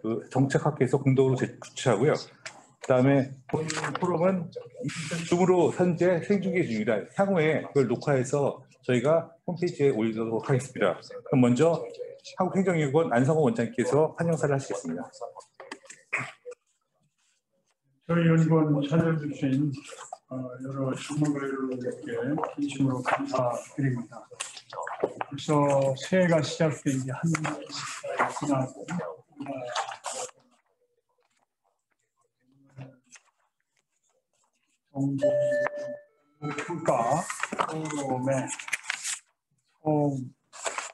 그 정책학회에서 공동으로 주최하고요. 그다음에 본 포럼은 줌으로 현재 생중계 중이라 향후에 그걸 녹화해서 저희가 홈페이지에 올리도록 하겠습니다. 그럼 먼저 한국행정연구원 안성호 원장님께서 환영사를 하시겠습니다. 저희 연구원 찾아주신 여러 전문가들께 진심으로 감사드립니다. 벌써 새해가 시작된 지 한 달 지나고 정부 평가 포럼에 처음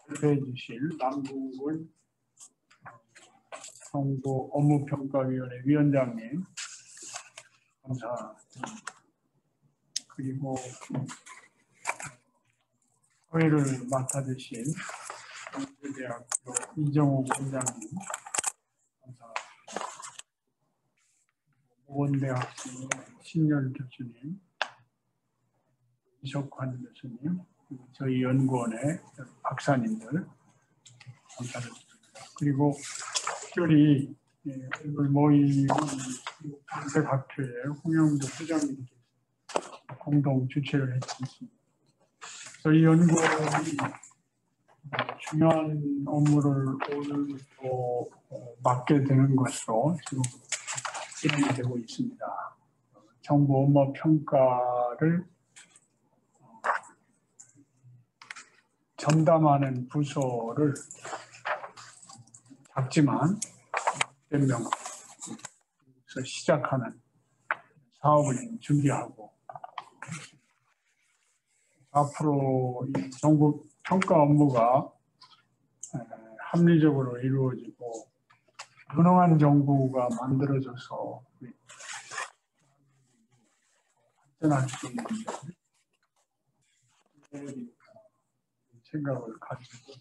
발표해 주실 남궁근 정부 업무평가위원회 위원장님 감사드립니다. 그리고 사회를 맡아주신 경제대학교 이정욱 원장님 감사합니다. 모건대학교 신열 교수님, 이석환 교수님, 저희 연구원의 박사님들 감사드립니다. 그리고 특별히 오늘 모임 정책학회의 홍영도 회장님께서 공동 주최를 해주셨습니다. 저희 연구원이 중요한 업무를 오늘부터 맡게 되는 것으로 지금 진행이 되고 있습니다. 정부 업무 평가를 전담하는 부서를 작지만 몇 명에서 시작하는 사업을 준비하고 앞으로 이 정부 평가 업무가 합리적으로 이루어지고 유능한 정부가 만들어져서 발전할 수 있는 생각을 가지고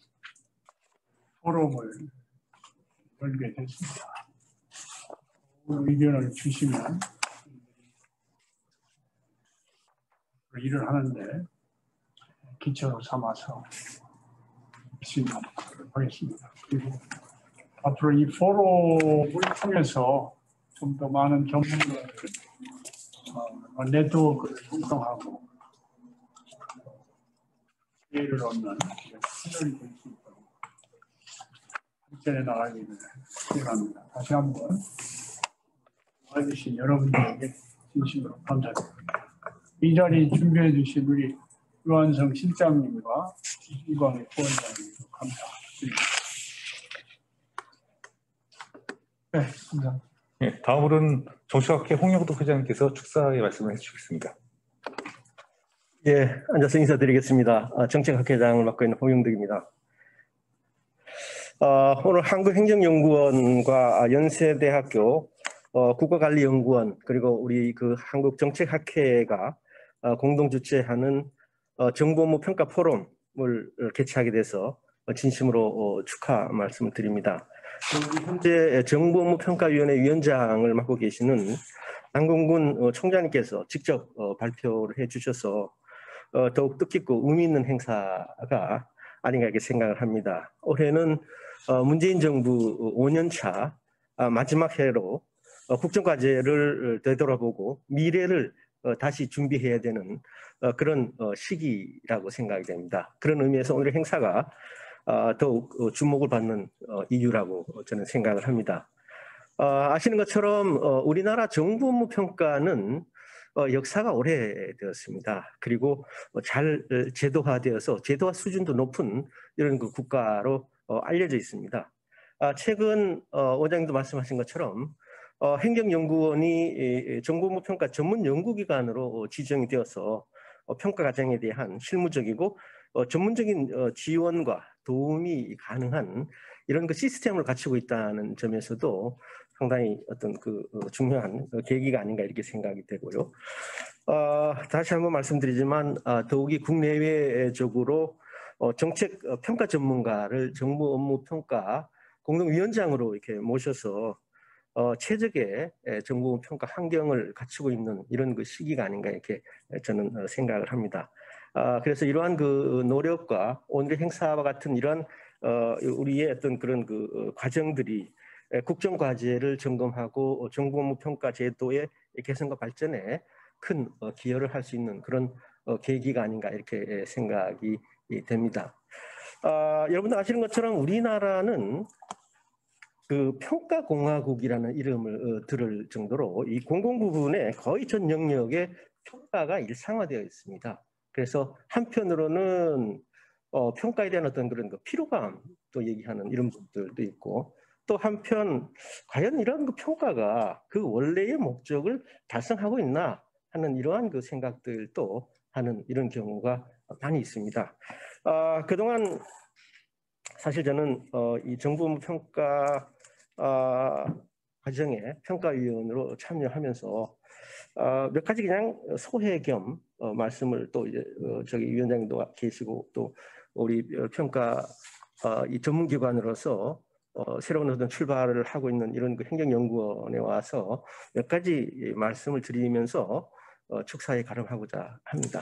포럼을 열게 됐습니다. 의견을 주시면 일을 하는데 기초로 삼아서 열심히 하겠습니다. 그리고 앞으로 이 포럼을 통해서 좀 더 많은 전문가들 네트워크를 형성하고 기회를 얻는 시절이 될 수 있도록 발전해 나가기를 기대합니다. 다시 한번 와주신 여러분들에게 진심으로 감사드립니다. 이 자리 준비해 주신 우리 유한성 실장님과 이광희 부원장님도 감사드립니다. 네, 감사합니다. 네, 다음으로는 정책학회 홍영도 회장님께서 축사의 말씀을 해주시겠습니다. 예, 앉아서 인사드리겠습니다. 정책학회장을 맡고 있는 홍영덕입니다. 오늘 한국행정연구원과 연세대학교 국가관리연구원 그리고 우리 그 한국정책학회가 공동 주최하는 정부업무 평가 포럼을 개최하게 돼서 진심으로 축하 말씀을 드립니다. 현재 정부업무평가위원회 위원장을 맡고 계시는 남궁근 총장님께서 직접 발표를 해주셔서 더욱 뜻깊고 의미 있는 행사가 아닌가 이렇게 생각을 합니다. 올해는 문재인 정부 5년차 마지막 해로 국정과제를 되돌아보고 미래를 다시 준비해야 되는 그런 시기라고 생각이 됩니다. 그런 의미에서 오늘 행사가 더욱 주목을 받는 이유라고 저는 생각을 합니다. 아시는 것처럼 우리나라 정부 업무 평가는 역사가 오래되었습니다. 그리고 잘 제도화되어서 제도화 수준도 높은 이런 그 국가로 알려져 있습니다. 최근 원장님도 말씀하신 것처럼 행정연구원이 정부 업무 평가 전문 연구기관으로 지정이 되어서 평가 과정에 대한 실무적이고 전문적인 지원과 도움이 가능한 이런 그 시스템을 갖추고 있다는 점에서도 상당히 어떤 그 중요한 계기가 아닌가 이렇게 생각이 되고요. 다시 한번 말씀드리지만 더욱이 국내외적으로 정책 평가 전문가를 정부 업무 평가 공동위원장으로 이렇게 모셔서 최적의 정부 평가 환경을 갖추고 있는 이런 그 시기가 아닌가 이렇게 저는 생각을 합니다. 그래서 이러한 그 노력과 오늘의 행사와 같은 이러한 우리의 어떤 그런 그 과정들이 국정과제를 점검하고 정부 업무 평가 제도의 개선과 발전에 큰 기여를 할 수 있는 그런 계기가 아닌가 이렇게 생각이 됩니다. 여러분들 아시는 것처럼 우리나라는 그 평가공화국이라는 이름을 들을 정도로 이 공공 부분에 거의 전 영역에 평가가 일상화되어 있습니다. 그래서 한편으로는 평가에 대한 어떤 그런 피로감도 얘기하는 이런 부분들도 있고, 또 한편 과연 이런 평가가 그 원래의 목적을 달성하고 있나 하는 이러한 그 생각들도 하는 이런 경우가 많이 있습니다. 그동안 사실 저는 이 정부 평가 과정에 평가위원으로 참여하면서 몇 가지 그냥 소회 겸 말씀을 또 이제 저기 위원장님도 계시고 또 우리 평가 이 전문기관으로서 새로운 어떤 출발을 하고 있는 이런 그 행정연구원에 와서 몇 가지 말씀을 드리면서 축사에 가름하고자 합니다.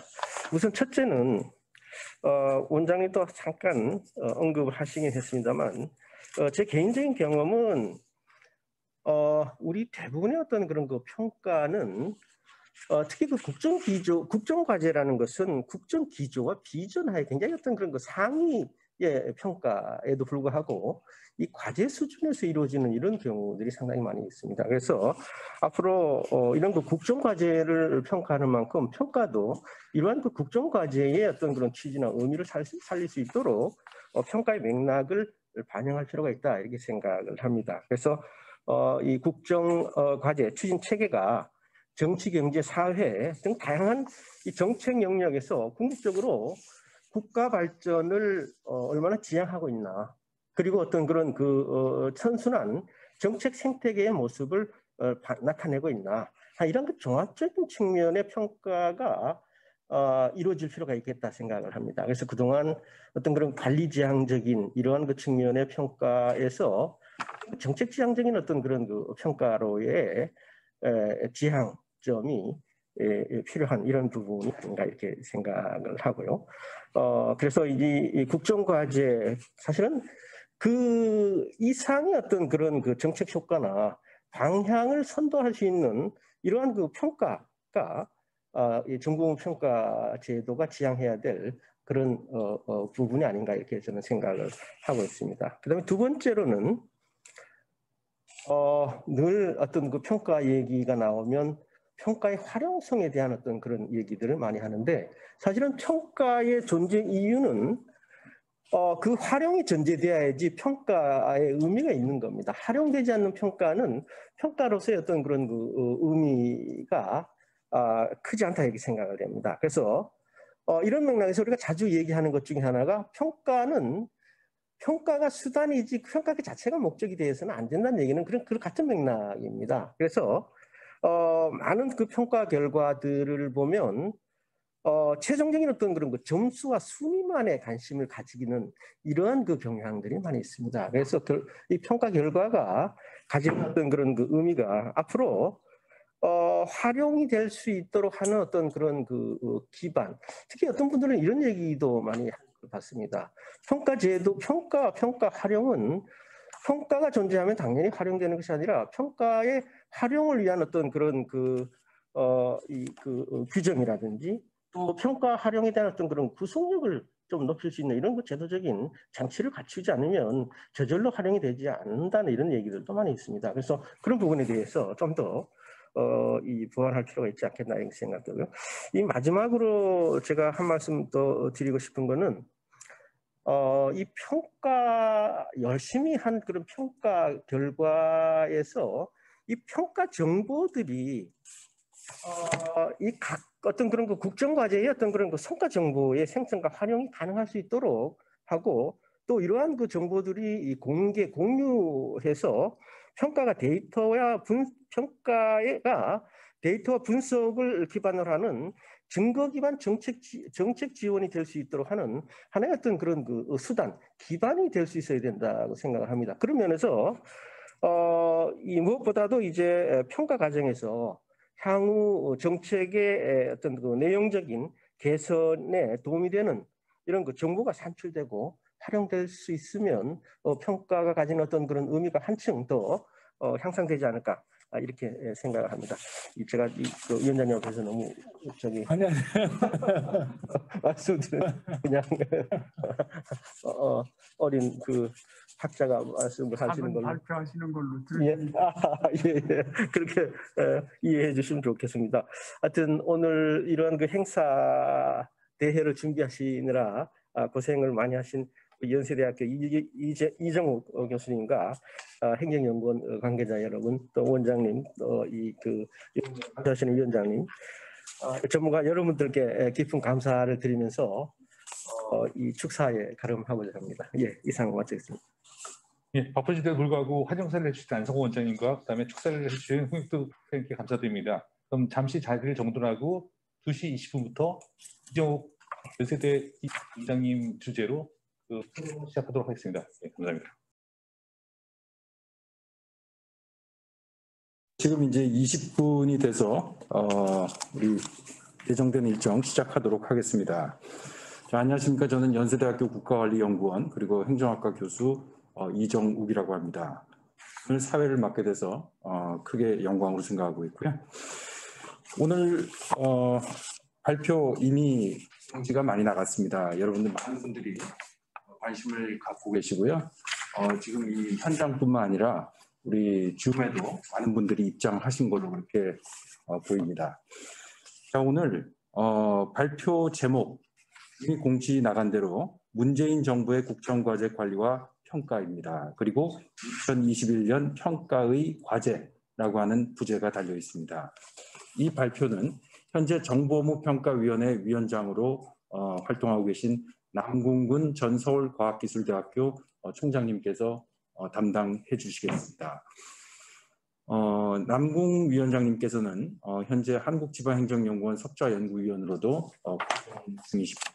우선 첫째는 원장님도 잠깐 언급을 하시긴 했습니다만 제 개인적인 경험은 우리 대부분의 어떤 그런 그 평가는 특히 그 국정과제라는 것은 국정기조와 비전하에 굉장히 어떤 그런 그 상위의 평가에도 불구하고 이 과제 수준에서 이루어지는 이런 경우들이 상당히 많이 있습니다. 그래서 앞으로 이런 그 국정과제를 평가하는 만큼 평가도 이러한 그 국정과제의 어떤 그런 취지나 의미를 살릴 수 있도록 평가의 맥락을 반영할 필요가 있다 이렇게 생각을 합니다. 그래서 이 국정과제 추진 체계가 정치, 경제, 사회 등 다양한 이 정책 영역에서 궁극적으로 국가 발전을 얼마나 지향하고 있나, 그리고 어떤 그런 그 선순환 정책 생태계의 모습을 나타내고 있나, 이런 그 종합적인 측면의 평가가 이루어질 필요가 있겠다 생각을 합니다. 그래서 그동안 어떤 그런 관리지향적인 이러한 그 측면의 평가에서 정책 지향적인 어떤 그런 그 평가로의 지향점이 필요한 이런 부분이 아닌가 이렇게 생각을 하고요. 그래서 이 국정과제 사실은 그 이상의 어떤 그런 그 정책 효과나 방향을 선도할 수 있는 이러한 그 평가가 이 정부 평가 제도가 지향해야 될 그런 부분이 아닌가 이렇게 저는 생각을 하고 있습니다. 그다음에 두 번째로는 늘 어떤 그 평가 얘기가 나오면 평가의 활용성에 대한 어떤 그런 얘기들을 많이 하는데, 사실은 평가의 존재 이유는 그 활용이 전제되어야지 평가의 의미가 있는 겁니다. 활용되지 않는 평가는 평가로서의 어떤 그런 그 의미가 크지 않다 이렇게 생각을 합니다. 그래서 이런 맥락에서 우리가 자주 얘기하는 것 중에 하나가 평가가 수단이지 평가 그 자체가 목적이 되어서는 안 된다는 얘기는 그런 같은 맥락입니다. 그래서 많은 그 평가 결과들을 보면 최종적인 어떤 그런 그 점수와 순위만에 관심을 가지기는 이러한 그 경향들이 많이 있습니다. 그래서 이 평가 결과가 가지는 어떤 그런 그 의미가 앞으로 활용이 될 수 있도록 하는 어떤 그런 그 기반, 특히 어떤 분들은 이런 얘기도 많이 봤습니다. 평가제도, 평가 활용은 평가가 존재하면 당연히 활용되는 것이 아니라 평가의 활용을 위한 어떤 그런 규정이라든지 또 평가 활용에 대한 어떤 그런 구속력을 좀 높일 수 있는 이런 제도적인 장치를 갖추지 않으면 저절로 활용이 되지 않는다는 이런 얘기들도 많이 있습니다. 그래서 그런 부분에 대해서 좀 더 보완할 필요가 있지 않겠나 이런 생각되고요. 이 마지막으로 제가 한 말씀 더 드리고 싶은 거는 이 평가 열심히 한 그런 평가 결과에서 이 평가 정보들이 이 각 어떤 그런 그 국정과제의 어떤 그런 그 성과 정보의 생성과 활용이 가능할 수 있도록 하고, 또 이러한 그 정보들이 공유해서 평가가 데이터와 분석을 기반으로 하는 증거 기반 정책 지원이 될 수 있도록 하는 하나의 어떤 그런 그 수단, 기반이 될 수 있어야 된다고 생각을 합니다. 그런 면에서 이 무엇보다도 이제 평가 과정에서 향후 정책의 어떤 그 내용적인 개선에 도움이 되는 이런 그 정보가 산출되고 활용될 수 있으면 평가가 가진 어떤 그런 의미가 한층 더 향상되지 않을까 이렇게 생각을 합니다. 제가 그 위원장님 앞에서 너무 아니 말씀드린 그냥 어린 그 학자가 말씀을 하시는 걸로 발표하시는 걸로 예, 들으십니다. 예. 그렇게 이해해 주시면 좋겠습니다. 하여튼 오늘 이러한 그 행사 대회를 준비하시느라 고생을 많이 하신 연세대학교 이정욱 교수님과 행정연구원 관계자 여러분, 또 원장님, 또 이그 하시는 위원장님, 전문가 여러분들께 깊은 감사를 드리면서 이 축사에 가름하고자 합니다. 예, 이상 마치겠습니다. 예, 바쁜 시대에 불구하고 환영사를 해주신 안성호 원장님과 그다음에 축사를 해주신 홍익도 선생님께 감사드립니다. 그럼 잠시 자리를 정돈하고 2시 20분부터 이정욱 연세대 원장님 주제로 그 토론 시작하도록 하겠습니다. 예, 감사합니다. 지금 이제 20분이 돼서 우리 예정된 일정 시작하도록 하겠습니다. 자, 안녕하십니까. 저는 연세대학교 국가관리연구원 그리고 행정학과 교수 이정욱이라고 합니다. 오늘 사회를 맡게 돼서 크게 영광으로 생각하고 있고요. 오늘 발표 이미 성지가 많이 나갔습니다. 여러분들 많은 분들이 관심을 갖고 계시고요. 지금 이 현장뿐만 아니라 우리 줌에도 많은 분들이 입장하신 걸로 그렇게 보입니다. 자, 오늘 발표 제목 이미 공지 나간 대로 문재인 정부의 국정과제 관리와 평가입니다. 그리고 2021년 평가의 과제라고 하는 부제가 달려 있습니다. 이 발표는 현재 정보업무평가위원회 위원장으로 활동하고 계신 남궁근 전 서울과학기술대학교 총장님께서 담당해 주시겠습니다. 남궁 위원장님께서는 현재 한국지방행정연구원 석좌연구위원으로도 활동 중이십니다.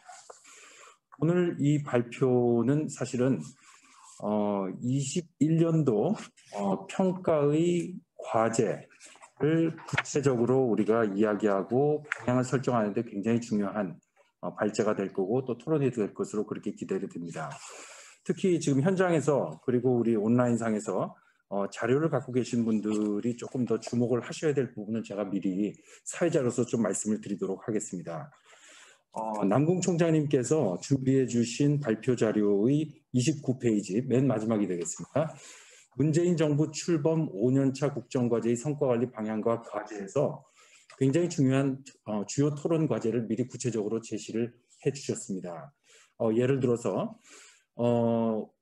오늘 이 발표는 사실은 21년도 평가의 과제를 구체적으로 우리가 이야기하고 방향을 설정하는 데 굉장히 중요한 발제가 될 거고 또 토론이 될 것으로 그렇게 기대가 됩니다. 특히 지금 현장에서 그리고 우리 온라인상에서 자료를 갖고 계신 분들이 조금 더 주목을 하셔야 될 부분은 제가 미리 사회자로서 좀 말씀을 드리도록 하겠습니다. 남궁 총장님께서 준비해 주신 발표 자료의 29페이지 맨 마지막이 되겠습니다. 문재인 정부 출범 5년차 국정과제의 성과관리 방향과 과제에서 굉장히 중요한 주요 토론 과제를 미리 구체적으로 제시를 해 주셨습니다. 예를 들어서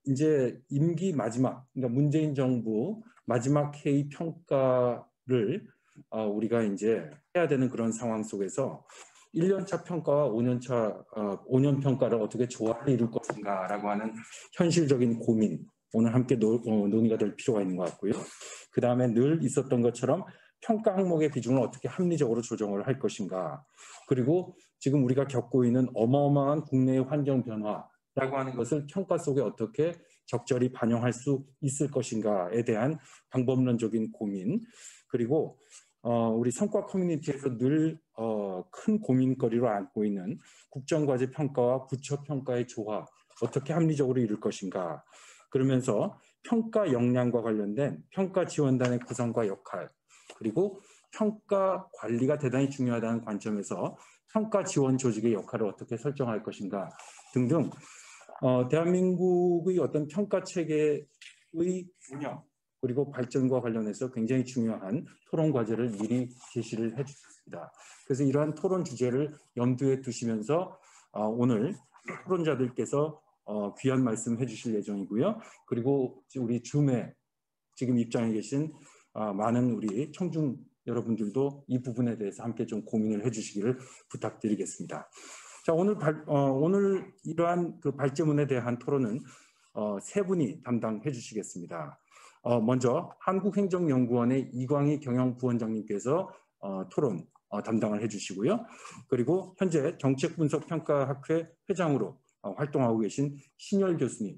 이제 임기 마지막, 그러니까 문재인 정부 마지막 회의 평가를 우리가 이제 해야 되는 그런 상황 속에서 1년차 평가와 5년 평가를 어떻게 조화를 이룰 것인가라고 하는 현실적인 고민, 오늘 함께 논의가 될 필요가 있는 것 같고요. 그 다음에 늘 있었던 것처럼 평가 항목의 비중을 어떻게 합리적으로 조정을 할 것인가. 그리고 지금 우리가 겪고 있는 어마어마한 국내의 환경 변화라고 하는 것을 평가 속에 어떻게 적절히 반영할 수 있을 것인가에 대한 방법론적인 고민. 그리고 우리 성과 커뮤니티에서 늘 큰 고민거리로 안고 있는 국정과제 평가와 부처 평가의 조화, 어떻게 합리적으로 이룰 것인가. 그러면서 평가 역량과 관련된 평가 지원단의 구성과 역할, 그리고 평가 관리가 대단히 중요하다는 관점에서 평가 지원 조직의 역할을 어떻게 설정할 것인가 등등 대한민국의 어떤 평가 체계의 운영 그리고 발전과 관련해서 굉장히 중요한 토론 과제를 미리 제시를 해주셨습니다. 그래서 이러한 토론 주제를 염두에 두시면서 오늘 토론자들께서 귀한 말씀 해주실 예정이고요. 그리고 우리 줌에 지금 입장해 계신 많은 우리 청중 여러분들도 이 부분에 대해서 함께 좀 고민을 해주시기를 부탁드리겠습니다. 자, 오늘 이러한 그 발제문에 대한 토론은 세 분이 담당해 주시겠습니다. 먼저 한국행정연구원의 이광희 경영부원장님께서 토론 담당을 해주시고요. 그리고 현재 정책분석평가학회 회장으로 활동하고 계신 신열 교수님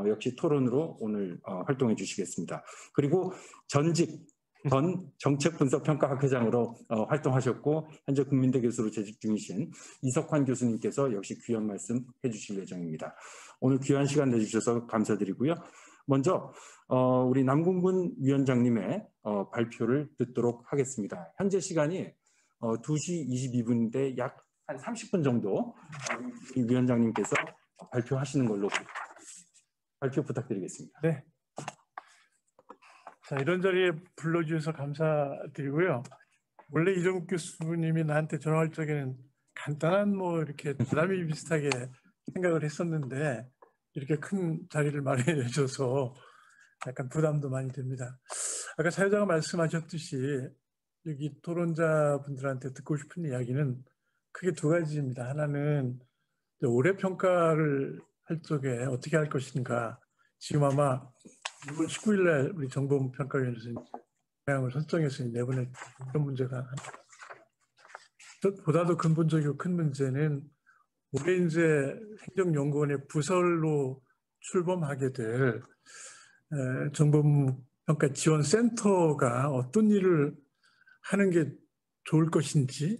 역시 토론으로 오늘 활동해 주시겠습니다. 그리고 전직 전 정책분석평가학회장으로 활동하셨고 현재 국민대 교수로 재직 중이신 이석환 교수님께서 역시 귀한 말씀 해주실 예정입니다. 오늘 귀한 시간 내주셔서 감사드리고요. 먼저 우리 남궁근 위원장님의 발표를 듣도록 하겠습니다. 현재 시간이 2시 22분인데 약 한 30분 정도 이 위원장님께서 발표하시는 걸로 발표 부탁드리겠습니다. 네. 자, 이런 자리에 불러주셔서 감사드리고요. 원래 이정욱 교수님이 나한테 전화할 적에는 간단한 뭐 이렇게 부담이 비슷하게 생각을 했었는데 이렇게 큰 자리를 마련해 주셔서 약간 부담도 많이 됩니다. 아까 사회자가 말씀하셨듯이 여기 토론자분들한테 듣고 싶은 이야기는 크게 두 가지입니다. 하나는 올해 평가를 할 적에 어떻게 할 것인가. 지금 아마 6월 19일 날 우리 정보평가위원회에서 방향을 설정해서 내보낼 그런 문제가 보다도 근본적이고 큰 문제는 올해 이제 행정연구원의 부설로 출범하게 될 정보평가지원센터가 어떤 일을 하는 게 좋을 것인지에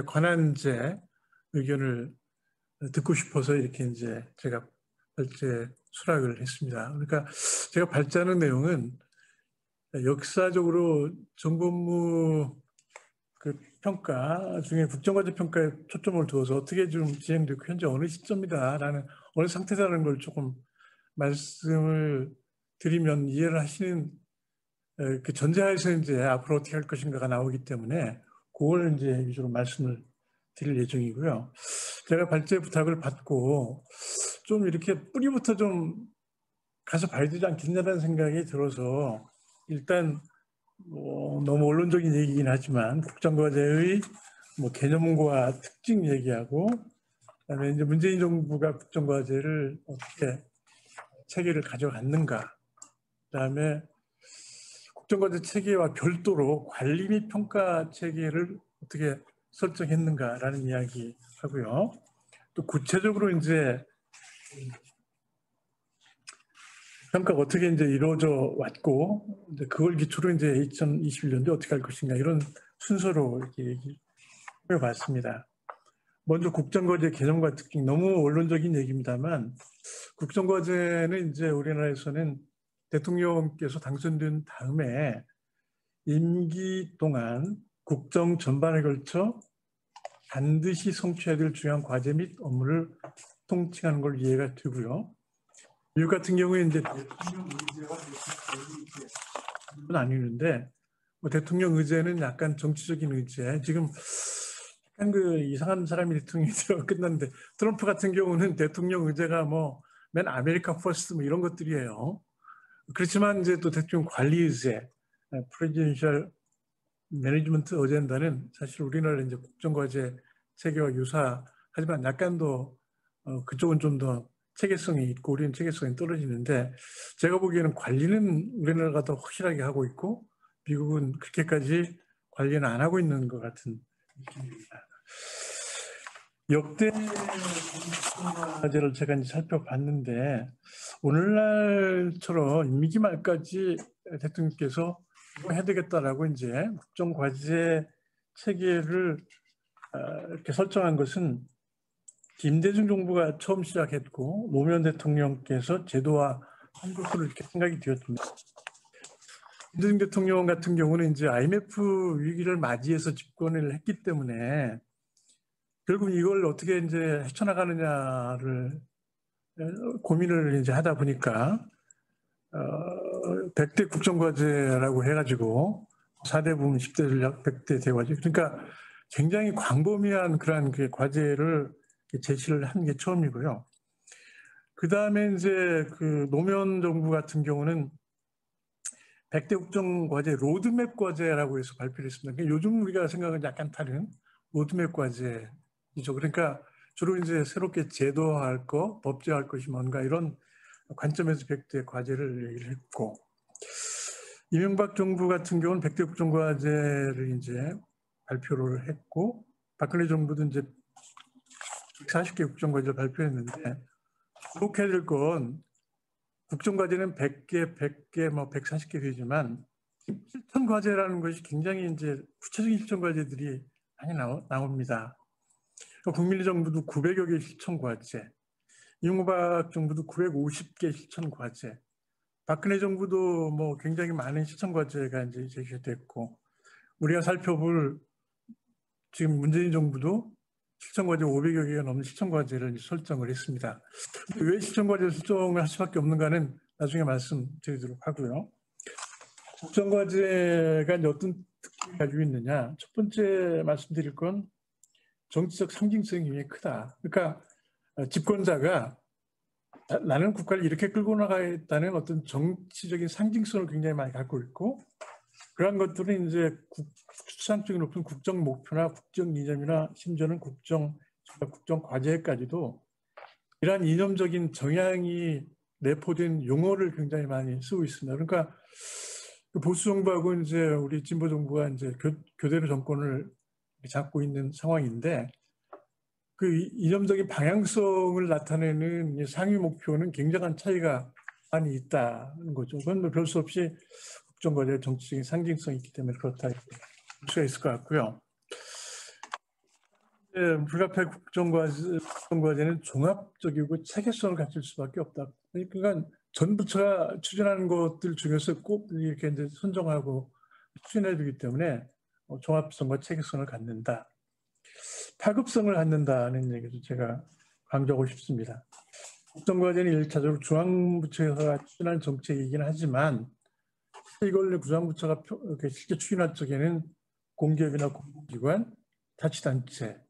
관한 이제 의견을 듣고 싶어서 이렇게 이제 제가 발제 수락을 했습니다. 그러니까 제가 발제하는 내용은 역사적으로 정보무 그 평가 중에 국정과제 평가에 초점을 두어서 어떻게 좀 진행되고 현재 어느 시점이다라는 어느 상태라는 걸 조금 말씀을 드리면 이해를 하시는 그 전제하에서 이제 앞으로 어떻게 할 것인가가 나오기 때문에 그걸 이제 위주로 말씀을 드릴 예정이고요. 제가 발제 부탁을 받고 좀 이렇게 뿌리부터 좀 가서 봐야 되지 않겠냐는 생각이 들어서 일단 뭐 너무 원론적인 얘기긴 하지만 국정과제의 뭐 개념과 특징 얘기하고 그다음에 이제 문재인 정부가 국정과제를 어떻게 체계를 가져갔는가, 그다음에 국정과제 체계와 별도로 관리 및 평가 체계를 어떻게 설정했는가라는 이야기 하고요. 또 구체적으로 이제 평가가 어떻게 이제 이루어져 왔고, 이제 그걸 기초로 이제 2021년도에 어떻게 할 것인가 이런 순서로 이렇게 얘기해 봤습니다. 먼저 국정과제 개념과 특징, 너무 원론적인 얘기입니다만, 국정과제는 이제 우리나라에서는 대통령께서 당선된 다음에 임기 동안 국정 전반에 걸쳐 반드시 성취해야 될 중요한 과제 및 업무를 통칭하는 걸 이해가 되고요. 미국 같은 경우에 이제 대통령 의제와 나뉘는데, 뭐 대통령 의제는 약간 정치적인 의제. 지금 약간 그 이상한 사람이 대통령이 되어 끝났는데, 트럼프 같은 경우는 대통령 의제가 뭐 맨 아메리카 퍼스트 뭐 이런 것들이에요. 그렇지만 이제 또 대통령 관리 의제, 프레지던셜 매니지먼트 어젠다는 사실 우리나라 이제 국정과제 체계와 유사하지만 약간 더 그쪽은 좀 더 체계성이 있고 우리는 체계성이 떨어지는데, 제가 보기에는 관리는 우리나라가 더 확실하게 하고 있고 미국은 그렇게까지 관리는 안 하고 있는 것 같은 느낌입니다. 역대 과제를 제가 이제 살펴봤는데 오늘날처럼 임기 말까지 대통령께서 이거 해야 되겠다라고 이제 국정과제 체계를 이렇게 설정한 것은 김대중 정부가 처음 시작했고 노무현 대통령께서 제도화한 것으로 이렇게 생각이 되었습니다. 김대중 대통령 같은 경우는 이제 IMF 위기를 맞이해서 집권을 했기 때문에 결국 이걸 어떻게 이제 헤쳐나가느냐를 고민을 이제 하다 보니까 100대 국정과제라고 해가지고 4대 부문 10대 전략 100대 대과제, 그러니까 굉장히 광범위한 그러한 그 과제를 제시를 한 게 처음이고요. 그 다음에 이제 그 노무현 정부 같은 경우는 100대 국정과제 로드맵 과제라고 해서 발표를 했습니다. 그러니까 요즘 우리가 생각하는 약간 다른 로드맵 과제이죠. 그러니까 주로 이제 새롭게 제도화할 거, 법제화할 것이 뭔가 이런 관점에서 100대 과제를 얘기를 했고, 이명박 정부 같은 경우는 100대 국정과제를 이제 발표를 했고, 박근혜 정부도 이제 140개 국정과제를 발표했는데, 주목해야 될 건 국정과제는 100개, 100개, 뭐 140개 되지만 실천 과제라는 것이 굉장히 이제 구체적인 실천 과제들이 많이 나옵니다. 국민의 정부도 900여 개 실천 과제, 이명박 정부도 950개 실천 과제, 박근혜 정부도 뭐 굉장히 많은 실천 과제가 이제 제시됐고, 우리가 살펴볼 지금 문재인 정부도 실천 과제 500여 개가 넘는 실천 과제를 설정을 했습니다. 왜 실천 과제를 설정을 할 수밖에 없는가는 나중에 말씀드리도록 하고요. 국정 과제가 이제 어떤 특징을 가지고 있느냐? 첫 번째 말씀드릴 건 정치적 상징성이 굉장히 크다. 그러니까 집권자가 나는 국가를 이렇게 끌고 나가겠다는 어떤 정치적인 상징성을 굉장히 많이 갖고 있고, 그러한 것들은 이제 추상적인 높은 국정 목표나 국정 이념이나 심지어는 국정 과제까지도 이러한 이념적인 정향이 내포된 용어를 굉장히 많이 쓰고 있습니다. 그러니까 보수 정부하고 이제 우리 진보 정부가 이제 교대로 정권을 잡고 있는 상황인데, 그 이념적인 방향성을 나타내는 상위 목표는 굉장한 차이가 많이 있다는 거죠. 그건 별 수 없이 국정과제의 정치적인 상징성이 있기 때문에 그렇다 볼 수가 있을 것 같고요. 불가피할 국정과제는 종합적이고 체계성을 갖출 수밖에 없다. 그러니까 전 부처가 추진하는 것들 중에서 꼭 이렇게 이제 선정하고 추진해 주기 때문에 종합성과 체계성을 갖는다. 파급성을 갖는다는 얘기도 제가 강조하고 싶습니다. 국정과제는 1차적으로 중앙부처에서 추진하는 정책이긴 하지만 이걸 중앙부처가 실제 추진할 적에는 공기업이나 공공기관, 자치단체를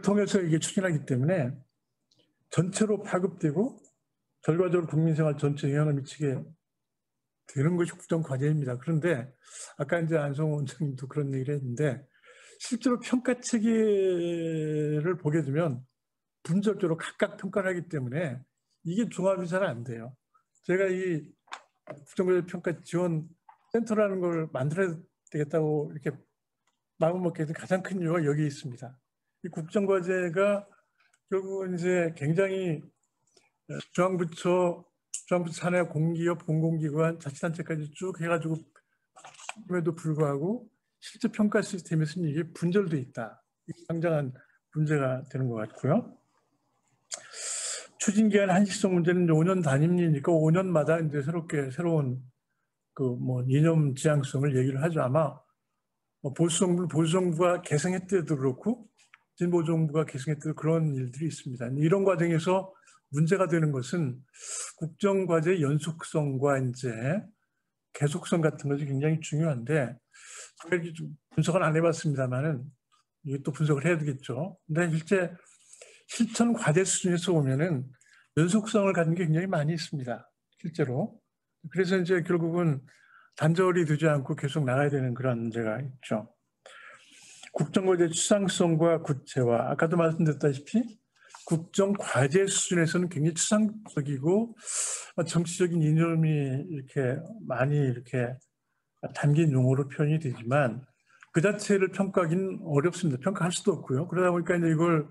통해서 이게 추진하기 때문에 전체로 파급되고 결과적으로 국민생활 전체에 영향을 미치게 되는 것이 국정과제입니다. 그런데 아까 이제 안성호 원장님도 그런 얘기를 했는데 실제로 평가 체계를 보게 되면 분절적으로 각각 평가를 하기 때문에 이게 종합이 잘 안 돼요. 제가 이 국정과제 평가 지원 센터라는 걸 만들어야 되겠다고 이렇게 마음을 먹게 된 가장 큰 이유가 여기 있습니다. 이 국정과제가 결국은 이제 굉장히 중앙부처 산하 공기업, 공공기관, 자치단체까지 쭉 해가지고 에도 불구하고 실제 평가 시스템에서는 이게 분절돼 있다. 이게 굉장한 문제가 되는 것 같고요. 추진기한 한시성 문제는 5년 단임이니까 5년마다 이제 새로운 그 뭐 이념 지향성을 얘기를 하죠. 아마 보수 정부가 계승했을 때도 그렇고 진보 정부가 계승했을 때도 그런 일들이 있습니다. 이런 과정에서 문제가 되는 것은 국정과제의 연속성과 이제 계속성 같은 것이 굉장히 중요한데 제가 분석은 안 해봤습니다만은 이게 또 분석을 해야 되겠죠. 근데 실제 실천 과제 수준에서 보면은 연속성을 갖는 게 굉장히 많이 있습니다. 실제로. 그래서 이제 결국은 단절이 되지 않고 계속 나가야 되는 그런 문제가 있죠. 국정과제 추상성과 구체화. 아까도 말씀드렸다시피 국정과제 수준에서는 굉장히 추상적이고 정치적인 이념이 이렇게 많이 이렇게 담긴 용어로 표현이 되지만 그 자체를 평가하기는 어렵습니다. 평가할 수도 없고요. 그러다 보니까 이제 이걸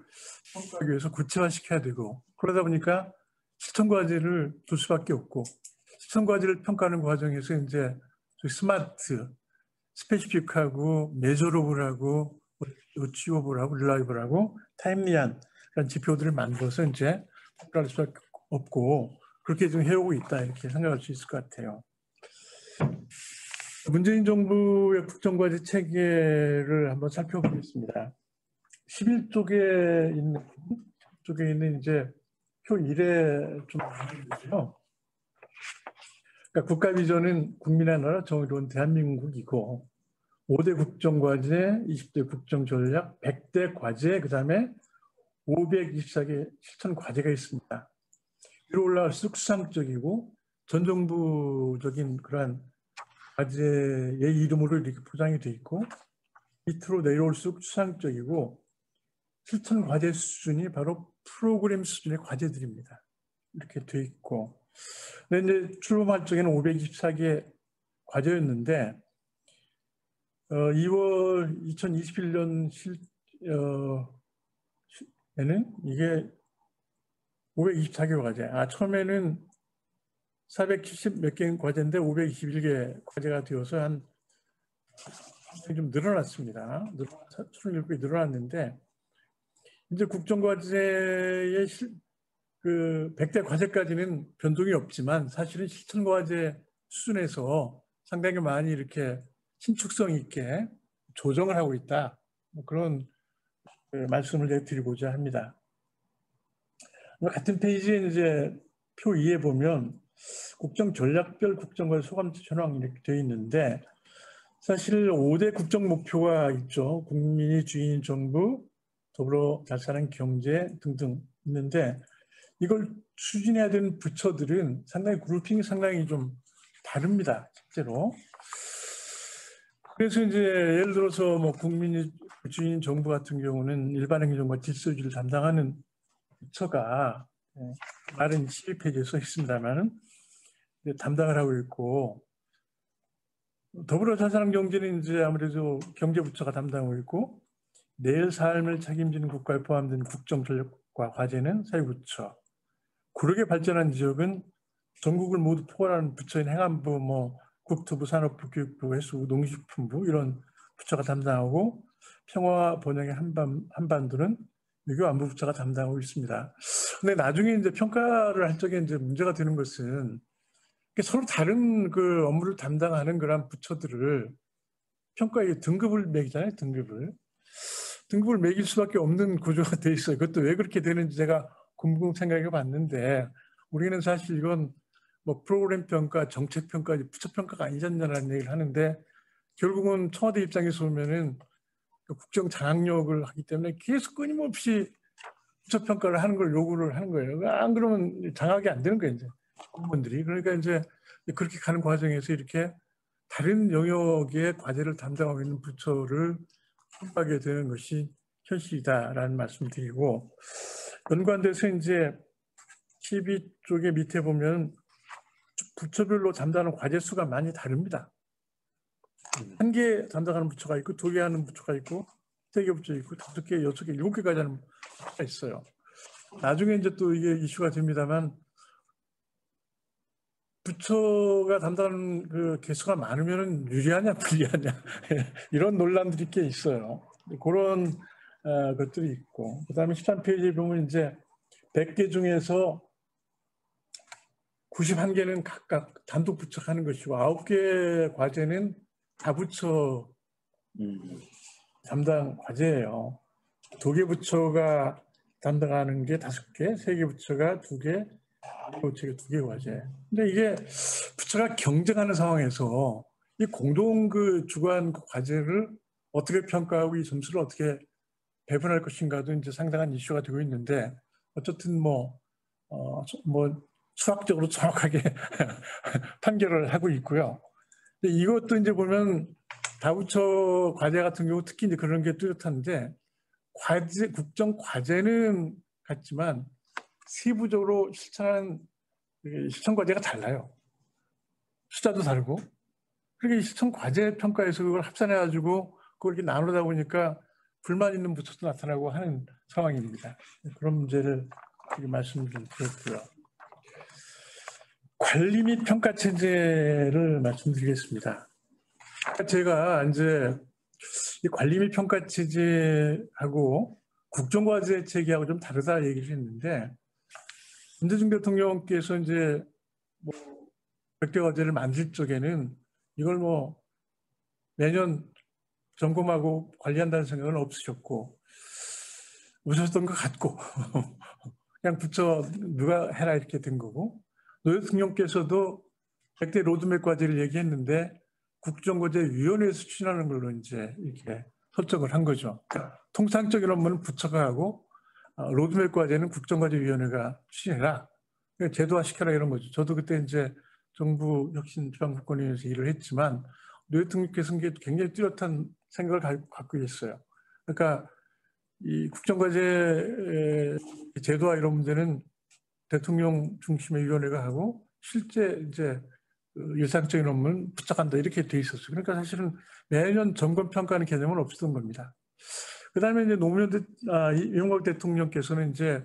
평가하기 위해서 구체화시켜야 되고 그러다 보니까 실천과제를 둘 수밖에 없고 실천과제를 평가하는 과정에서 이제 스마트, 스페시픽하고 메저러블하고 어치어블하고 릴라이블하고 타임리한 그런 지표들을 만들어서 이제 평가할 수밖에 없고 그렇게 좀 해오고 있다 이렇게 생각할 수 있을 것 같아요. 문재인 정부의 국정과제 체계를 한번 살펴보겠습니다. 11쪽에 있는 이제 표 1에 좀 나오는데요. 그러니까 국가 비전은 국민의 나라 정의로운 대한민국이고 5대 국정과제, 20대 국정전략, 100대 과제, 그 다음에 524개 실천 과제가 있습니다. 위로 올라갈수록 수상적이고 전 정부적인 그러한 과제의 이름으로 이렇게 포장이 되어 있고 밑으로 내려올수록 추상적이고 실천 과제 수준이 바로 프로그램 수준의 과제들입니다. 이렇게 되어 있고 근데 이제 출범할 적에는 524개 과제였는데 2월 2021년 에는 이게 524개 과제. 처음에는 470 몇 개 과제인데 521개 과제가 되어서 한 좀 늘어났습니다. 출연율이 늘어났는데 이제 국정과제의 그 100대 과제까지는 변동이 없지만 사실은 실천과제 수준에서 상당히 많이 이렇게 신축성 있게 조정을 하고 있다. 뭐 그런 말씀을 드리고자 합니다. 같은 페이지에 이제 표 2에 보면 국정 전략별 국정과제 소감지 현황 이렇게 되어 있는데 사실 5대 국정 목표가 있죠. 국민이 주인인 정부, 더불어 잘 사는 경제 등등 있는데 이걸 추진해야 되는 부처들은 상당히 그룹핑이 상당히 좀 다릅니다. 실제로. 그래서 이제 예를 들어서 뭐 국민이 주인인 정부 같은 경우는 일반행정과 질서유지를 담당하는 부처가 말은 12페이지에 써 있습니다만 담당을 하고 있고 더불어 잘 사는 경제는 이제 아무래도 경제부처가 담당하고 있고 내일 삶을 책임지는 국가에 포함된 국정전략과 과제는 사회부처, 구력에 발전한 지역은 전국을 모두 포괄하는 부처인 행안부, 뭐 국토부, 산업부, 교육부, 해수부, 농식품부 이런 부처가 담당하고 평화와 번영의 한반도는 외교 안보부처가 담당하고 있습니다. 근데 나중에 이제 평가를 할 적에 이제 문제가 되는 것은 서로 다른 그 업무를 담당하는 그런 부처들을 평가의 등급을 매기잖아요. 등급을 매길 수밖에 없는 구조가 돼 있어요. 그것도 왜 그렇게 되는지 제가 곰곰 생각해 봤는데 우리는 사실 이건 뭐 프로그램 평가, 정책 평가, 부처 평가가 아니잖냐는 얘기를 하는데 결국은 청와대 입장에서 보면은 국정 장악력을 하기 때문에 계속 끊임없이 부처 평가를 하는 걸 요구를 하는 거예요. 안 그러면 장악이 안 되는 거예요, 이제 공무원들이. 그러니까 이제 그렇게 가는 과정에서 이렇게 다른 영역의 과제를 담당하고 있는 부처를 평가하게 되는 것이 현실이다라는 말씀을 드리고 연관돼서 이제 12쪽의 밑에 보면 부처별로 담당하는 과제 수가 많이 다릅니다. 한 개 담당하는 부처가 있고 2개 하는 부처가 있고 3개 부처 있고 5개, 6개, 7개까지 하는 부처가 있어요. 나중에 이제 또 이게 이슈가 됩니다만 부처가 담당하는 그 개수가 많으면 유리하냐 불리하냐 이런 논란들이 꽤 있어요. 그런 것들이 있고 그다음에 13페이지에 보면 이제 100개 중에서 91개는 각각 단독 부처가 하는 것이고 9개 과제는 다부처 담당 과제예요. 2개 부처가 담당하는 게 5개, 3개 부처가 2개, 부처가 2개 과제. 근데 이게 부처가 경쟁하는 상황에서 이 공동 그 주관 과제를 어떻게 평가하고 이 점수를 어떻게 배분할 것인가도 이제 상당한 이슈가 되고 있는데 어쨌든 뭐 수학적으로 정확하게 판결을 하고 있고요. 근데 이것도 이제 보면 다부처 과제 같은 경우 특히 이제 그런 게 뚜렷한데 국정 과제는 같지만 세부적으로 실천하는 실천 과제가 달라요. 숫자도 다르고. 그러니까 실천 과제 평가에서 그걸 합산해가지고 그걸 이렇게 나누다 보니까 불만 있는 부처도 나타나고 하는 상황입니다. 그런 문제를 말씀을 좀 드렸고요. 관리 및 평가 체제를 말씀드리겠습니다. 제가 이제 이 관리 및 평가 체제하고 국정과제 체계하고 좀 다르다 얘기를 했는데 문재인 대통령께서 이제 뭐 100대 과제를 만들 적에는 이걸 뭐 매년 점검하고 관리한다는 생각은 없으셨고 웃으셨던 것 같고 그냥 부처 누가 해라 이렇게 된 거고 노 대통령께서도 100대 로드맵 과제를 얘기했는데 국정과제위원회에서 추진하는 걸로 이제 이렇게 설정을 한 거죠. 통상적인 업무는 부처가 하고 로드맵 과제는 국정과제위원회가 추진해라. 제도화시켜라 이런 거죠. 저도 그때 이제 정부 혁신 지방국권위원회에서 일을 했지만 노 대통령께서는 굉장히 뚜렷한 생각을 갖고 있어요. 그러니까 이 국정과제 제도화 이런 문제는 대통령 중심의 위원회가 하고 실제 이제 일상적인 업무는 부착한다 이렇게 돼 있었어요. 그러니까 사실은 매년 점검 평가하는 개념은 없었던 겁니다. 그다음에 이제 이명박 대통령께서는 이제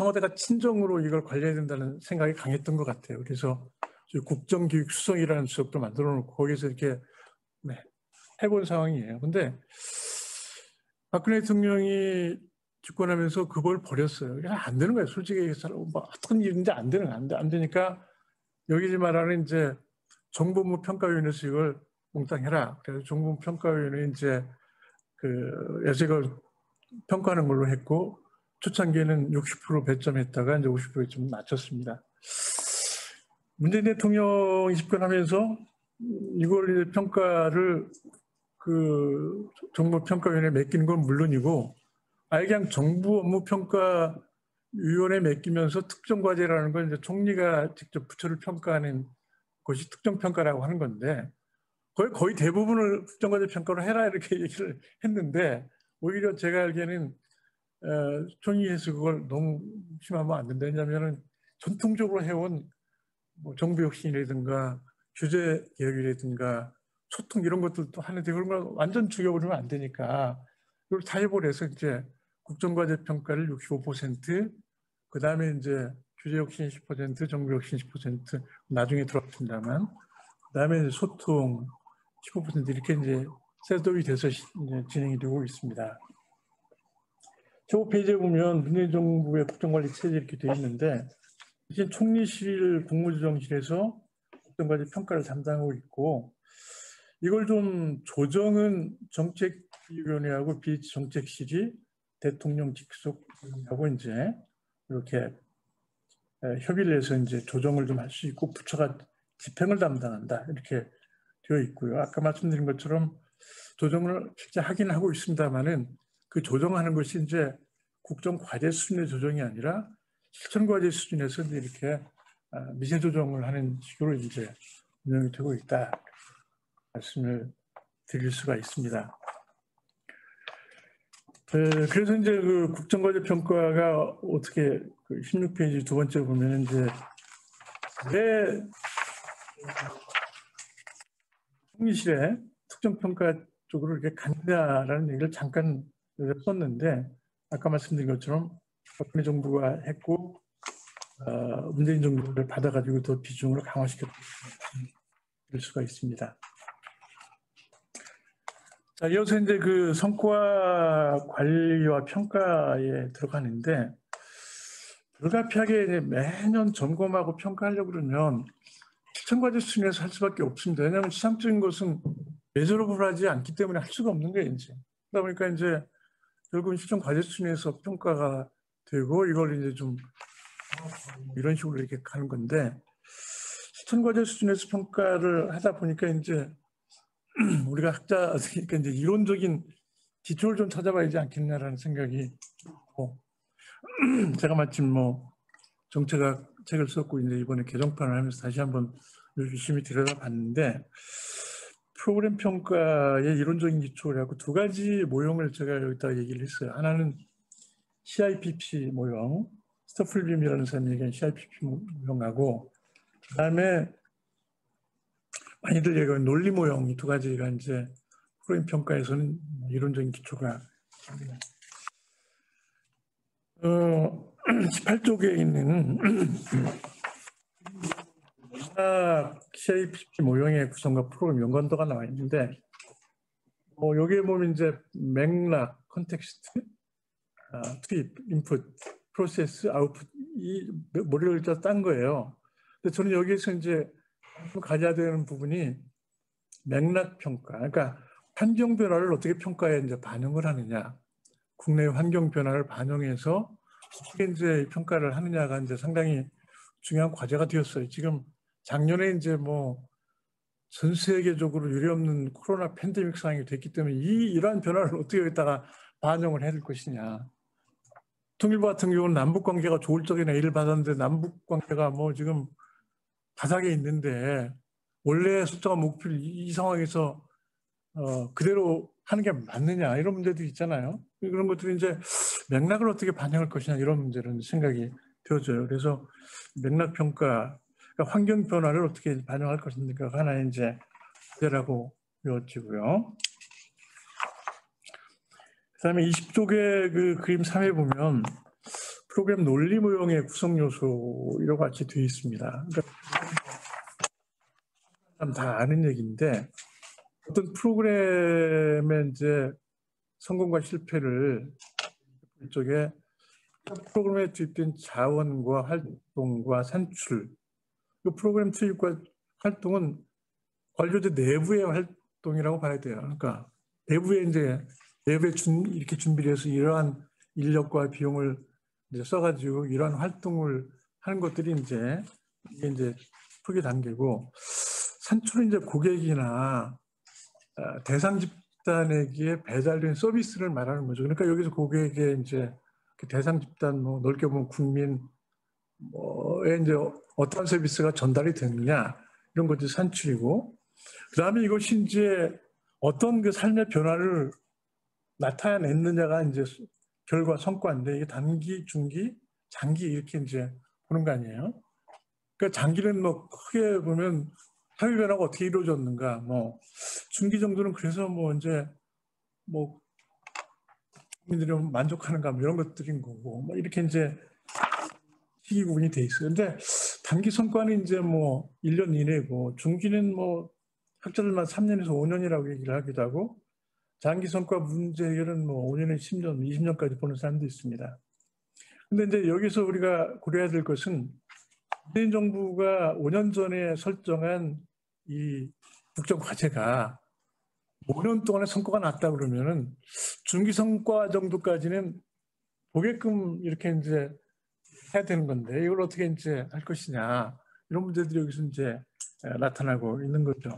청와대가 친정으로 이걸 관리해야 된다는 생각이 강했던 것 같아요. 그래서 국정기획수석이라는 수석도 만들어 놓고 거기서 이렇게 해본 상황이에요. 근데 박근혜 대통령이 집권하면서 그걸 버렸어요. 그냥 안 되는 거예요. 솔직히 얘기해서 뭐 어떤 일인지 안 되니까 여기 말하는 이제 정보부 평가위원회에서 이걸 몽땅해라. 그래서 정보부 평가위원회 이제 그 여색을 평가하는 걸로 했고 초창기에는 60% 배점했다가 이제 50%에 좀 낮췄습니다. 문재인 대통령이 집권하면서 이걸 평가를 그 정보평가위원회에 맡기는 건 물론이고 아예 그냥 정부 업무평가위원회에 맡기면서 특정과제라는 건 이제 총리가 직접 부처를 평가하는 것이 특정평가라고 하는 건데 거의 대부분을 특정과제 평가로 해라 이렇게 얘기를 했는데 오히려 제가 알기에는 총리에서 그걸 너무 심하면 안 된다. 왜냐하면 전통적으로 해온 뭐 정부 혁신이라든가 규제 개혁이라든가 소통 이런 것들도 하는데 그런 걸 완전 죽여버리면 안 되니까 이걸 타협을 해서 이제 국정과제 평가를 65%, 그 다음에 이제 규제 혁신 10%, 정부 혁신 10% 나중에 들어갑니다만, 그 다음에 이제 소통 15% 이렇게 이제 셋업이 돼서 이제 진행이 되고 있습니다. 저 페이지에 보면 문재인 정부의 국정관리 체제 이렇게 되어 있는데 이제 총리실 국무조정실에서 국정과제 평가를 담당하고 있고 이걸 좀 조정은 정책위원회하고 비정책실이 대통령 직속하고 이제 이렇게 협의를 해서 이제 조정을 좀 할 수 있고 부처가 집행을 담당한다 이렇게 되어 있고요. 아까 말씀드린 것처럼 조정을 실제 하긴 하고 있습니다만은 그 조정하는 것이 이제 국정 과제 수준의 조정이 아니라 실천 과제 수준에서 이렇게 미세 조정을 하는 식으로 이제 운영이 되고 있다 말씀을 드릴 수가 있습니다. 그래서 이제 그 국정과제 평가가 어떻게 그 16페이지 두 번째 보면 이제 왜 총리실에 특정평가 쪽으로 이렇게 간다라는 얘기를 잠깐 썼는데 아까 말씀드린 것처럼 박근혜 정부가 했고 문재인 정부를 받아가지고 더 비중을 강화시켰을 수가 있습니다. 자, 이어서 이제 그 성과 관리와 평가에 들어가는데 불가피하게 이제 매년 점검하고 평가하려고 그러면 실천과제 수준에서 할 수밖에 없습니다. 왜냐하면 시장적인 것은 메저러블하지 않기 때문에 할 수가 없는 거예요, 이제. 그러다 보니까 이제 결국은 실천과제 수준에서 평가가 되고 이걸 이제 좀 이런 식으로 이렇게 가는 건데 실천과제 수준에서 평가를 하다 보니까 이제 우리가 학자니까 이제 이론적인 기초를 좀 찾아봐야지 않겠냐라는 생각이 들고 제가 마침 뭐 정책학 책을 썼고 이제 이번에 개정판을 하면서 다시 한번 열심히 들여다봤는데 프로그램 평가의 이론적인 기초라고 두 가지 모형을 제가 여기다 얘기를 했어요. 하나는 CIPP 모형, 스토플빔이라는 사람이 얘기한 CIPP 모형하고 그다음에 많이들 얘기하는 논리 모형 이 두 가지가 이제 프로그램 평가에서는 이론적인 기초가 18쪽에 있는 CIPP 모형의 구성과 프로그램 연관도가 나와 있는데 여기에 보면 이제 맥락, 컨텍스트, 투입, 인풋, 프로세스, 아웃풋 이 머리를 딴 거예요. 근데 저는 여기에서 이제 가져야 되는 부분이 맥락 평가, 그러니까 환경 변화를 어떻게 평가에 이제 반영을 하느냐, 국내 환경 변화를 반영해서 어떻게 이제 평가를 하느냐가 이제 상당히 중요한 과제가 되었어요. 지금 작년에 이제 뭐 전 세계적으로 유례없는 코로나 팬데믹 상황이 됐기 때문에 이러한 변화를 어떻게 여기다가 반영을 해야 될 것이냐. 통일부 같은 경우는 남북 관계가 좋을 적에는 A를 받았는데 남북 관계가 뭐 지금 바닥에 있는데 원래 숫자가 목표를 이 상황에서 그대로 하는 게 맞느냐 이런 문제도 있잖아요. 그런 것들이 이제 맥락을 어떻게 반영할 것이냐 이런 문제는 생각이 되어져요. 그래서 맥락 평가, 그러니까 환경 변화를 어떻게 반영할 것인가가 하나의 이제 문제라고 여겨지고요. 그다음에 20쪽의 그 그림 3에 보면 프로그램 논리 모형의 구성 요소 이와 같이 되어 있습니다. 그러니까 다 아는 얘기인데 어떤 프로그램의 이제 성공과 실패를 이쪽에 프로그램에 투입된 자원과 활동과 산출, 그 프로그램 투입과 활동은 관료제 내부의 활동이라고 봐야 돼요. 그러니까 내부에 이렇게 준비를 해서 이러한 인력과 비용을 이제 써가지고 이러한 활동을 하는 것들이 이게 이제 초기 단계고, 산출은 이제 고객이나 대상 집단에게 배달된 서비스를 말하는 거죠. 그러니까 여기서 고객의 이제 그 대상 집단, 뭐 넓게 보면 국민, 뭐에 이제 어떤 서비스가 전달이 되느냐 이런 것이 산출이고, 그다음에 이것이 이제 어떤 그 삶의 변화를 나타냈느냐가 이제 결과 성과인데, 이게 단기, 중기, 장기 이렇게 이제 보는 거 아니에요? 그러니까 장기는 뭐 크게 보면 사회 변화가 어떻게 이루어졌는가, 뭐 중기 정도는 그래서 뭐 이제 뭐 국민들이 만족하는가 뭐 이런 것들인 거고, 뭐 이렇게 이제 시기 구분이 돼 있어요. 근데 단기 성과는 이제 뭐 1년 이내고, 중기는 뭐 학자들만 3년에서 5년이라고 얘기를 하기도 하고, 장기 성과 문제 해결은 뭐 5년에 10년, 20년까지 보는 사람도 있습니다. 근데 이제 여기서 우리가 고려해야 될 것은 문재인 정부가 5년 전에 설정한 이 국정 과제가 5년 동안에 성과가 났다 그러면은 중기 성과 정도까지는 보게끔 이렇게 이제 해야 되는 건데, 이걸 어떻게 이제 할 것이냐, 이런 문제들이 여기서 이제 나타나고 있는 거죠.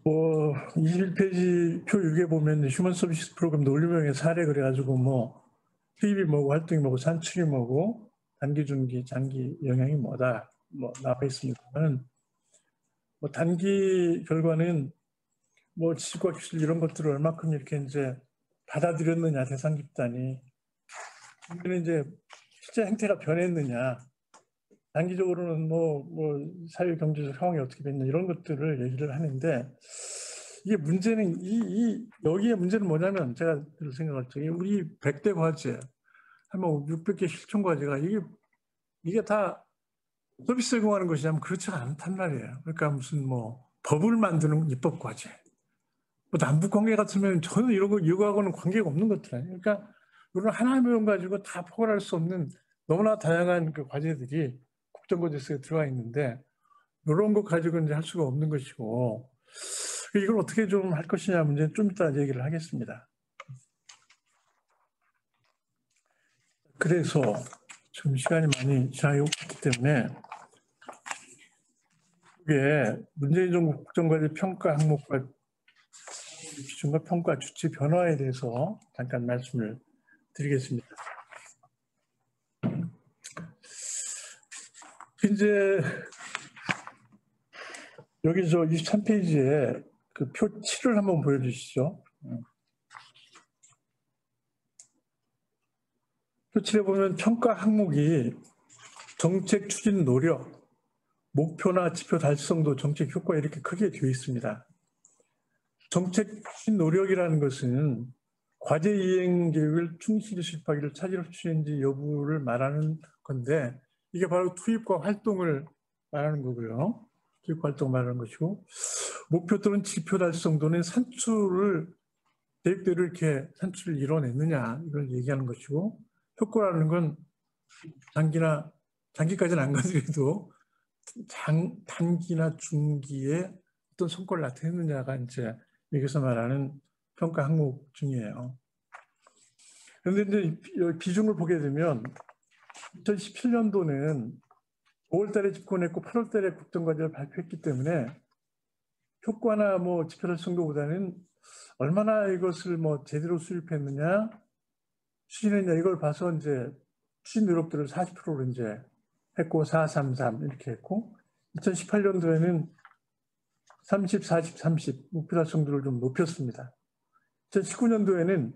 뭐 21페이지 표 6에 보면 휴먼 서비스 프로그램 논리명의 사례 그래가지고 뭐 투입이 뭐고 활동이 뭐고 산출이 뭐고 단기, 중기, 장기 영향이 뭐다 뭐 나와 있습니다만, 뭐 단기 결과는 뭐 지식과 기술 이런 것들을 얼마큼 이렇게 이제 받아들였느냐, 대상 집단이, 우리는 이제 실제 행태가 변했느냐, 단기적으로는 뭐 사회 경제적 상황이 어떻게 됐냐 이런 것들을 얘기를 하는데, 이게 문제는 여기에 문제는 뭐냐면, 제가 생각할 때 우리 100대 과제 한뭐 600개 실천 과제가 이게 다 서비스 제공하는 것이냐면 그렇지 않단 말이에요. 그러니까 무슨 뭐 법을 만드는 입법 과제, 뭐 남북 관계 같으면 저는 이런 거 이거하고는 관계가 없는 것들 아니에요. 그러니까 이런 하나의 모형 가지고 다 포괄할 수 없는 너무나 다양한 그 과제들이 국정과제서에 들어가 있는데, 이런 거 가지고 이제 할 수가 없는 것이고, 이걸 어떻게 좀 할 것이냐 문제는 좀 이따 얘기를 하겠습니다. 그래서 지금 시간이 많이 지나기 때문에 이게 문재인 정부 국정과제 평가 항목과 기준과 평가 주체 변화에 대해서 잠깐 말씀을 드리겠습니다. 이제 여기 저 23페이지에 그 표 7을 한번 보여주시죠. 표 7에 보면 평가 항목이 정책 추진 노력, 목표나 지표 달성도, 정책 효과 이렇게 크게 되어 있습니다. 정책 추진 노력이라는 것은 과제 이행 계획을 충실히 수립하기를 차질 없이 추진인지 여부를 말하는 건데, 이게 바로 투입과 활동을 말하는 거고요. 투입과 활동 말하는 것이고, 목표 또는 지표 달성도는 산출을 계획대로 이렇게 산출을 이뤄냈느냐 이걸 얘기하는 것이고, 효과라는 건 장기까지는 안 가더라도 단기나 중기에 어떤 성과를 나타냈느냐가 이제 여기서 말하는 평가 항목 중이에요. 그런데 이제 비중을 보게 되면 2017년도는 5월 달에 집권했고 8월 달에 국정과제를 발표했기 때문에 효과나 뭐 지표 달성도보다는 얼마나 이것을 뭐 제대로 수립했느냐, 추진했냐 이걸 봐서 이제 추진 노력들을 40%로 이제 했고, 433 이렇게 했고, 2018년도에는 30, 40, 30 목표 달성도를 좀 높였습니다. 2019년도에는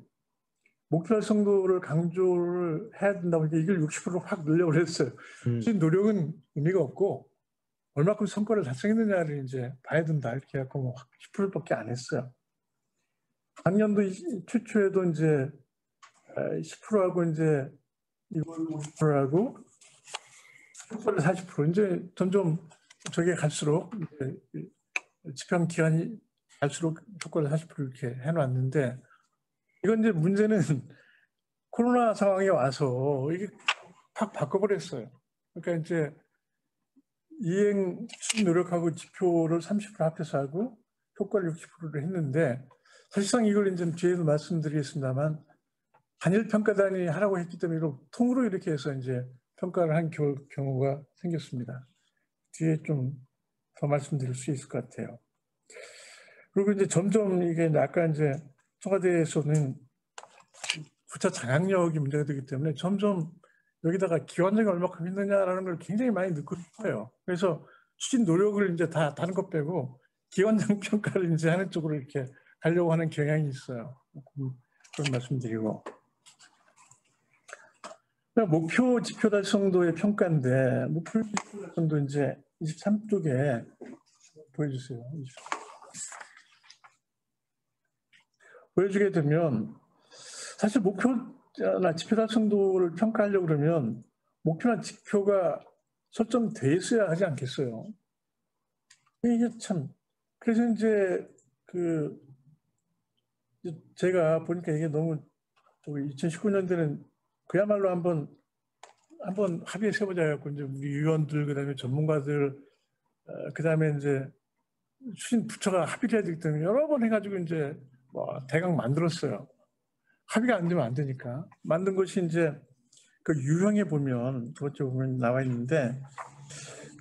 목표 달성도를 강조를 해야 된다고 하니까 이걸 60%로 확 늘려버렸어요. 추진 노력은 의미가 없고 얼마큼 성과를 달성했느냐를 이제 봐야 된다 이렇게 해갖고 뭐 10%밖에 안 했어요. 작년도 최초에도 이제 10%하고 이제 이걸 50%하고 40% 이제 점점 저게 갈수록 이제 집행 기간이 갈수록 효과를 40% 이렇게 해놨는데 이건 이제 문제는 코로나 상황에 와서 이게 확 바꿔버렸어요. 그러니까 이제 이행 노력하고 지표를 30% 합해서 하고 효과를 60%를 했는데 사실상 이걸 이제 뒤에도 말씀드리겠습니다만 단일 평가단이 하라고 했기 때문에 통으로 이렇게 해서 이제 평가를 한 경우가 생겼습니다. 뒤에 좀 더 말씀드릴 수 있을 것 같아요. 그리고 이제 점점 이게 아까 이제 청와대에서는 부처 장악력이 문제가 되기 때문에 점점 여기다가 기관장이 얼마큼 있느냐라는 걸 굉장히 많이 넣고 싶어요. 그래서 추진 노력을 이제 다 다른 것 빼고 기관장 평가를 이제 하는 쪽으로 이렇게 가려고 하는 경향이 있어요. 그런 말씀드리고. 목표 지표 달성도의 평가인데 목표 지표 달성도 이제 23쪽에 보여주세요. 보여주게 되면 사실 목표나 지표 달성도를 평가하려고 그러면 목표나 지표가 설정돼 있어야 하지 않겠어요. 이게 참 그래서 이제 제가 보니까 이게 너무 2019년도에는 그야말로 한번 합의에 세보자 해갖고 이제 우리 위원들 그다음에 전문가들 그다음에 이제 추진 부처가 합의를 해야 되기 때문에 여러 번 해가지고 이제 뭐 대강 만들었어요. 합의가 안 되면 안 되니까 만든 것이 이제 그 유형에 보면 두 번째 보면 나와 있는데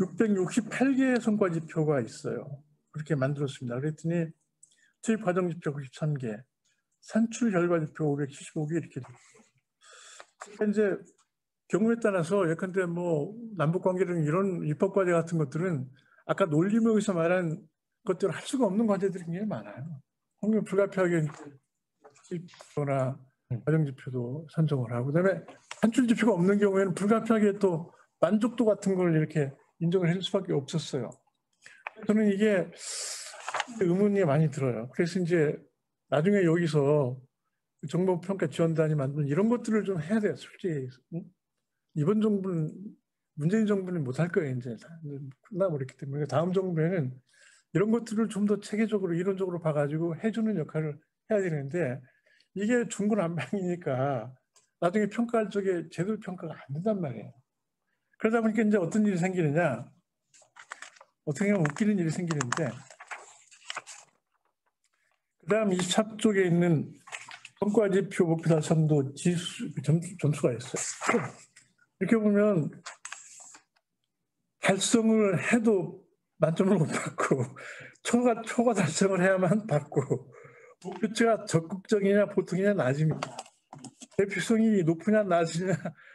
668개의 성과 지표가 있어요. 그렇게 만들었습니다. 그랬더니 투입 과정 지표 93개, 산출 결과 지표 575개 이렇게 됐어요. 이제 경우에 따라서 예컨대 뭐 남북 관계는 이런 입법 과제 같은 것들은 아까 논리목에서 말한 것들을 할 수가 없는 과제들이 굉장히 많아요. 확률 불가피하게 지표나 과정 지표도 선정을 하고 그다음에 산출 지표가 없는 경우에는 불가피하게 또 만족도 같은 걸 이렇게 인정을 할 수밖에 없었어요. 저는 이게 의문이 많이 들어요. 그래서 이제 나중에 여기서 정보평가 지원단이 만든 이런 것들을 좀 해야 돼요. 솔직히 이번 정부는 문재인 정부는 못할 거예요. 이제 끝나버렸기 때문에 다음 정부에는 이런 것들을 좀 더 체계적으로 이론적으로 봐가지고 해주는 역할을 해야 되는데 이게 중구난방이니까 나중에 평가할 적에 제대로 평가가 안 된단 말이에요. 그러다 보니까 이제 어떤 일이 생기느냐, 어떻게 보면 웃기는 일이 생기는데 그다음 24쪽에 있는 성과지표 목표 달성도 점수가 있어요. 이렇게 보면 달성을 해도 만점을 못 받고 초과 달성을 해야만 받고 목표치가 적극적이냐 보통이냐 낮입니다. 대표성이 높으냐 낮으냐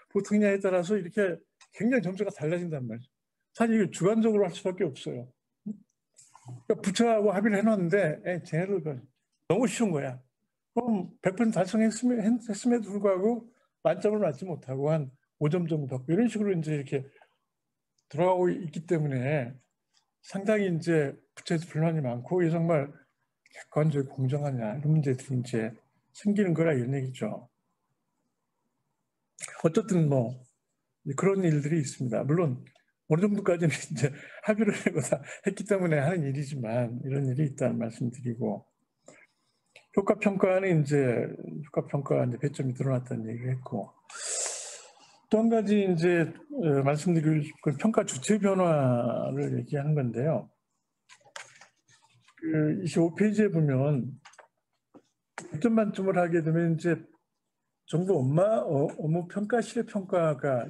보통이냐에 따라서 이렇게 굉장히 점수가 달라진단 말이죠. 사실 이거 주관적으로 할 수밖에 없어요. 그러니까 부처하고 합의를 해놨는데 쟤네들 너무 쉬운 거야. 그럼 100% 달성했음에도 불구하고 만점을 맞지 못하고 한 5점 정도 받고 이런 식으로 이제 이렇게 들어가고 있기 때문에 상당히 이제 부처에서 불만이 많고 이게 정말 객관적이고 공정하냐 이런 문제들이 이제 생기는 거라 이런 얘기죠. 어쨌든 뭐 그런 일들이 있습니다. 물론 어느 정도까지는 이제 합의를 하고 다 했기 때문에 하는 일이지만 이런 일이 있다는 말씀드리고 효과평가는 이제 효과평가 이제 배점이 드러났다는 얘기를 했고 또 한 가지 이제 말씀드릴 건 평가 주체 변화를 얘기하는 건데요. 그 25페이지에 보면 100점 만점을 하게 되면 이제 정부 업무 평가실의 평가가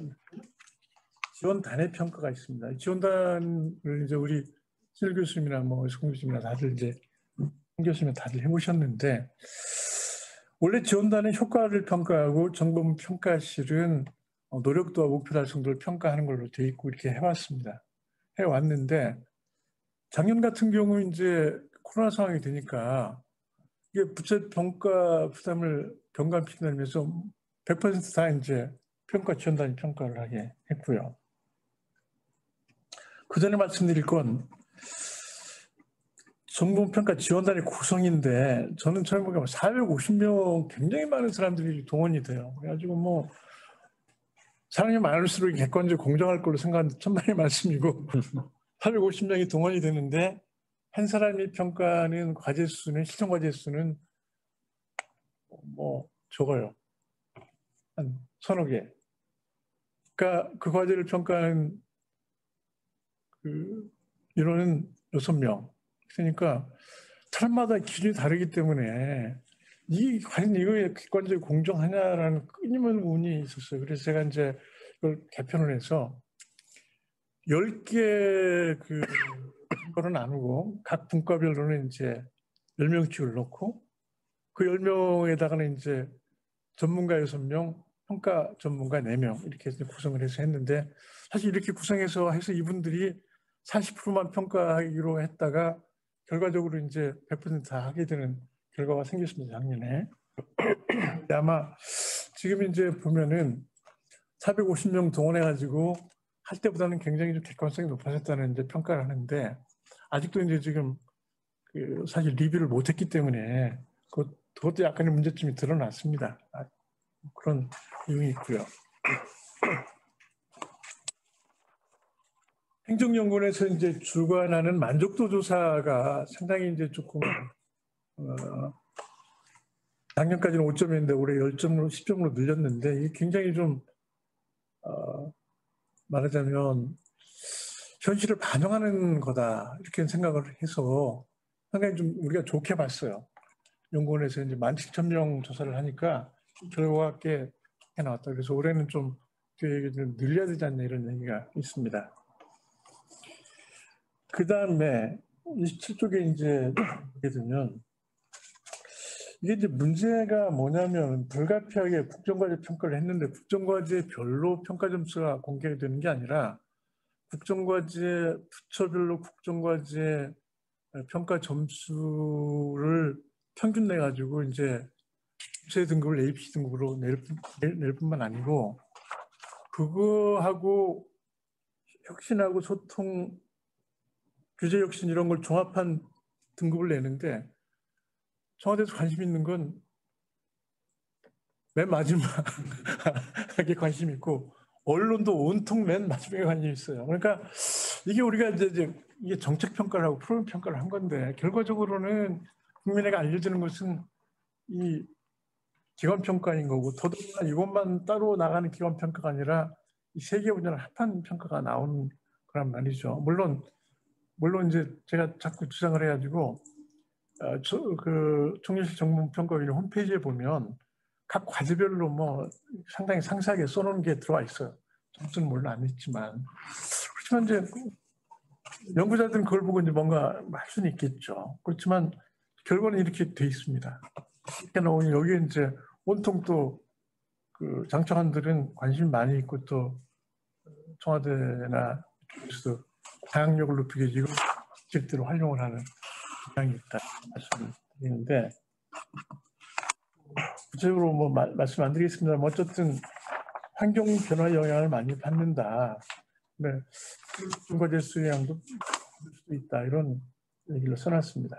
지원단의 평가가 있습니다. 지원단을 이제 우리 실 교수님이나 뭐 송 교수님이나 다들 이제 송 교수님 다들 해보셨는데 원래 지원단의 효과를 평가하고 정부 평가실은 노력도와 목표 달성도를 평가하는 걸로 돼 있고 이렇게 해왔습니다. 해왔는데 작년 같은 경우 이제 코로나 상황이 되니까 이게 부채 평가 부담을 경감시키면서 100%다 이제 평가 지원단이 평가를 하게 했고요. 그 전에 말씀드릴 건 정보평가 지원단의 구성인데 저는 처음 보기에 450명 굉장히 많은 사람들이 동원이 돼요. 그래가지고 뭐 사람이 많을수록 객관적으로 공정할 걸로 생각하는데 천만의 말씀이고 450명이 동원이 되는데 한 사람이 평가하는 과제 수는 실전 과제 수는 뭐 적어요. 한 서너 개. 그러니까 그 과제를 평가하는 그 인원은 6명. 그러니까 사람마다 기준이 다르기 때문에 이 과연 이거에 객관적으로 공정하냐라는 끊임없는 의문이 있었어요. 그래서 제가 이제 이걸 개편을 해서 10개 그 분과로 나누고 각 분과별로는 이제 10명씩을 넣고 그 10명에다가는 이제 전문가 6명, 평가 전문가 4명 이렇게 해서 구성을 해서 했는데 사실 이렇게 구성해서 해서 이분들이 40%만 평가하기로 했다가 결과적으로 이제 100%다 하게 되는 결과가 생겼습니다, 작년에. 아마 지금 이제 보면은 450명 동원해가지고 할 때보다는 굉장히 좀 객관성이 높아졌다는 이제 평가를 하는데 아직도 이제 지금 그 사실 리뷰를 못했기 때문에 그것도 약간의 문제점이 드러났습니다. 그런 내용이 있고요. 행정연구원에서 이제 주관하는 만족도 조사가 상당히 이제 조금 작년까지는 5점이었는데 올해 10점으로 10점으로 늘렸는데 이게 굉장히 좀 말하자면 현실을 반영하는 거다 이렇게 생각을 해서 상당히 좀 우리가 좋게 봤어요. 연구원에서 이제 17,000명 조사를 하니까 결과가 꽤 나왔다. 그래서 올해는 좀 늘려야 되지 않냐 이런 얘기가 있습니다. 그 다음에 27쪽에 이제 보게 되면 이게 이제 문제가 뭐냐면 불가피하게 국정과제 평가를 했는데 국정과제별로 평가 점수가 공개되는 게 아니라 국정과제 부처별로 국정과제 평가 점수를 평균 내 가지고 이제 부처의 등급을 AP 등급으로 낼 뿐만 아니고 그거하고 혁신하고 소통 규제 혁신 이런 걸 종합한 등급을 내는데 청와대에서 관심 있는 건 맨 마지막에 관심 있고 언론도 온통 맨 마지막에 관심 있어요. 그러니까 이게 우리가 이제 이게 정책 평가를 하고 프로그램 평가를 한 건데 결과적으로는 국민에게 알려지는 것은 이 기관 평가인 거고 더더구나 이것만 따로 나가는 기관 평가가 아니라 이 세 개 분야를 합한 평가가 나오는 거란 말이죠. 물론 이제 제가 자꾸 주장을 해가지고 그 총리실 정무평가위원 홈페이지에 보면 각 과제별로 뭐 상당히 상세하게 써놓은 게 들어와 있어요. 점수는 물론 안 있지만 그렇지만 이제 연구자들은 그걸 보고 이제 뭔가 할 수는 있겠죠. 그렇지만 결과는 이렇게 돼 있습니다. 이렇게 나오니 여기에 이제 온통 또 그 장차관들은 관심이 많이 있고 또 청와대나 그래서 다양력을 높이기 위해 이걸 실제로 활용을 하는 경향이 있다 말씀을 드리는데 구체적으로 뭐 말씀 안 드리겠습니다만 어쨌든 환경 변화 영향을 많이 받는다. 네, 중과제 수량도 줄 수도 있다 이런 얘기를 써놨습니다.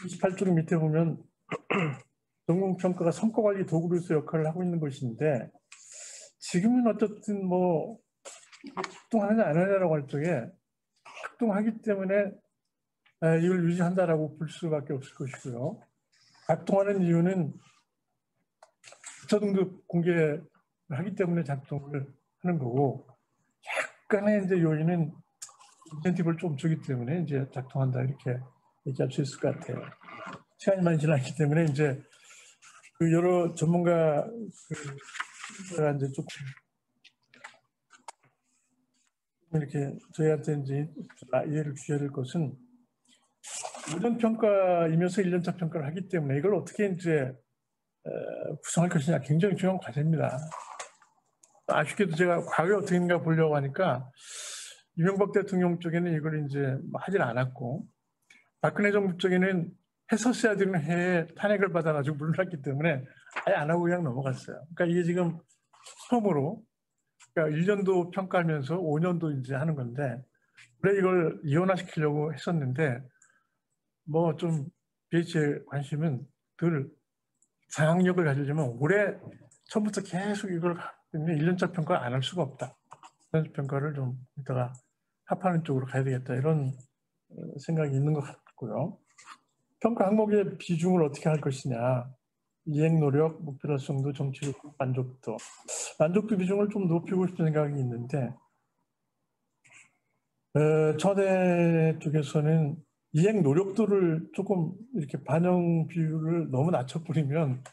28쪽 밑에 보면 전공평가가 성과관리 도구로서 역할을 하고 있는 것인데 지금은 어쨌든 뭐 작동하느냐 안 하느냐라고 할 적에 작동하기 때문에 이걸 유지한다라고 볼 수밖에 없을 것이고요. 작동하는 이유는 부처 등급 공개를 하기 때문에 작동을 하는 거고 약간의 이제 요인은 인센티브를 좀 주기 때문에 이제 작동한다 이렇게 얘기할 수 있을 것 같아요. 시간이 많이 지났기 때문에 이제 그 여러 전문가 가 이제 조금 이렇게 저희한테 이제 이해를 주셔야 될 것은 1년 평가이면서 1년차 평가를 하기 때문에 이걸 어떻게 이제 구성할 것이냐 굉장히 중요한 과제입니다. 아쉽게도 제가 과거에 어떻게 했는가 보려고 하니까 이명박 대통령 쪽에는 이걸 이제 하질 않았고 박근혜 정부 쪽에는 했었어야 되는 해에 탄핵을 받아가지고 물러났기 때문에 아예 안 하고 그냥 넘어갔어요. 그러니까 이게 지금 처음으로 그러니까 1년도 평가하면서 5년도 이제 하는 건데 원래 이걸 이원화시키려고 했었는데 뭐 좀 BH의 관심은 늘 장악력을 가지려면 올해 처음부터 계속 이걸 1년차 평가를 안 할 수가 없다. 1년차 평가를 좀 이따가 합하는 쪽으로 가야 되겠다. 이런 생각이 있는 것 같고요. 평가 항목의 비중을 어떻게 할 것이냐. 이행 노력, 목표 달성도, 정치적 만족도. 만족도 비중을 좀 높이고 싶은 생각이 있는데 청와대 쪽에서는 이행 노력도를 조금 이렇게 반영 비율을 너무 낮춰버리면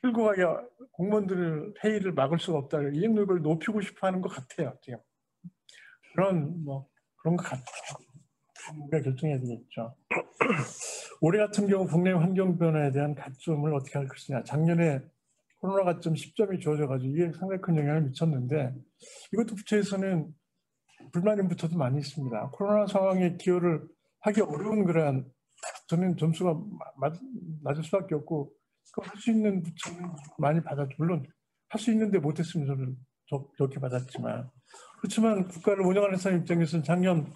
끌고 가기 공무원들 회의를 막을 수가 없다. 이행 노력을 높이고 싶어하는 것 같아요. 지금 그런 것 같아요. 우리가 결정해야 되겠죠. 올해 같은 경우 국내 환경 변화에 대한 가점을 어떻게 할 것이냐. 작년에 코로나 가점 10점이 주어져가지고 이게 상당히 큰 영향을 미쳤는데 이것도 부처에서는 불만이 부처도 많이 있습니다. 코로나 상황에 기여를 하기 어려운 그러한 저는 점수가 낮을 수밖에 없고 할 수 있는 부처는 많이 받았죠. 물론 할 수 있는데 못했으면 저는 좋게 받았지만 그렇지만 국가를 운영하는 사람 입장에서는 작년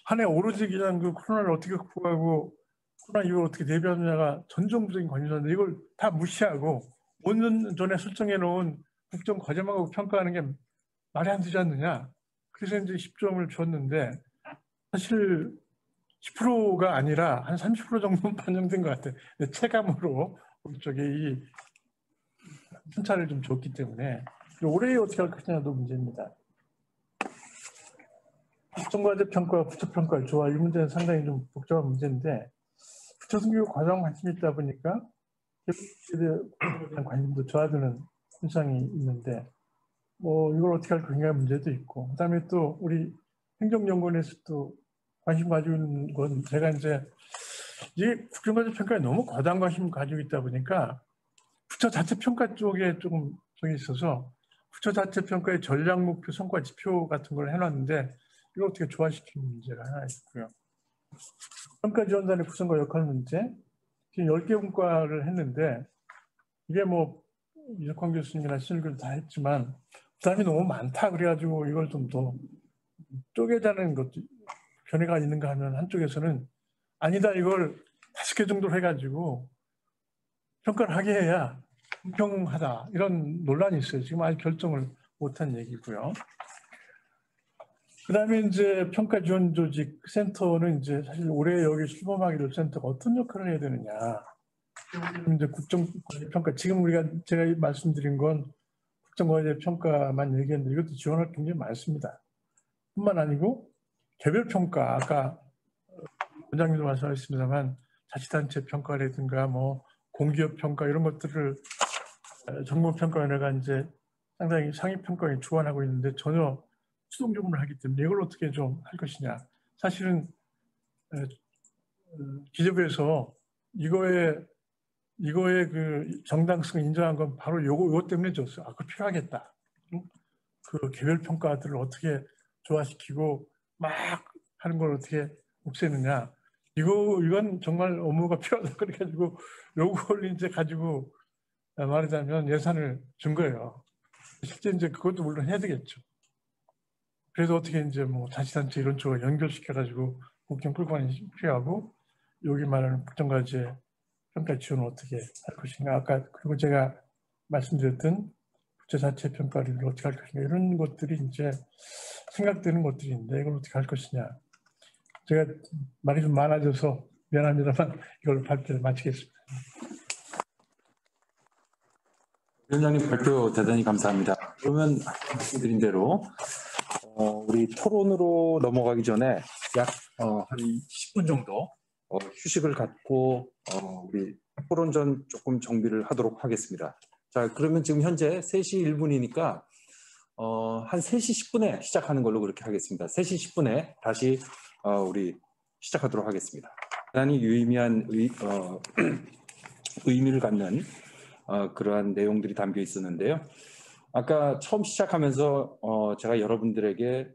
한 해 오로지 그냥 그 코로나를 어떻게 극복하고 코로나 이후에 어떻게 대비하느냐가 전정부적인 관심사인데 이걸 다 무시하고 5년 전에 설정해 놓은 국정 과제만 평가하는 게 말이 안 되지 않느냐. 그래서 이제 10점을 줬는데 사실 10%가 아니라 한 30% 정도는 반영된 것 같아요. 체감으로 쪽에 이 순차를 좀 줬기 때문에 올해 어떻게 할 것이냐도 문제입니다. 국정과제 평가와 부처평가를 좋아 이 문제는 상당히 좀 복잡한 문제인데 부처 승교 과정 관심이 있다 보니까 개발에 대한 관심도 저하되는 현상이 있는데 이걸 어떻게 할 것인가 문제도 있고 그다음에 또 우리 행정연구원에서 또 관심 가지고 있는 건 제가 이제 이게 국정과제 평가에 너무 과다한 관심 가지고 있다 보니까 부처 자체 평가 쪽에 조금 정이 있어서 부처 자체 평가의 전략 목표 성과 지표 같은 걸 해놨는데 이걸 어떻게 조화시키는 문제가 하나 있고요. 평가지원단의 구성과 역할 문제 지금 10개 분과를 했는데 이게 이석환 교수님이나 신일교수 다 했지만 부담이 너무 많다 그래가지고 이걸 좀 더 쪼개자는 것도 견해가 있는가 하면 한쪽에서는 아니다 이걸 5개 정도로 해가지고 평가를 하게 해야 공평하다 이런 논란이 있어요. 지금 아직 결정을 못한 얘기고요. 그다음에 이제 평가 지원 조직 센터는 이제 사실 올해 여기 출범하기로 센터가 어떤 역할을 해야 되느냐. 이제 국정과제 평가 지금 제가 말씀드린 건 국정과제 평가만 얘기했는데 이것도 지원할 굉장히 많습니다. 뿐만 아니고 개별 평가 아까 원장님도 말씀하셨습니다만 자치단체 평가라든가 공기업 평가 이런 것들을 정보평가원회가 이제 상당히 상위평가에 주관하고 있는데 전혀 수동적으로 하기 때문에 이걸 어떻게 좀 할 것이냐. 사실은 기재부에서 이거의 그 정당성을 인정한 건 바로 요거 때문에 줬어요. 그거 필요하겠다. 그 개별 평가들을 어떻게 조화시키고 막 하는 걸 어떻게 없애느냐. 이건 정말 업무가 필요하다. 그래가지고 요걸 이제 가지고 말하자면 예산을 준 거예요. 실제 이제 그것도 물론 해야 되겠죠. 그래서 어떻게 이제 자치단체 이런 쪽을 연결시켜가지고 국정 끌고 가는 게 필요하고 여기 말하는 국정과제 평가 지원을 어떻게 할 것인가. 아까 그리고 제가 말씀드렸던 국제 자체 평가를 어떻게 할 것인가 이런 것들이 이제 생각되는 것들인데 이걸 어떻게 할 것이냐. 제가 말이 좀 많아져서 미안합니다만 이걸 발표를 마치겠습니다. 위원장님 발표 대단히 감사합니다. 그러면 말씀드린 대로 우리 토론으로 넘어가기 전에 약 한 10분 정도 휴식을 갖고 우리 토론전 조금 정비를 하도록 하겠습니다. 자, 그러면 지금 현재 3시 1분이니까 한 3시 10분에 시작하는 걸로 그렇게 하겠습니다. 3시 10분에 다시 우리 시작하도록 하겠습니다. 대단히 유의미한 의미를 갖는 그러한 내용들이 담겨 있었는데요. 아까 처음 시작하면서 제가 여러분들에게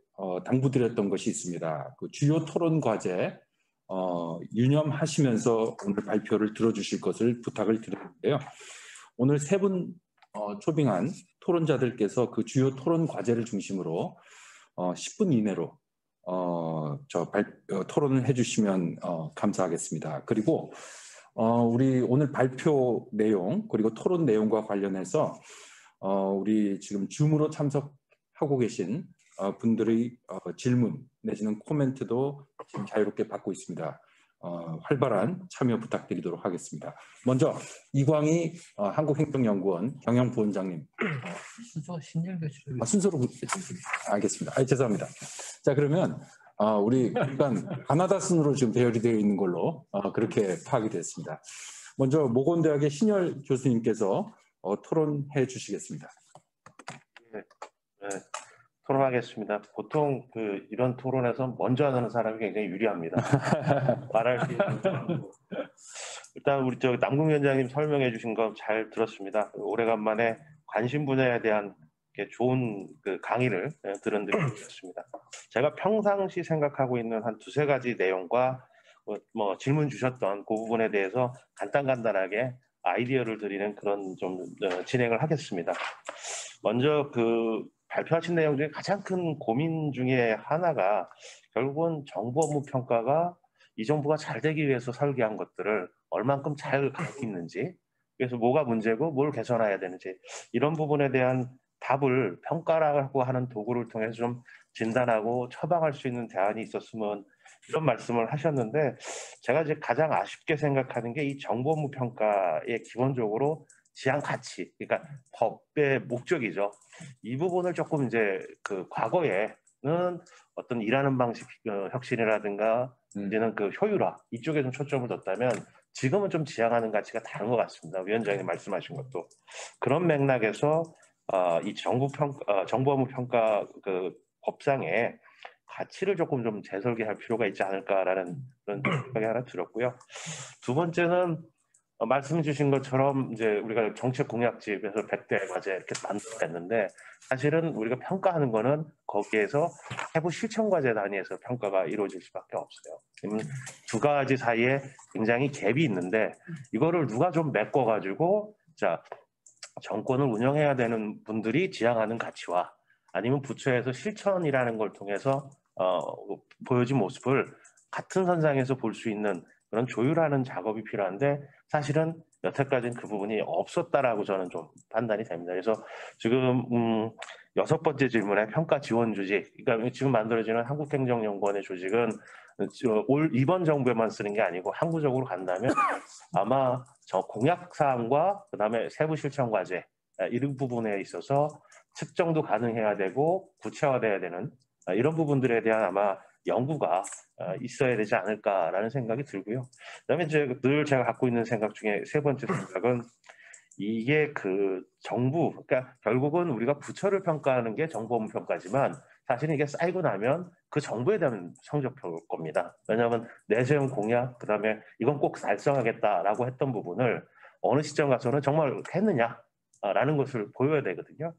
당부드렸던 것이 있습니다. 그 주요 토론 과제 유념하시면서 오늘 발표를 들어주실 것을 부탁을 드렸는데요. 오늘 3분 초빙한 토론자들께서 그 주요 토론 과제를 중심으로 10분 이내로 토론을 해주시면 감사하겠습니다. 그리고 우리 오늘 발표 내용 그리고 토론 내용과 관련해서 우리 지금 줌으로 참석하고 계신 분들의 질문 내지는 코멘트도 지금 자유롭게 받고 있습니다. 활발한 참여 부탁드리도록 하겠습니다. 먼저 이광희 한국행정연구원 경영부원장님. 순서 신일교실. 순서로 알겠습니다. 죄송합니다. 자, 그러면 우리 일단 가나다 순으로 지금 배열이 되어 있는 걸로 그렇게 파악이 됐습니다. 먼저 모건대학의 신열 교수님께서 토론해 주시겠습니다. 네, 토론하겠습니다. 보통 이런 토론에서 먼저 하는 사람이 굉장히 유리합니다. 말할 수 있는. 일단 우리 남궁위원장님 설명해 주신 거 잘 들었습니다. 오래간만에 관심 분야에 대한 좋은 강의를 들은 느낌이었습니다. 제가 평상시 생각하고 있는 한 두세 가지 내용과 질문 주셨던 그 부분에 대해서 간단하게 아이디어를 드리는 그런 좀 진행을 하겠습니다. 먼저 발표하신 내용 중에 가장 큰 고민 중에 하나가 결국은 정부 업무 평가가 이 정부가 잘 되기 위해서 설계한 것들을 얼만큼 잘 갖고 있는지, 그래서 뭐가 문제고 뭘 개선해야 되는지 이런 부분에 대한 답을 평가라고 하는 도구를 통해서 좀 진단하고 처방할 수 있는 대안이 있었으면 이런 말씀을 하셨는데, 제가 이제 가장 아쉽게 생각하는 게 이 정부 업무 평가의 기본적으로 지향 가치, 그러니까 법의 목적이죠. 이 부분을 조금 이제 과거에는 어떤 일하는 방식 혁신이라든가 이제는 효율화 이쪽에 좀 초점을 뒀다면 지금은 좀 지향하는 가치가 다른 것 같습니다. 위원장님 말씀하신 것도 그런 맥락에서 이 정부 업무 평가 법상에 가치를 조금 좀 재설계할 필요가 있지 않을까라는 그런 생각이 하나 들었고요. 두 번째는 말씀 주신 것처럼 이제 우리가 정책 공약집에서 100대 과제 이렇게 만들어냈는데, 사실은 우리가 평가하는 거는 거기에서 세부 실천 과제 단위에서 평가가 이루어질 수밖에 없어요. 두 가지 사이에 굉장히 갭이 있는데 이거를 누가 좀 메꿔가지고 정권을 운영해야 되는 분들이 지향하는 가치와 아니면 부처에서 실천이라는 걸 통해서 보여진 모습을 같은 선상에서 볼 수 있는 그런 조율하는 작업이 필요한데, 사실은 여태까지는 그 부분이 없었다라고 저는 좀 판단이 됩니다. 그래서 지금 6번째 질문에 평가 지원 조직, 그러니까 지금 만들어지는 한국행정연구원의 조직은 이번 정부에만 쓰는 게 아니고 항구적으로 간다면 아마 공약사항과 그다음에 세부 실천 과제 이런 부분에 있어서 측정도 가능해야 되고 구체화돼야 되는 이런 부분들에 대한 아마 연구가 있어야 되지 않을까라는 생각이 들고요. 그다음에 이제 늘 제가 갖고 있는 생각 중에 세 번째 생각은 이게 정부, 그러니까 결국은 우리가 부처를 평가하는 게 정부 업무 평가지만 사실은 이게 쌓이고 나면 그 정부에 대한 성적표일 겁니다. 왜냐하면 내세운 공약, 그다음에 이건 꼭 달성하겠다라고 했던 부분을 어느 시점 가서는 정말 했느냐라는 것을 보여야 되거든요.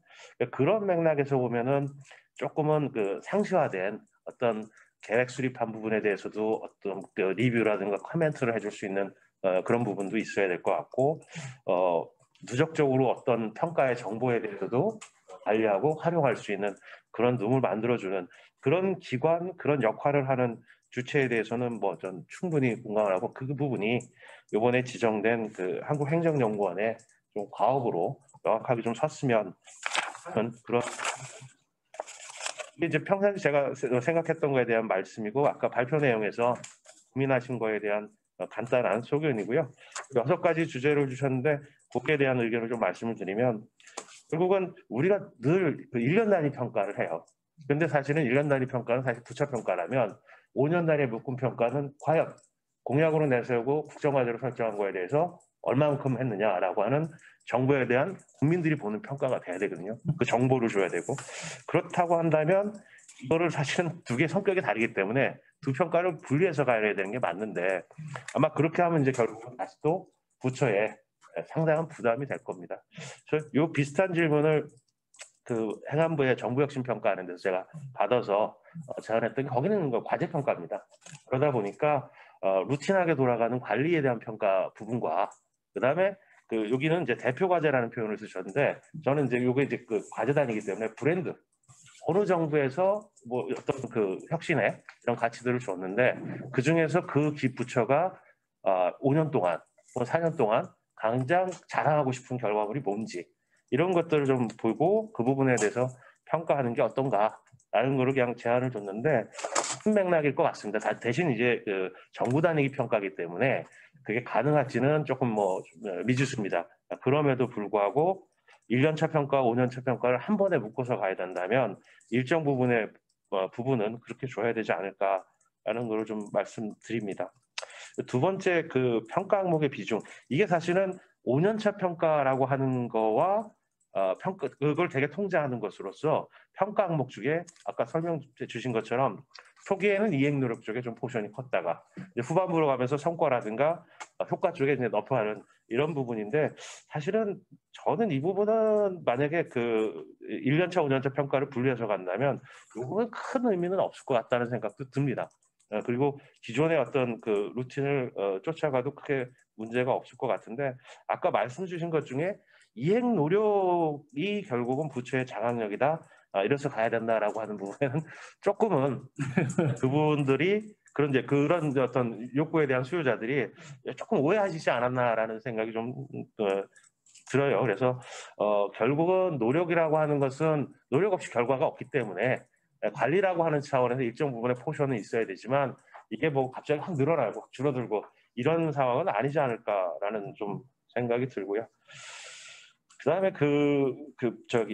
그런 맥락에서 보면은 조금은 상시화된 어떤 계획 수립한 부분에 대해서도 어떤 리뷰라든가 코멘트를 해줄 수 있는 그런 부분도 있어야 될 것 같고, 누적적으로 어떤 평가의 정보에 대해서도 관리하고 활용할 수 있는 그런 룸을 만들어주는 그런 기관, 그런 역할을 하는 주체에 대해서는 전 충분히 공감을 하고, 그 부분이 이번에 지정된 한국행정연구원의 좀 과업으로 명확하게 좀 섰으면 하는 그런. 이제 평상시 제가 생각했던 거에 대한 말씀이고, 아까 발표 내용에서 고민하신 거에 대한 간단한 소견이고요. 6가지 주제를 주셨는데 거기에 대한 의견을 좀 말씀을 드리면, 결국은 우리가 늘 1년 단위 평가를 해요. 근데 사실은 1년 단위 평가는 사실 부처 평가라면 5년 단위 묶음 평가는 과연 공약으로 내세우고 국정과제로 설정한 거에 대해서 얼마만큼 했느냐라고 하는 정부에 대한 국민들이 보는 평가가 돼야 되거든요. 그 정보를 줘야 되고, 그렇다고 한다면 이거를 사실은 두 개의 성격이 다르기 때문에 두 평가를 분리해서 가야 되는 게 맞는데, 아마 그렇게 하면 이제 결국은 다시 또 부처에 상당한 부담이 될 겁니다. 그래서 이 비슷한 질문을 행안부의 정부혁신평가하는 데서 제가 받아서 제안했던 게, 거기는 과제평가입니다. 그러다 보니까 루틴하게 돌아가는 관리에 대한 평가 부분과 그다음에 여기는 이제 대표 과제라는 표현을 쓰셨는데, 저는 이제 이게 이제 과제 단위이기 때문에 브랜드, 어느 정부에서 뭐 어떤 그 혁신에 이런 가치들을 줬는데 그 중에서 그 기부처가 5년 동안, 4년 동안 가장 자랑하고 싶은 결과물이 뭔지 이런 것들을 좀 보고 그 부분에 대해서 평가하는 게 어떤가라는 거를 그냥 제안을 줬는데 큰 맥락일 것 같습니다. 대신 이제 그 정부 단위기 평가이기 때문에 그게 가능할지는 조금 뭐 미지수입니다. 그럼에도 불구하고 1년차 평가, 5년차 평가를 한 번에 묶어서 가야 된다면 일정 부분의 부분은 그렇게 줘야 되지 않을까라는 걸 좀 말씀드립니다. 두 번째 그 평가 항목의 비중, 이게 사실은 5년차 평가라고 하는 거와 평가 그걸 되게 통제하는 것으로서 평가 항목 중에 아까 설명 주신 것처럼 초기에는 이행 노력 쪽에 좀 포션이 컸다가 이제 후반부로 가면서 성과라든가 효과 쪽에 이제 너프하는 이런 부분인데 사실은 저는 이 부분은 만약에 그 1년차, 5년차 평가를 분리해서 간다면 이 부분은 큰 의미는 없을 것 같다는 생각도 듭니다. 그리고 기존의 어떤 그 루틴을 쫓아가도 크게 문제가 없을 것 같은데 아까 말씀 주신 것 중에 이행 노력이 결국은 부처의 장악력이다. 이래서 가야 된다라고 하는 부분에는 조금은 그분들이 그런 어떤 욕구에 대한 수요자들이 조금 오해하시지 않았나라는 생각이 좀 들어요. 그래서 결국은 노력이라고 하는 것은 노력 없이 결과가 없기 때문에 관리라고 하는 차원에서 일정 부분의 포션은 있어야 되지만 이게 뭐 갑자기 확 늘어나고 확 줄어들고 이런 상황은 아니지 않을까라는 좀 생각이 들고요. 그다음에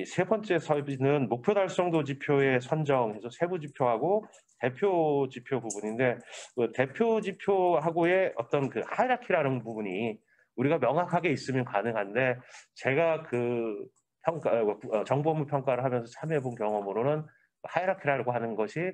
세 번째 서비스는 목표 달성도 지표의 선정해서 세부 지표하고 대표 지표 부분인데 그 대표 지표하고의 어떤 그 하이라키라는 부분이 우리가 명확하게 있으면 가능한데 제가 그 정보 업무 평가를 하면서 참여해 본 경험으로는 하이라키라고 하는 것이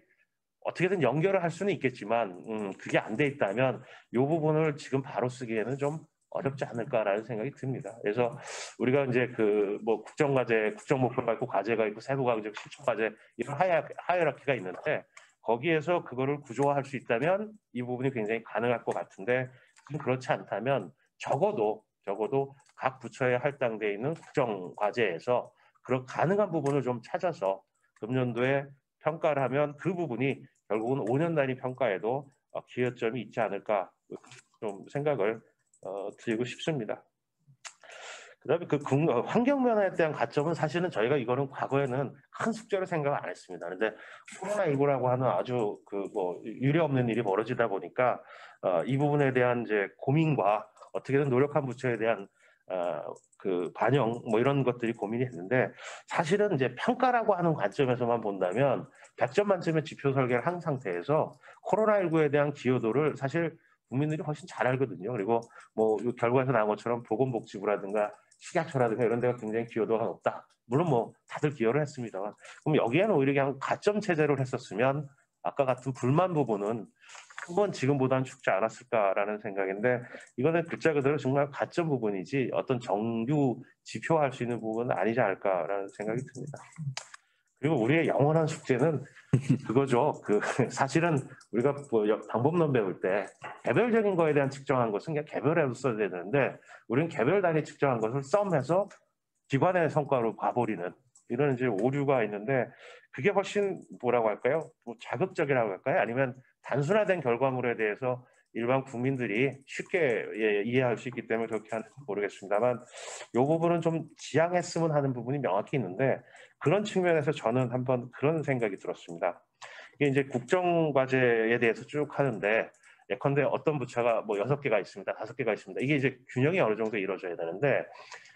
어떻게든 연결을 할 수는 있겠지만 그게 안 돼 있다면 이 부분을 지금 바로 쓰기에는 좀 어렵지 않을까라는 생각이 듭니다. 그래서 우리가 이제 그 뭐 국정과제, 국정목표가 있고 과제가 있고 세부과제, 실천과제 이런 하이라키가 있는데 거기에서 그거를 구조화할 수 있다면 이 부분이 굉장히 가능할 것 같은데 그렇지 않다면 적어도 각 부처에 할당되어 있는 국정과제에서 그런 가능한 부분을 좀 찾아서 금년도에 평가를 하면 그 부분이 결국은 5년 단위 평가에도 기여점이 있지 않을까 좀 생각을 드리고 싶습니다. 그다음에 그 환경 변화에 대한 가점은 사실은 저희가 이거는 과거에는 큰 숙제로 생각을 안 했습니다. 그런데 코로나19라고 하는 아주 그 뭐 유례 없는 일이 벌어지다 보니까 이 부분에 대한 이제 고민과 어떻게든 노력한 부처에 대한 그 반영 뭐 이런 것들이 고민이 됐는데 사실은 이제 평가라고 하는 관점에서만 본다면 100점 만점의 지표 설계를 한 상태에서 코로나19에 대한 기여도를 사실 국민들이 훨씬 잘 알거든요. 그리고 뭐 결과에서 나온 것처럼 보건복지부라든가 식약처라든가 이런 데가 굉장히 기여도가 높다. 물론 뭐 다들 기여를 했습니다만 그럼 여기에는 오히려 그냥 가점 체제를 했었으면 아까 같은 불만 부분은 한번 지금보다는 죽지 않았을까라는 생각인데 이거는 글자 그대로 정말 가점 부분이지 어떤 정규 지표화할 수 있는 부분은 아니지 않을까라는 생각이 듭니다. 그리고 우리의 영원한 숙제는 그거죠. 사실은 우리가 뭐 방법론 배울 때 개별적인 거에 대한 측정한 것은 그냥 개별해서 써야 되는데 우리는 개별 단위 측정한 것을 썸해서 기관의 성과로 봐버리는 이런 이제 오류가 있는데 그게 훨씬 뭐라고 할까요? 뭐 자극적이라고 할까요? 아니면 단순화된 결과물에 대해서 일반 국민들이 쉽게 이해할 수 있기 때문에 그렇게 하는지 모르겠습니다만 이 부분은 좀 지양했으면 하는 부분이 명확히 있는데 그런 측면에서 저는 한번 그런 생각이 들었습니다. 이게 이제 국정과제에 대해서 쭉 하는데 예컨대 어떤 부처가 뭐 6개가 있습니다. 5개가 있습니다. 이게 이제 균형이 어느 정도 이루어져야 되는데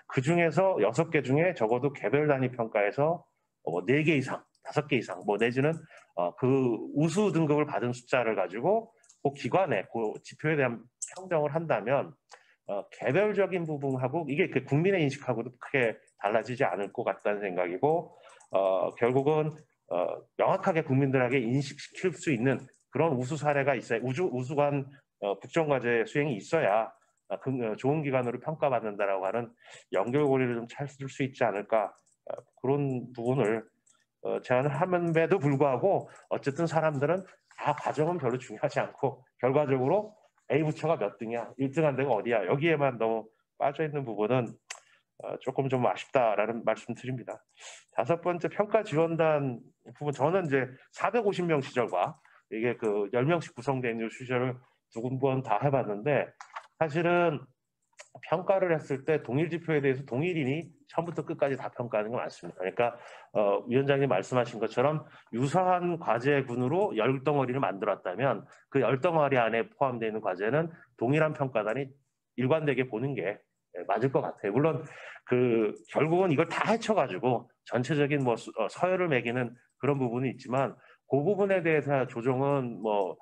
그 중에서 6개 중에 적어도 개별 단위 평가에서 뭐 4개 이상, 5개 이상 뭐 내지는 그 우수 등급을 받은 숫자를 가지고 그 기관에 그 지표에 대한 평정을 한다면 개별적인 부분하고 이게 그 국민의 인식하고도 크게 달라지지 않을 것 같다는 생각이고 결국은 명확하게 국민들에게 인식시킬 수 있는 그런 우수 사례가 있어야 우수한 국정과제 수행이 있어야 좋은 기관으로 평가받는다라고 하는 연결고리를 좀 찾을 수 있지 않을까 그런 부분을 제안을 함에도 불구하고 어쨌든 사람들은 다 과정은 별로 중요하지 않고 결과적으로 A 부처가 몇 등이야, 1등한 데가 어디야 여기에만 너무 빠져있는 부분은 조금 좀 아쉽다라는 말씀 드립니다. 5번째 평가 지원단 부분 저는 이제 450명 시절과 이게 그 10명씩 구성되어 있는 시절을 두 번 다 해봤는데 사실은 평가를 했을 때 동일 지표에 대해서 동일인이 처음부터 끝까지 다 평가하는 게 많습니다. 그러니까 위원장님 말씀하신 것처럼 유사한 과제군으로 10덩어리를 만들었다면 그 10덩어리 안에 포함되어 있는 과제는 동일한 평가단이 일관되게 보는 게 맞을 것 같아요. 물론 그 결국은 이걸 다 헤쳐가지고 전체적인 뭐 서열을 매기는 그런 부분이 있지만 그 부분에 대해서 조정은 뭐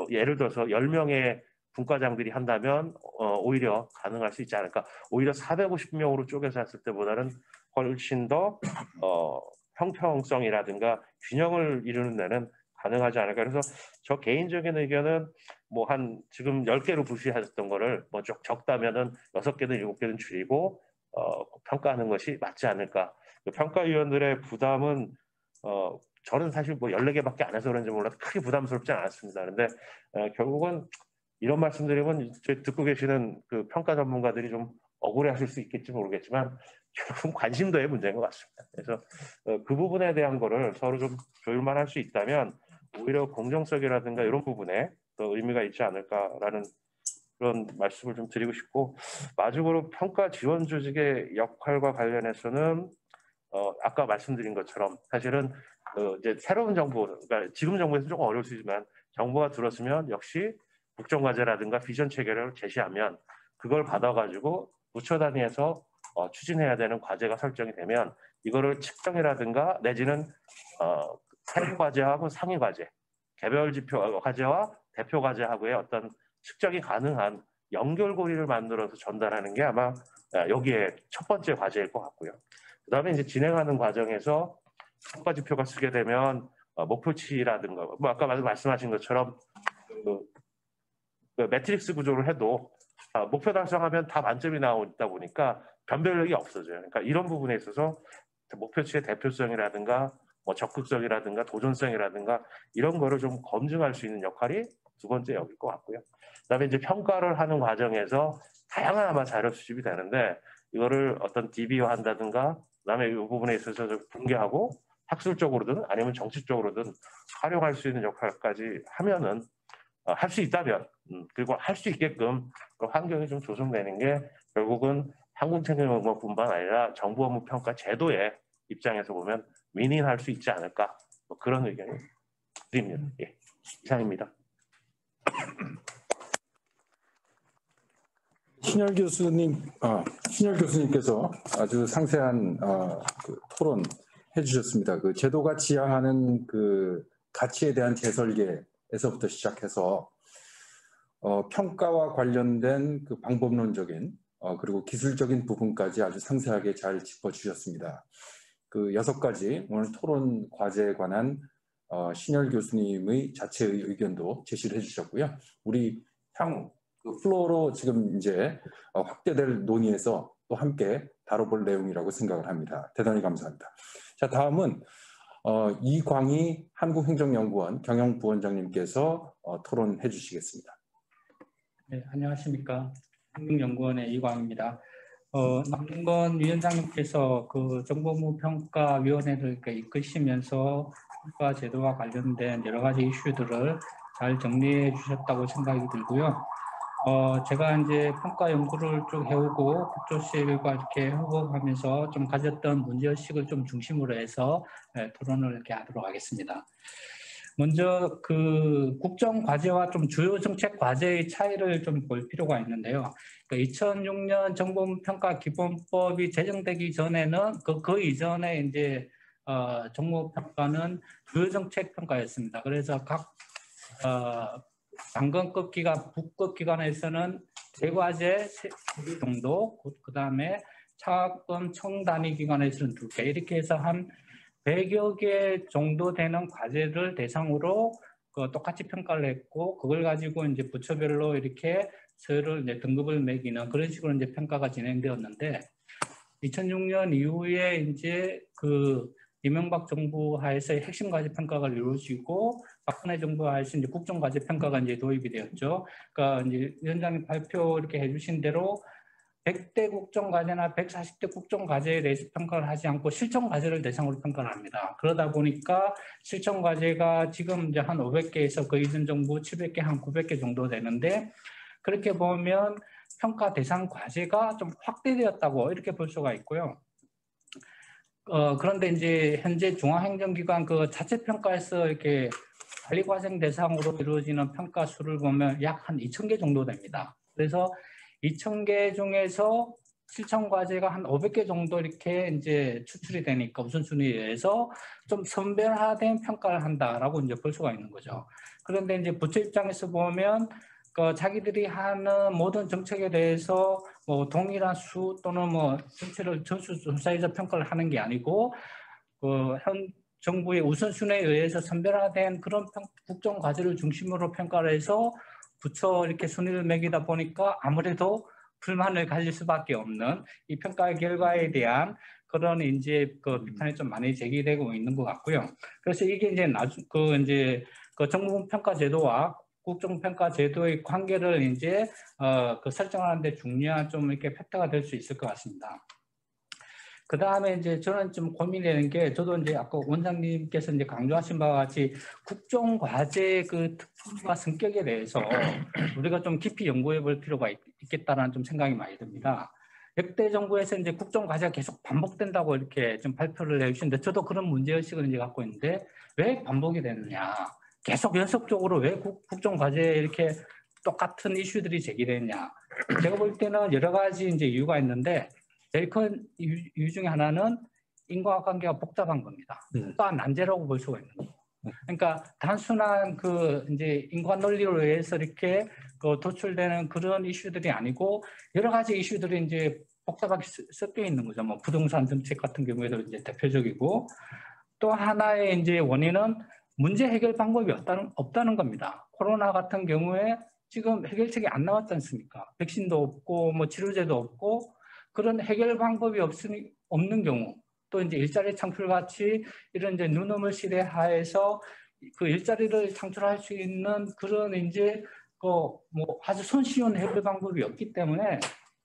예를 들어서 10명의 분과장들이 한다면 오히려 가능할 수 있지 않을까. 오히려 450명으로 쪼개서 했을 때보다는 훨씬 더 형평성이라든가 균형을 이루는 데는 가능하지 않을까. 그래서 저 개인적인 의견은 뭐 한 지금 10개로 부시하셨던 거를 뭐 적다면은 6개든 7개든 줄이고 평가하는 것이 맞지 않을까. 평가위원들의 부담은 저는 사실 뭐 14개밖에 안 해서 그런지 몰라도 크게 부담스럽지 않았습니다. 그런데 결국은 이런 말씀드리면 듣고 계시는 그 평가 전문가들이 좀 억울해하실 수 있겠지 모르겠지만 결국은 관심도의 문제인 것 같습니다. 그래서 그 부분에 대한 거를 서로 좀 조율만 할 수 있다면 오히려 공정성이라든가 이런 부분에 더 의미가 있지 않을까라는 그런 말씀을 좀 드리고 싶고 마지막으로 평가 지원 조직의 역할과 관련해서는 아까 말씀드린 것처럼 사실은 이제 새로운 정부, 그러니까 지금 정부에서 조금 어려울 수 있지만 정부가 들었으면 역시 국정과제라든가 비전 체계를 제시하면 그걸 받아가지고 부처 단위에서 추진해야 되는 과제가 설정이 되면 이거를 측정이라든가 내지는 하위 과제하고 상위 과제, 개별 지표 과제와 대표 과제하고의 어떤 측정이 가능한 연결고리를 만들어서 전달하는 게 아마 여기에 첫 번째 과제일 것 같고요. 그다음에 이제 진행하는 과정에서 평가 지표가 쓰게 되면 목표치라든가 뭐 아까 말씀하신 것처럼 그 매트릭스 구조를 해도 목표 달성하면 다 만점이 나오다 보니까 변별력이 없어져요. 그러니까 이런 부분에 있어서 목표치의 대표성이라든가 뭐 적극성이라든가 도전성이라든가 이런 거를 좀 검증할 수 있는 역할이 두 번째 역일 것 같고요. 그다음에 이제 평가를 하는 과정에서 다양한 아마 자료 수집이 되는데 이거를 어떤 DB화한다든가 그다음에 이 부분에 있어서 좀 분개하고 학술적으로든 아니면 정치적으로든 활용할 수 있는 역할까지 하면은 할 수 있다면 그리고 할 수 있게끔 그 환경이 좀 조성되는 게 결국은 한국행정정보뿐만 아니라 정부 업무 평가 제도의 입장에서 보면 윈윈할 수 있지 않을까 뭐 그런 의견이 드립니다. 예, 이상입니다. 신열 교수님께서 아주 상세한 그 토론 해주셨습니다. 그 제도가 지향하는 그 가치에 대한 재설계에서부터 시작해서 평가와 관련된 그 방법론적인 그리고 기술적인 부분까지 아주 상세하게 잘 짚어주셨습니다. 그 6가지 오늘 토론 과제에 관한 신열 교수님의 자체의 의견도 제시를 해주셨고요. 우리 향후 그 플로어로 지금 이제 확대될 논의에서 또 함께 다뤄볼 내용이라고 생각을 합니다. 대단히 감사합니다. 자, 다음은 이광희 한국행정연구원 경영부원장님께서 토론해 주시겠습니다. 네, 안녕하십니까. 한국연구원의 이광입니다. 남궁건 위원장님께서 그 정보무평가위원회를 이렇게 이끄시면서 평가 제도와 관련된 여러 가지 이슈들을 잘 정리해 주셨다고 생각이 들고요. 제가 이제 평가 연구를 쭉 해오고 국조실과 이렇게 협업하면서 좀 가졌던 문제의식을 좀 중심으로 해서 토론을 이렇게 하도록 하겠습니다. 먼저 그 국정 과제와 좀 주요 정책 과제의 차이를 좀 볼 필요가 있는데요. 2006년 정보평가 기본법이 제정되기 전에는 그 이전에 이제 정보평가는 주요 정책 평가였습니다. 그래서 각 장관급 기관, 부급 기관에서는 대과제 3개 정도, 그 다음에 차관 청단위 기관에서는 2개, 이렇게 해서 한 100여 개 정도 되는 과제를 대상으로 똑같이 평가를 했고, 그걸 가지고 이제 부처별로 이렇게 서로 이제 등급을 매기는 그런 식으로 이제 평가가 진행되었는데, 2006년 이후에 이제 그 이명박 정부 하에서의 핵심 과제 평가가 이루어지고 박근혜 정부 하에서 이제 국정 과제 평가가 이제 도입이 되었죠. 그러니까 이제 위원장님 발표 이렇게 해주신 대로 100대 국정과제나 140대 국정과제에 대해서 평가를 하지 않고 실천과제를 대상으로 평가를 합니다. 그러다 보니까 실천과제가 지금 이제 한 500개에서 그 이전 정부 700개, 한 900개 정도 되는데 그렇게 보면 평가 대상 과제가 좀 확대되었다고 이렇게 볼 수가 있고요. 그런데 이제 현재 중앙행정기관 그 자체 평가에서 이렇게 관리과정 대상으로 이루어지는 평가 수를 보면 약 한 2,000개 정도 됩니다. 그래서 2,000개 중에서 실천과제가 한 500개 정도 이렇게 이제 추출이 되니까 우선순위에 의해서 좀 선별화된 평가를 한다라고 이제 볼 수가 있는 거죠. 그런데 이제 부처 입장에서 보면 그 자기들이 하는 모든 정책에 대해서 뭐 동일한 수 또는 뭐 전체를 전수조사해서 평가를 하는 게 아니고 그 현 정부의 우선순위에 의해서 선별화된 그런 국정과제를 중심으로 평가를 해서 부처 이렇게 순위를 매기다 보니까 아무래도 불만을 가질 수밖에 없는 이 평가 결과에 대한 그런 이제 그 비판이 좀 많이 제기되고 있는 것 같고요. 그래서 이게 이제 그 정부 평가 제도와 국정평가 제도의 관계를 이제 그 설정하는데 중요한 좀 이렇게 팩터가 될 수 있을 것 같습니다. 그 다음에 이제 저는 좀 고민되는 게 저도 이제 아까 원장님께서 이제 강조하신 바와 같이 국정과제 그 특성과 성격에 대해서 우리가 좀 깊이 연구해 볼 필요가 있겠다라는 좀 생각이 많이 듭니다. 역대 정부에서 이제 국정과제가 계속 반복된다고 이렇게 좀 발표를 해주시는데 저도 그런 문제의식을 이제 갖고 있는데 왜 반복이 되느냐. 계속 연속적으로 왜 국정과제에 이렇게 똑같은 이슈들이 제기되느냐. 제가 볼 때는 여러 가지 이제 이유가 있는데 제일 큰 이유 중에 하나는 인과관계가 복잡한 겁니다. 또한 난제라고 볼 수가 있는 거예요. 그러니까 단순한 그 이제 인간 논리로 의해서 이렇게 그 도출되는 그런 이슈들이 아니고 여러 가지 이슈들이 이제 복잡하게 섞여 있는 거죠. 뭐 부동산 정책 같은 경우에도 이제 대표적이고 또 하나의 이제 원인은 문제 해결 방법이 없다는 겁니다. 코로나 같은 경우에 지금 해결책이 안 나왔지 않습니까? 백신도 없고 뭐 치료제도 없고 그런 해결 방법이 없는 경우 또 이제 일자리 창출 같이 이런 이제 눈오물 시대 하에서 그 일자리를 창출할 수 있는 그런 이제 그 뭐 아주 손쉬운 해결 방법이 없기 때문에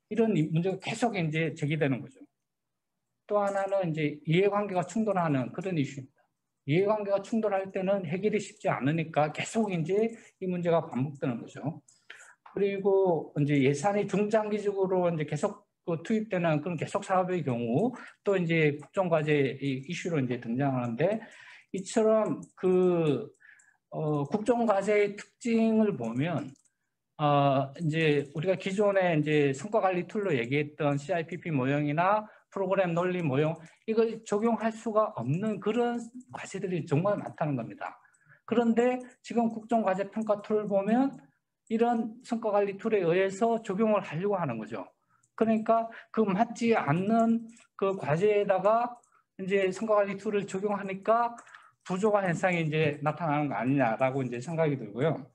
이런 문제가 계속 이제 제기되는 거죠. 또 하나는 이제 이해관계가 충돌하는 그런 이슈입니다. 이해관계가 충돌할 때는 해결이 쉽지 않으니까 계속 이제 이 문제가 반복되는 거죠. 그리고 이제 예산이 중장기적으로 이제 계속 투입되는 그런 계속 사업의 경우 또 이제 국정과제 이슈로 이제 등장하는데 이처럼 그 국정과제의 특징을 보면 이제 우리가 기존에 이제 성과관리 툴로 얘기했던 CIPP 모형이나 프로그램 논리 모형 이걸 적용할 수가 없는 그런 과제들이 정말 많다는 겁니다. 그런데 지금 국정과제 평가 툴을 보면 이런 성과관리 툴에 의해서 적용을 하려고 하는 거죠. 그러니까 그 맞지 않는 그 과제에다가 이제 성과관리 툴을 적용하니까 부조화 현상이 이제 나타나는 거 아니냐라고 이제 생각이 들고요.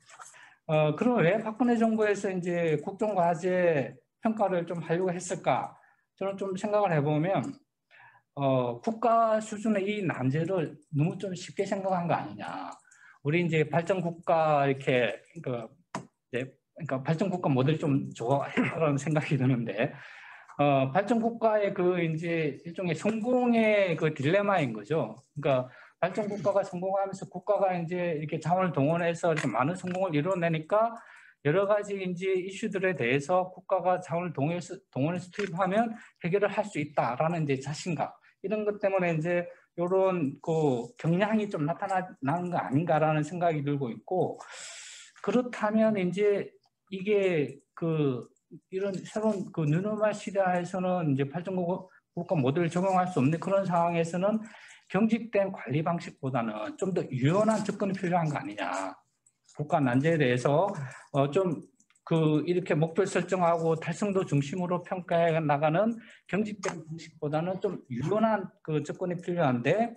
그럼 왜 박근혜 정부에서 이제 국정과제 평가를 좀 하려고 했을까? 저는 좀 생각을 해보면 국가 수준의 이 난제를 너무 좀 쉽게 생각한 거 아니냐. 우리 이제 발전 국가 이렇게 그러니까 발전 국가 모델이 좀 좋아라는 생각이 드는데 발전 국가의 그 이제 일종의 성공의 그 딜레마인 거죠. 그러니까 발전 국가가 성공하면서 국가가 이제 이렇게 자원을 동원해서 이렇게 많은 성공을 이뤄내니까 여러 가지 이제 이슈들에 대해서 국가가 자원을 동원해서 투입하면 해결을 할 수 있다라는 이제 자신감 이런 것 때문에 이제 이런 그 경향이 좀 나타나는 거 아닌가라는 생각이 들고 있고 그렇다면 이제 이게 그 이런 새로운 그 뉴노멀 시대에서는 이제 발전국가 모델을 적용할 수 없는 그런 상황에서는 경직된 관리 방식보다는 좀 더 유연한 접근이 필요한 거 아니냐. 국가 난제에 대해서 좀 그 이렇게 목표 설정하고 달성도 중심으로 평가해 나가는 경직된 방식보다는 좀 유연한 그 접근이 필요한데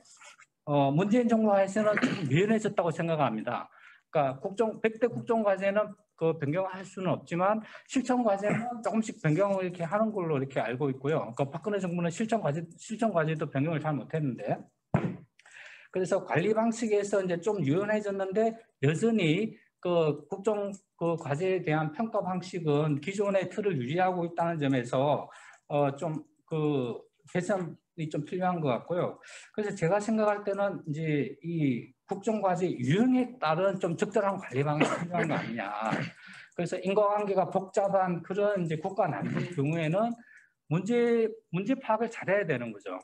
문재인 정부 하에서는 좀 유연해졌다고 생각합니다. 그러니까 100대 국정과제는 그 변경할 수는 없지만 실천과제는 조금씩 변경을 이렇게 하는 걸로 이렇게 알고 있고요. 그러니까 박근혜 정부는 실천과제도 변경을 잘 못했는데 그래서 관리 방식에서 이제 좀 유연해졌는데 여전히 그 국정 그 과제에 대한 평가 방식은 기존의 틀을 유지하고 있다는 점에서 좀 그 개선이 좀 필요한 것 같고요. 그래서 제가 생각할 때는 이제 이 국정 과제 유형에 따른 좀 적절한 관리 방향이 필요한 거 아니냐. 그래서 인과관계가 복잡한 그런 이제 국가 난민 경우에는 문제 파악을 잘해야 되는 거죠.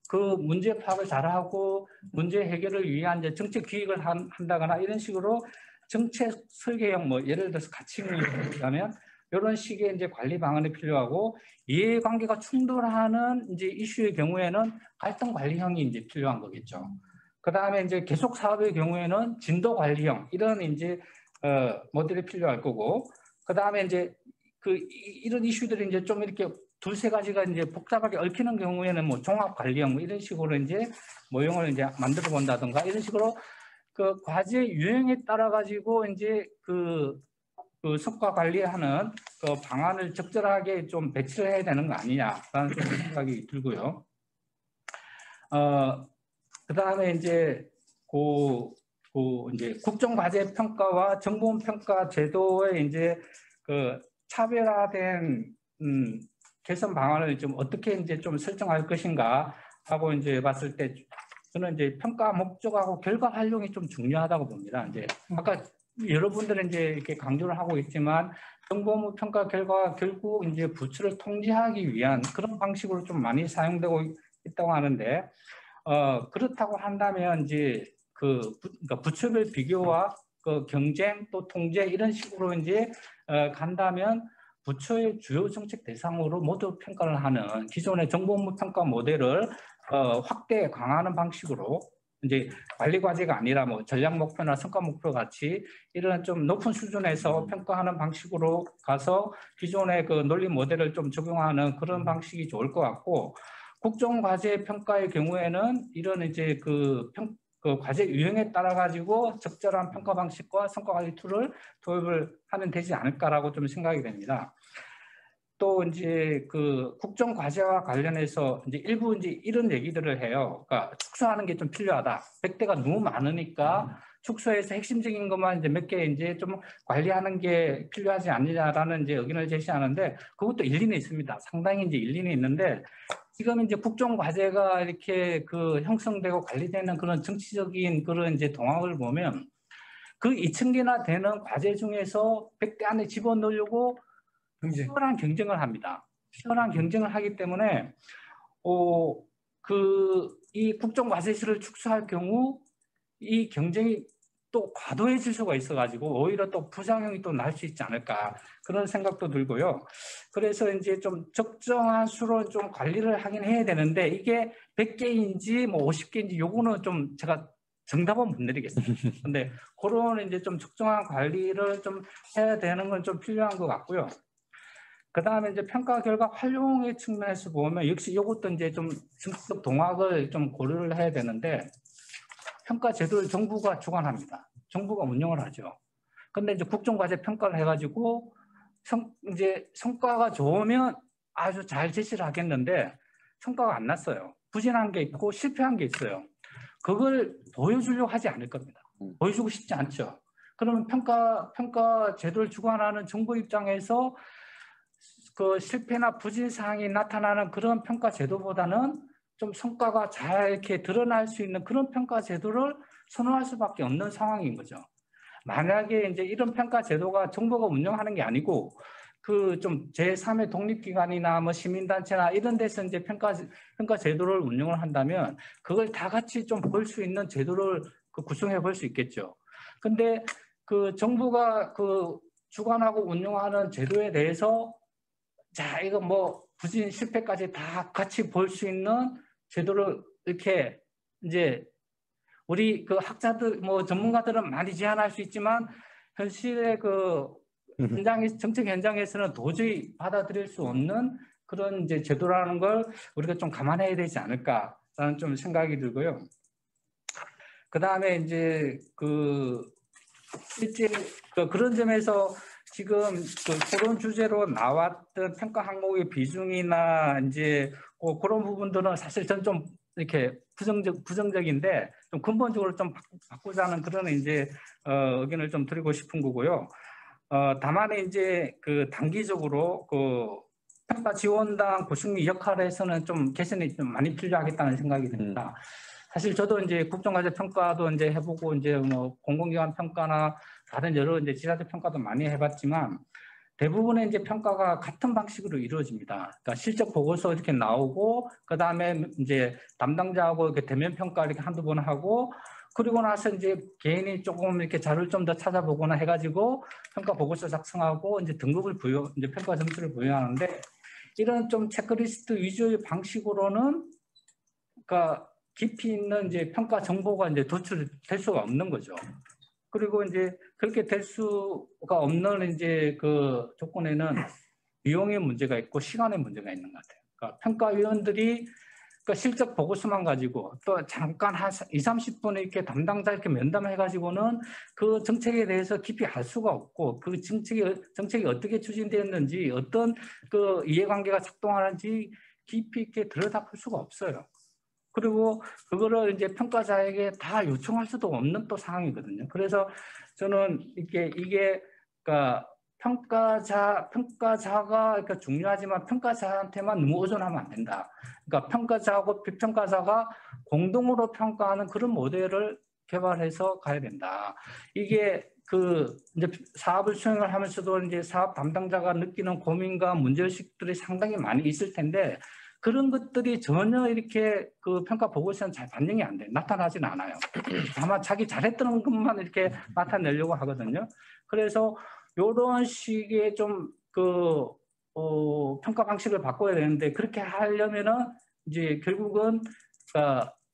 그 문제 파악을 잘하고 문제 해결을 위한 이제 정책 기획을 한다거나 이런 식으로 정책 설계형 뭐 예를 들어서 가칭을 하면 이런 식의 이제 관리 방안이 필요하고 이해관계가 충돌하는 이제 이슈의 경우에는 갈등 관리형이 이제 필요한 거겠죠. 그 다음에 이제 계속 사업의 경우에는 진도 관리형 이런 이제 모델이 필요할 거고 그 다음에 이제 이런 이슈들이 이제 좀 이렇게 두세 가지가 이제 복잡하게 얽히는 경우에는 뭐 종합 관리형 뭐 이런 식으로 이제 모형을 이제 만들어 본다든가 이런 식으로 그 과제 유형에 따라 가지고 이제 그 성과 관리하는 그 방안을 적절하게 좀 배치를 해야 되는 거 아니냐라는 좀 생각이 들고요. 그 다음에 이제 이제 국정과제 평가와 정보원 평가 제도의 이제 그 차별화된 개선 방안을 좀 어떻게 이제 좀 설정할 것인가 하고 이제 봤을 때 저는 이제 평가 목적하고 결과 활용이 좀 중요하다고 봅니다. 이제 아까 여러분들은 이제 이렇게 강조를 하고 있지만 정보무 평가 결과가 결국 이제 부처를 통제하기 위한 그런 방식으로 좀 많이 사용되고 있다고 하는데 그렇다고 한다면 이제 그러니까 부처별 비교와 그 경쟁 또 통제 이런 식으로 이제 간다면 부처의 주요 정책 대상으로 모두 평가를 하는 기존의 정보무 평가 모델을 확대 강화하는 방식으로 이제 관리 과제가 아니라 뭐 전략 목표나 성과 목표 같이 이런 좀 높은 수준에서 평가하는 방식으로 가서 기존의 그 논리 모델을 좀 적용하는 그런 방식이 좋을 것 같고 국정 과제 평가의 경우에는 이런 이제 그 과제 유형에 따라 가지고 적절한 평가 방식과 성과 관리 툴을 도입을 하면 되지 않을까라고 좀 생각이 됩니다. 또 이제 그 국정 과제와 관련해서 이제 일부 이제 이런 얘기들을 해요. 그러니까 축소하는 게 좀 필요하다. 100대가 너무 많으니까 축소해서 핵심적인 것만 이제 몇 개 이제 좀 관리하는 게 필요하지 않느냐라는 이제 의견을 제시하는데 그것도 일리는 있습니다. 상당히 이제 일리는 있는데 지금 이제 국정 과제가 이렇게 그 형성되고 관리되는 그런 정치적인 그런 이제 동향을 보면 그 2,000개나 되는 과제 중에서 100대 안에 집어넣으려고 치열한 경쟁을 합니다. 치열한 경쟁을 하기 때문에 이 국정 과제실을 축소할 경우 이 경쟁이 또 과도해질 수가 있어가지고 오히려 또 부작용이 또 날 수 있지 않을까 그런 생각도 들고요. 그래서 이제 좀 적정한 수로 좀 관리를 하긴 해야 되는데 이게 100개인지 뭐 50개인지 요거는 좀 제가 정답은 못 내리겠습니다. 근데 그런 이제 좀 적정한 관리를 좀 해야 되는 건 좀 필요한 것 같고요. 그 다음에 이제 평가 결과 활용의 측면에서 보면 역시 이것도 이제 좀 정치적 동학을 좀 고려를 해야 되는데 평가 제도를 정부가 주관합니다. 정부가 운영을 하죠. 근데 이제 국정과제 평가를 해가지고 이제 성과가 좋으면 아주 잘 제시를 하겠는데 성과가 안 났어요. 부진한 게 있고 실패한 게 있어요. 그걸 보여주려고 하지 않을 겁니다. 보여주고 싶지 않죠. 그러면 평가 제도를 주관하는 정부 입장에서 그 실패나 부진 사항이 나타나는 그런 평가 제도보다는 좀 성과가 잘 이렇게 드러날 수 있는 그런 평가 제도를 선호할 수밖에 없는 상황인 거죠. 만약에 이제 이런 평가 제도가 정부가 운영하는 게 아니고 그 좀 제3의 독립기관이나 뭐 시민단체나 이런 데서 이제 평가 제도를 운영을 한다면 그걸 다 같이 좀 볼 수 있는 제도를 구성해 볼 수 있겠죠. 근데 그 정부가 그 주관하고 운영하는 제도에 대해서 자, 이거 뭐 부진 실패까지 다 같이 볼 수 있는 제도를 이렇게 이제 우리 그 학자들 뭐 전문가들은 많이 제안할 수 있지만 현실의 그 정책 현장에서는 도저히 받아들일 수 없는 그런 이제 제도라는 걸 우리가 좀 감안해야 되지 않을까라는 좀 생각이 들고요. 그 다음에 이제 실제 그런 점에서 지금 토론 주제로 나왔던 평가 항목의 비중이나 이제 그런 부분들은 사실 저는 좀 이렇게 부정적인데 좀 근본적으로 좀 바꾸자는 그런 이제 의견을 좀 드리고 싶은 거고요. 다만 이제 그 단기적으로 그 평가 지원단 구성의 역할에서는 좀 개선이 좀 많이 필요하겠다는 생각이 듭니다. 사실 저도 이제 국정과제 평가도 이제 해보고 이제 뭐 공공기관 평가나 다른 여러 이제 지자체 평가도 많이 해봤지만 대부분의 이제 평가가 같은 방식으로 이루어집니다. 그러니까 실적 보고서 이렇게 나오고 그 다음에 이제 담당자하고 이렇게 대면 평가 이렇게 한두 번 하고 그리고 나서 이제 개인이 조금 이렇게 자료를 좀 더 찾아보거나 해가지고 평가 보고서 작성하고 이제 등급을 이제 평가 점수를 부여하는데 이런 좀 체크리스트 위주의 방식으로는 그러니까 깊이 있는 이제 평가 정보가 이제 도출될 수가 없는 거죠. 그리고 이제 그렇게 될 수가 없는 이제 그 조건에는 비용의 문제가 있고 시간의 문제가 있는 것 같아요. 그러니까 평가위원들이 그러니까 실적 보고서만 가지고 또 잠깐 한 20-30분 이렇게 담당자 이렇게 면담해 가지고는 그 정책에 대해서 깊이 알 수가 없고 그 정책이 어떻게 추진되었는지 어떤 그 이해관계가 작동하는지 깊이 있게 들여다볼 수가 없어요. 그리고 그거를 이제 평가자에게 다 요청할 수도 없는 또 상황이거든요. 그래서 저는 이게 그러니까 평가자가 그러니까 중요하지만 평가자한테만 너무 의존하면 안 된다. 그러니까 평가자하고 비평가자가 공동으로 평가하는 그런 모델을 개발해서 가야 된다. 이게 그 이제 사업을 수행을 하면서도 이제 사업 담당자가 느끼는 고민과 문제의식들이 상당히 많이 있을 텐데 그런 것들이 전혀 이렇게 그 평가 보고서는 잘 반영이 안 돼. 나타나진 않아요. 다만 자기 잘했던 것만 이렇게 나타내려고 하거든요. 그래서 이런 식의 좀 그 평가 방식을 바꿔야 되는데 그렇게 하려면은 이제 결국은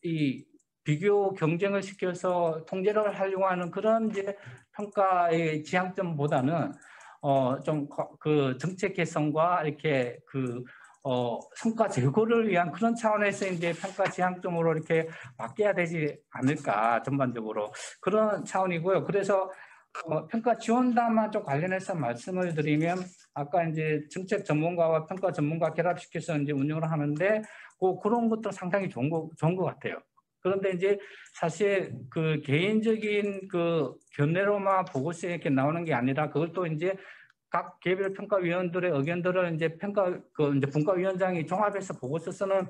이 비교 경쟁을 시켜서 통제를 하려고 하는 그런 이제 평가의 지향점보다는 좀 그 정책 개선과 이렇게 그 성과 제고를 위한 그런 차원에서 이제 평가 지향점으로 이렇게 바뀌어야 되지 않을까 전반적으로 그런 차원이고요. 그래서 평가 지원단만 좀 관련해서 말씀을 드리면 아까 이제 정책 전문가와 평가 전문가 결합시켜서 이제 운영을 하는데 그런 것도 상당히 좋은 것 같아요. 그런데 이제 사실 그 개인적인 그 견해로만 보고서에 이렇게 나오는 게 아니라 그걸 또 이제 각 개별 평가위원들의 의견들을 이제 이제 분과위원장이 종합해서 보고서 쓰는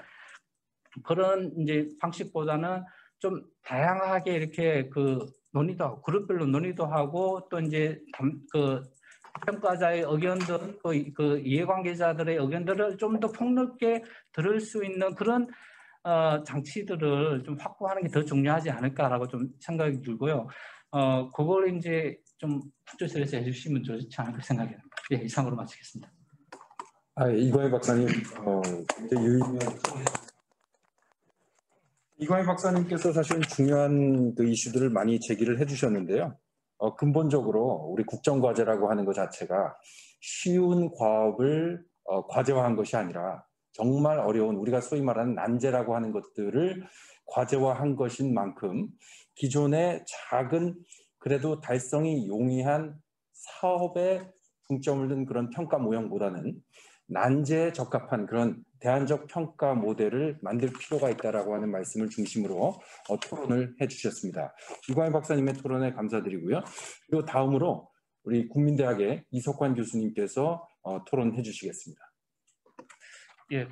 그런 이제 방식보다는 좀 다양하게 이렇게 그 논의도 하고 그룹별로 논의도 하고 또 이제 그 평가자의 의견들 그 이해관계자들의 의견들을 좀 더 폭넓게 들을 수 있는 그런 장치들을 좀 확보하는 게 더 중요하지 않을까라고 좀 생각이 들고요. 그걸 이제 좀 부처에서 해주시면 좋지 않을까 생각이 듭니다. 예, 이상으로 마치겠습니다. 이광희 박사님, 이광희 박사님께서 사실 중요한 그 이슈들을 많이 제기를 해주셨는데요. 근본적으로 우리 국정과제라고 하는 것 자체가 쉬운 과업을 과제화한 것이 아니라 정말 어려운 우리가 소위 말하는 난제라고 하는 것들을 과제화한 것인 만큼 기존의 작은 그래도 달성이 용이한 사업에 중점을 둔 그런 평가 모형보다는 난제에 적합한 그런 대안적 평가 모델을 만들 필요가 있다라고 하는 말씀을 중심으로 토론을 해주셨습니다. 이광희 박사님의 토론에 감사드리고요. 그리고 다음으로 우리 국민대학의 이석환 교수님께서 토론해 주시겠습니다. 예,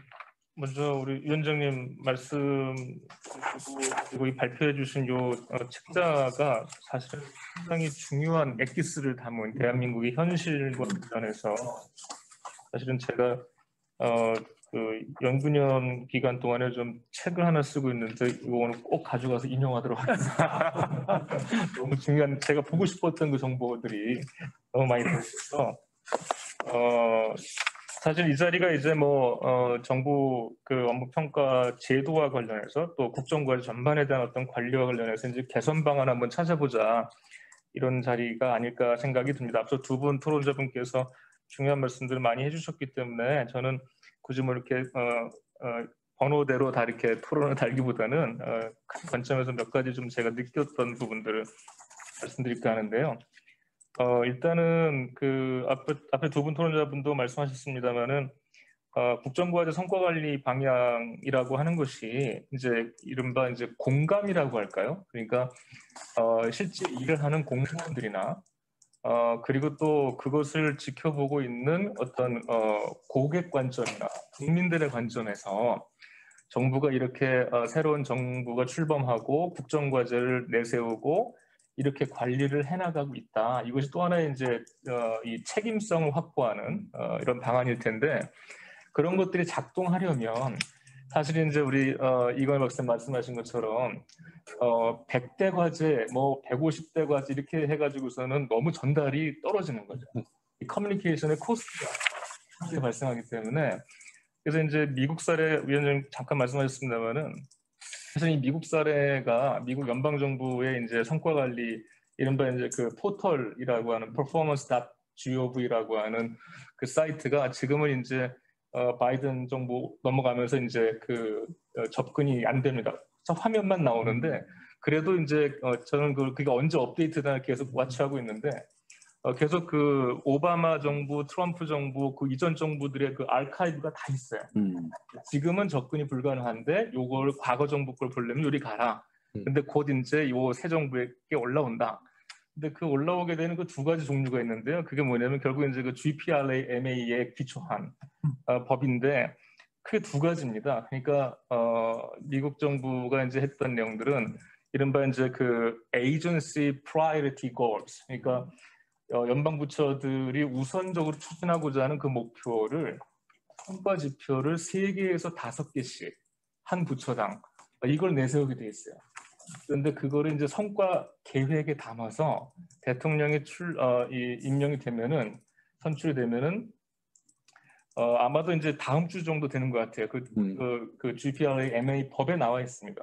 먼저 우리 위원장님 말씀 그리고 이 발표해 주신 요 책자가 사실은 상당히 중요한 엑기스를 담은 대한민국의 현실과 관련해서 사실은 제가 그 연구년 기간 동안에 좀 책을 하나 쓰고 있는데 이거 오늘 꼭 가져가서 인용하도록 하겠습니다. 너무 중요한 제가 보고 싶었던 그 정보들이 너무 많이 들어있어서 사실 이 자리가 이제 정부 그 업무 평가 제도와 관련해서 또 국정과제 전반에 대한 어떤 관리와 관련해서 이제 개선 방안 한번 찾아보자 이런 자리가 아닐까 생각이 듭니다. 앞서 두 분 토론자분께서 중요한 말씀들을 많이 해주셨기 때문에 저는 굳이 뭐 이렇게 번호대로 다 이렇게 토론을 달기보다는 큰 관점에서 몇 가지 좀 제가 느꼈던 부분들을 말씀드릴까 하는데요. 일단은 그 앞에 두 분 토론자분도 말씀하셨습니다만은 국정과제 성과관리 방향이라고 하는 것이 이제 이른바 이제 공감이라고 할까요? 그러니까 실제 일을 하는 공무원들이나 그리고 또 그것을 지켜보고 있는 어떤 고객 관점이나 국민들의 관점에서 정부가 이렇게 새로운 정부가 출범하고 국정과제를 내세우고 이렇게 관리를 해나가고 있다. 이것이 또 하나의 이제 이 책임성을 확보하는 이런 방안일 텐데 그런 것들이 작동하려면 사실 이제 우리 이건희 박사님 말씀하신 것처럼 100대 과제, 뭐 150대 과제 이렇게 해가지고서는 너무 전달이 떨어지는 거죠. 이 커뮤니케이션의 코스트가 크게 발생하기 때문에 그래서 이제 미국 사례 위원장님 잠깐 말씀하셨습니다만은 사실 이 미국 사례가 미국 연방 정부의 이제 성과 관리 이른바 이제 그 포털이라고 하는 performance.gov라고 하는 그 사이트가 지금은 이제 바이든 정부 넘어가면서 이제 그 접근이 안 됩니다. 화면만 나오는데 그래도 이제 저는 그게 언제 업데이트되나 계속 와치하고 있는데 계속 그 오바마 정부, 트럼프 정부, 그 이전 정부들의 그 아카이브가 다 있어요. 지금은 접근이 불가능한데 요걸 과거 정부 걸 보려면 요리 가라. 근데 곧 이제 요 새 정부에게 올라온다. 근데 그 올라오게 되는 그 두 가지 종류가 있는데요. 그게 뭐냐면 결국 이제 그 GPRMA에 기초한 법인데 크게 두 가지입니다. 그러니까 미국 정부가 이제 했던 내용들은 이른바 이제 그 Agency Priority Goals, 그러니까 연방 부처들이 우선적으로 추진하고자 하는 그 목표를 성과 지표를 3개에서 5개씩 한 부처당 이걸 내세우게 돼 있어요. 그런데 그거를 이제 성과 계획에 담아서 대통령이 임명이 되면은 선출이 되면은 아마도 이제 다음 주 정도 되는 것 같아요. 그 GPRMA 법에 나와 있습니다.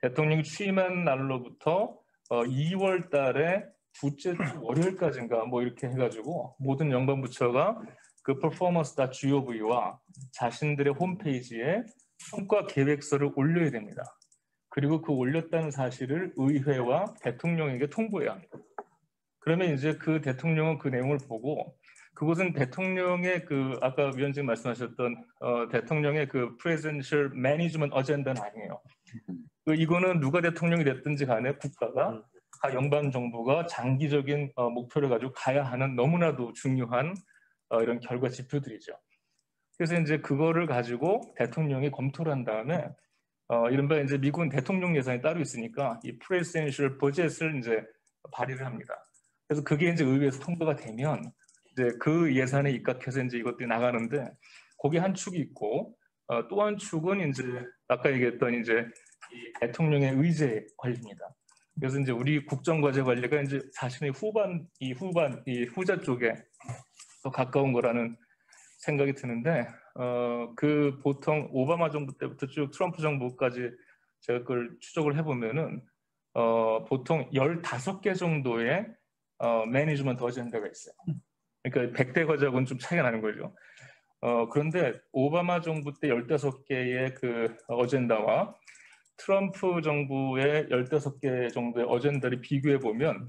대통령이 취임한 날로부터 2월 달에 둘째 주 월요일까지인가 뭐 이렇게 해가지고 모든 연방 부처가 그 performance.gov와 자신들의 홈페이지에 성과 계획서를 올려야 됩니다. 그리고 그 올렸다는 사실을 의회와 대통령에게 통보해야 합니다. 그러면 이제 그 대통령은 그 내용을 보고 그것은 대통령의 그 아까 위원장님 말씀하셨던 대통령의 그 presidential management agenda는 아니에요. 이거는 누가 대통령이 됐든지 간에 국가가 연방 정부가 장기적인 목표를 가지고 가야 하는 너무나도 중요한 이런 결과 지표들이죠. 그래서 이제 그거를 가지고 대통령이 검토를 한 다음에 이른바 이제 미국은 대통령 예산이 따로 있으니까 이 프레시덴셜 버젯을 이제 발의를 합니다. 그래서 그게 이제 의회에서 통과가 되면 이제 그 예산에 입각해서 이제 이것들이 나가는데 거기 한 축이 있고 또 한 축은 이제 아까 얘기했던 이제 이 대통령의 의제 관리입니다. 그래서 이제 우리 국정과제 관리가 이제 자신의 후자 쪽에 더 가까운 거라는 생각이 드는데 그 보통 오바마 정부 때부터 쭉 트럼프 정부까지 제가 그걸 추적을 해보면은 보통 15개 정도의 매니지먼트 어젠다가 있어요. 그러니까 100대 과제하고는 좀 차이가 나는 거죠. 그런데 오바마 정부 때 15개의 그 어젠다와 트럼프 정부의 15개 정도의 어젠다를 비교해 보면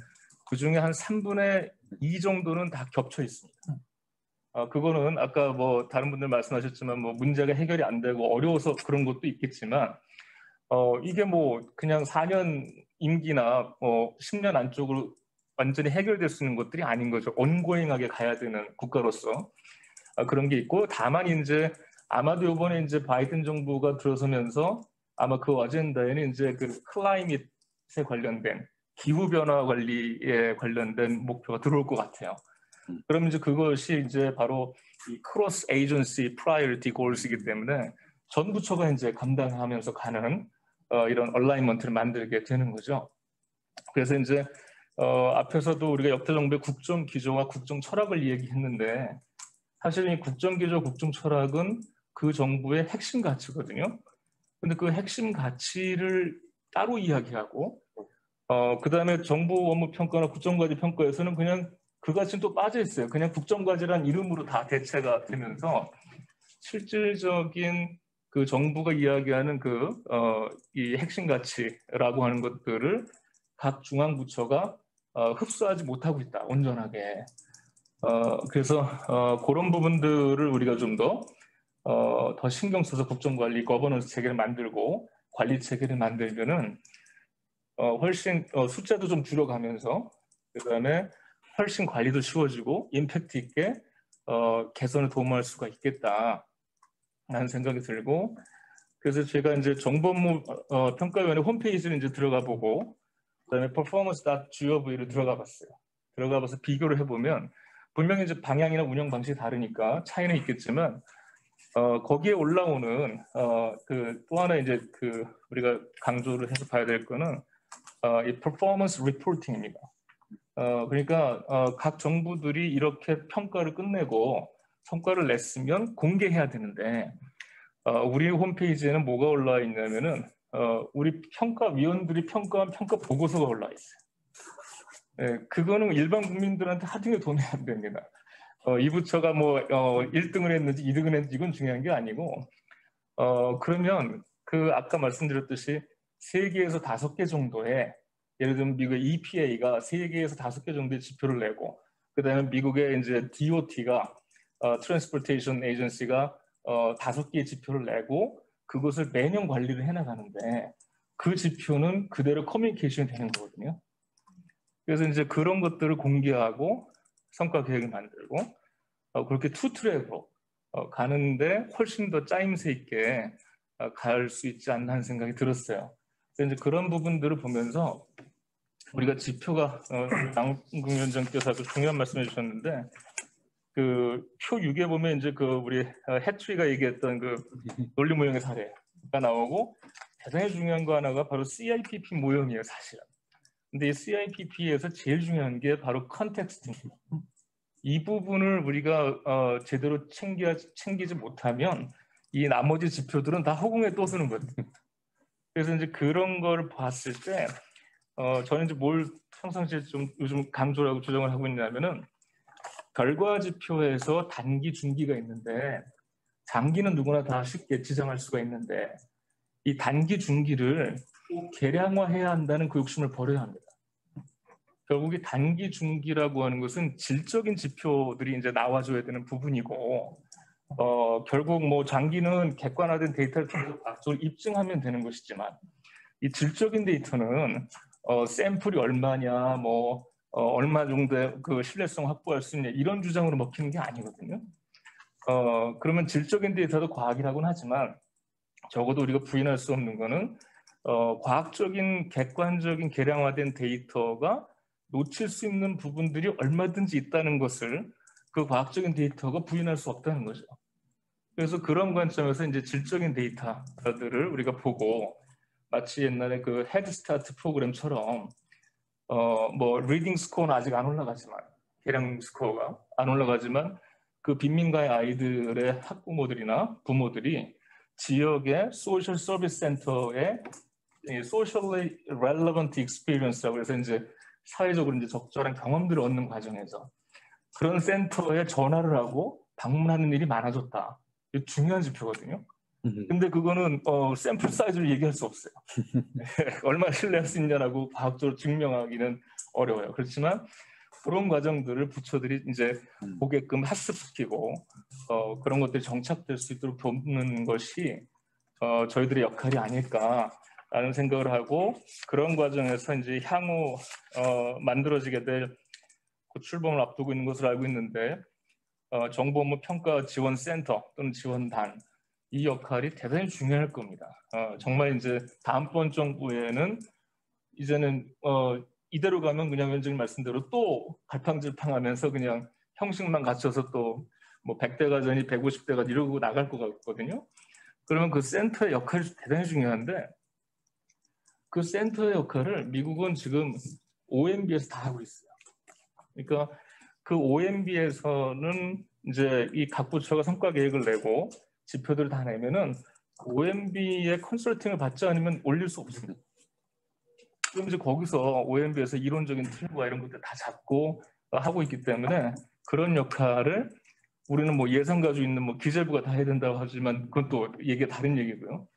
그 중에 한 3분의 2 정도는 다 겹쳐 있습니다. 그거는 아까 뭐 다른 분들 말씀하셨지만 뭐 문제가 해결이 안 되고 어려워서 그런 것도 있겠지만 이게 뭐 그냥 4년 임기나 10년 안쪽으로 완전히 해결될 수 있는 것들이 아닌 거죠. 온고잉하게 가야 되는 국가로서 그런 게 있고 다만 이제 아마도 이번에 이제 바이든 정부가 들어서면서 아마 그 어젠다에는 이제 그 클라이밋에 관련된 기후 변화 관리에 관련된 목표가 들어올 것 같아요. 그럼 이제 그것이 이제 바로 이 크로스 에이전시 프라이어리티 골스이기 때문에 전 부처가 이제 감당하면서 가는 이런 얼라이먼트를 만들게 되는 거죠. 그래서 이제 앞에서도 우리가 역대 정부의 국정 기조와 국정 철학을 얘기했는데 사실 이 국정 기조, 국정 철학은 그 정부의 핵심 가치거든요. 근데 그 핵심 가치를 따로 이야기하고 그다음에 정부 업무 평가나 국정과제 평가에서는 그냥 그 가치는 또 빠져 있어요. 그냥 국정과제란 이름으로 다 대체가 되면서 실질적인 그 정부가 이야기하는 이 핵심 가치라고 하는 것들을 각 중앙 부처가 흡수하지 못하고 있다. 온전하게. 그래서 그런 부분들을 우리가 좀 더 더 신경 써서 국정관리 거버넌스 체계를 만들고 관리 체계를 만들면은 훨씬 숫자도 좀 줄어가면서 그다음에 훨씬 관리도 쉬워지고 임팩트 있게 개선을 도모할 수가 있겠다라는 생각이 들고 그래서 제가 이제 정보업무 평가위원회 홈페이지를 이제 들어가 보고 그다음에 performance.gov를 들어가 봤어요. 들어가 봐서 비교를 해보면 분명히 이제 방향이나 운영 방식이 다르니까 차이는 있겠지만 거기에 올라오는 그 또 하나 이제 그 우리가 강조를 해서 봐야 될 거는 이 performance reporting입니다. 그러니까 각 정부들이 이렇게 평가를 끝내고 성과를 냈으면 공개해야 되는데 우리 홈페이지에는 뭐가 올라와 있냐면은 우리 평가위원들이 평가한 평가 보고서가 올라와 있어요. 네, 그거는 일반 국민들한테 하등에 도움이 안 됩니다. 이 부처가 뭐 1등을 했는지 2등을 했는지 이건 중요한 게 아니고 그러면 그 아까 말씀드렸듯이 3개에서 5개 정도의 예를 들면 미국의 EPA가 3개에서 5개 정도의 지표를 내고 그다음에 미국의 이제 DOT가 Transportation Agency가 5개의 지표를 내고 그것을 매년 관리를 해나가는데 그 지표는 그대로 커뮤니케이션이 되는 거거든요. 그래서 이제 그런 것들을 공개하고 성과 계획을 만들고 그렇게 투 트랙으로 가는데 훨씬 더 짜임새 있게 갈 수 있지 않나 하는 생각이 들었어요. 그래서 이제 그런 부분들을 보면서 우리가 지표가 남궁 위원장께서 아주 중요한 말씀해 주셨는데 그 표 6에 보면 이제 그 우리 해트리가 얘기했던 그 논리 모형의 사례가 나오고 대단히 중요한 거 하나가 바로 CIPP 모형이에요, 사실은. 근데 이 CIPP에서 제일 중요한 게 바로 컨텍스트입니다. 이 부분을 우리가 제대로 챙기지 못하면 이 나머지 지표들은 다 허공에 떠쓰는 거거든요. 그래서 이제 그런 걸 봤을 때 저는 이제 뭘 평상시에 좀 요즘 강조를 하고 주장을 하고 있냐면은 결과 지표에서 단기, 중기가 있는데 장기는 누구나 다 쉽게 지정할 수가 있는데 이 단기, 중기를 꼭 계량화해야 한다는 그 욕심을 버려야 합니다. 결국 이 단기, 중기라고 하는 것은 질적인 지표들이 이제 나와줘야 되는 부분이고 결국 뭐 장기는 객관화된 데이터를 통해서 과학적으로 입증하면 되는 것이지만 이 질적인 데이터는 샘플이 얼마냐, 뭐 얼마 정도의 그 신뢰성 확보할 수 있냐 이런 주장으로 먹히는 게 아니거든요. 그러면 질적인 데이터도 과학이라고는 하지만 적어도 우리가 부인할 수 없는 거는 과학적인 객관적인 계량화된 데이터가 놓칠 수 있는 부분들이 얼마든지 있다는 것을 그 과학적인 데이터가 부인할 수 없다는 거죠. 그래서 그런 관점에서 이제 질적인 데이터들을 우리가 보고 마치 옛날에 그 헤드스타트 프로그램처럼 뭐 리딩 스코어는 아직 안 올라가지만 계량 스코어가 안 올라가지만 그 빈민가의 아이들의 학부모들이나 부모들이 지역의 소셜 서비스 센터의 socially relevant experience라고 해서 이제 사회적으로 이제 적절한 경험들을 얻는 과정에서 그런 센터에 전화를 하고 방문하는 일이 많아졌다. 이게 중요한 지표거든요. 근데 그거는 샘플 사이즈를 얘기할 수 없어요. 얼마나 신뢰할 수 있냐라고 과학적으로 증명하기는 어려워요. 그렇지만 그런 과정들을 부처들이 이제 보게끔 학습시키고 그런 것들이 정착될 수 있도록 돕는 것이 저희들의 역할이 아닐까라는 생각을 하고 그런 과정에서 이제 향후 만들어지게 될 출범을 앞두고 있는 것으로 알고 있는데 정보업무 평가 지원 센터 또는 지원단 이 역할이 대단히 중요할 겁니다. 정말 이제 다음번 정부에는 이제는 이대로 가면 그냥 위원장님 말씀대로 또 갈팡질팡하면서 그냥 형식만 갖춰서 또 뭐 100대 가전이 150대 가전 이러고 나갈 것 같거든요. 그러면 그 센터의 역할이 대단히 중요한데 그 센터의 역할을 미국은 지금 OMB에서 다 하고 있어요. 그러니까 그 OMB에서는 이제 이 각 부처가 성과 계획을 내고 지표들을 다 내면은 OMB의 컨설팅을 받지 않으면 올릴 수 없습니다. 그럼 이제 거기서 OMB에서 이론적인 틀과 이런 것들 다 잡고 하고 있기 때문에 그런 역할을 우리는 뭐 예산 가지고 있는 뭐 기재부가 다 해야 된다고 하지만 그건 또 얘기가 다른 얘기고요.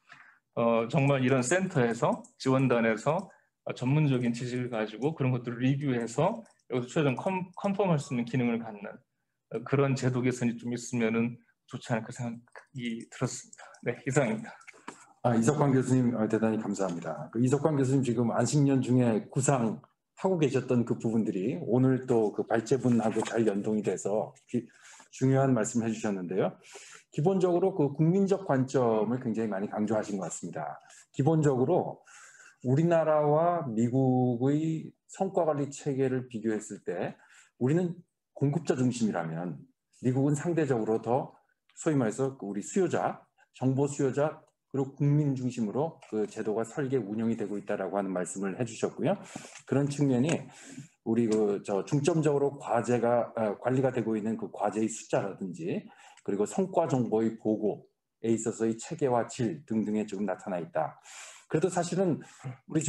정말 이런 센터에서 지원단에서 전문적인 지식을 가지고 그런 것들을 리뷰해서 여기서 최종 컨펌할 수 있는 기능을 갖는 그런 제도 개선이 좀 있으면은 좋지 않을까 생각이 들었습니다. 네, 이상입니다. 이석환 교수님 대단히 감사합니다. 이석환 교수님 지금 안식년 중에 구상하고 계셨던 그 부분들이 오늘 또 그 발제분하고 잘 연동이 돼서 중요한 말씀을 해주셨는데요. 기본적으로 그 국민적 관점을 굉장히 많이 강조하신 것 같습니다. 기본적으로 우리나라와 미국의 성과관리 체계를 비교했을 때 우리는 공급자 중심이라면 미국은 상대적으로 더 소위 말해서 우리 수요자, 정보 수요자 그리고 국민 중심으로 그 제도가 설계 운영이 되고 있다라고 하는 말씀을 해주셨고요. 그런 측면이 우리 중점적으로 관리가 되고 있는 그 과제의 숫자라든지 그리고 성과 정보의 보고에 있어서의 체계와 질 등등에 좀 나타나 있다. 그래도 사실은 우리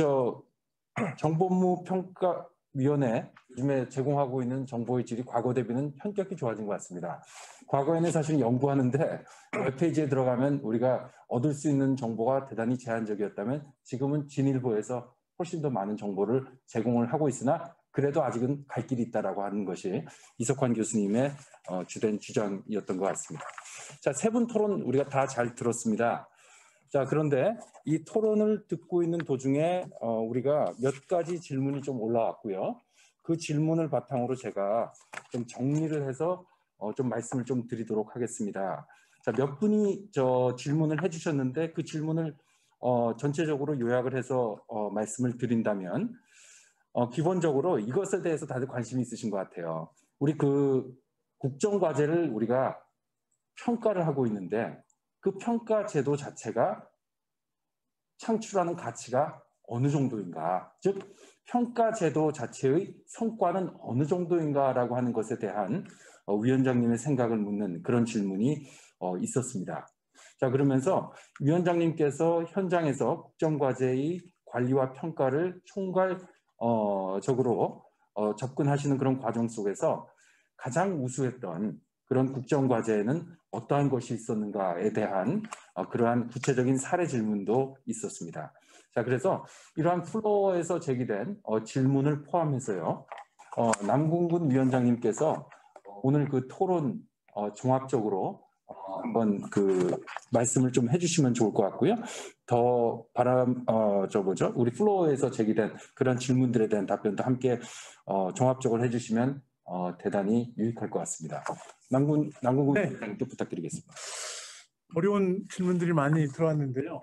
정보무 평가위원회 요즘에 제공하고 있는 정보의 질이 과거 대비는 현격히 좋아진 것 같습니다. 과거에는 사실 연구하는데 웹페이지에 들어가면 우리가 얻을 수 있는 정보가 대단히 제한적이었다면 지금은 진일보에서 훨씬 더 많은 정보를 제공을 하고 있으나 그래도 아직은 갈 길이 있다라고 하는 것이 이석환 교수님의 주된 주장이었던 것 같습니다. 자, 세 분 토론 우리가 다 잘 들었습니다. 자, 그런데 이 토론을 듣고 있는 도중에 우리가 몇 가지 질문이 좀 올라왔고요. 그 질문을 바탕으로 제가 좀 정리를 해서 좀 말씀을 좀 드리도록 하겠습니다. 자, 몇 분이 질문을 해주셨는데 그 질문을 전체적으로 요약을 해서 말씀을 드린다면 기본적으로 이것에 대해서 다들 관심이 있으신 것 같아요. 우리 그 국정과제를 우리가 평가를 하고 있는데 그 평가 제도 자체가 창출하는 가치가 어느 정도인가, 즉 평가 제도 자체의 성과는 어느 정도인가라고 하는 것에 대한 위원장님의 생각을 묻는 그런 질문이 있었습니다. 자, 그러면서 위원장님께서 현장에서 국정과제의 관리와 평가를 총괄적으로 접근하시는 그런 과정 속에서 가장 우수했던 그런 국정과제에는 어떠한 것이 있었는가에 대한 그러한 구체적인 사례 질문도 있었습니다. 자, 그래서 이러한 플로어에서 제기된 질문을 포함해서요. 남궁근 위원장님께서 오늘 그 토론 종합적으로 한번 그 말씀을 좀 해주시면 좋을 것 같고요. 더 우리 플로어에서 제기된 그런 질문들에 대한 답변도 함께 종합적으로 해주시면 대단히 유익할 것 같습니다. 남궁근 위원장님께 부탁드리겠습니다. 어려운 질문들이 많이 들어왔는데요.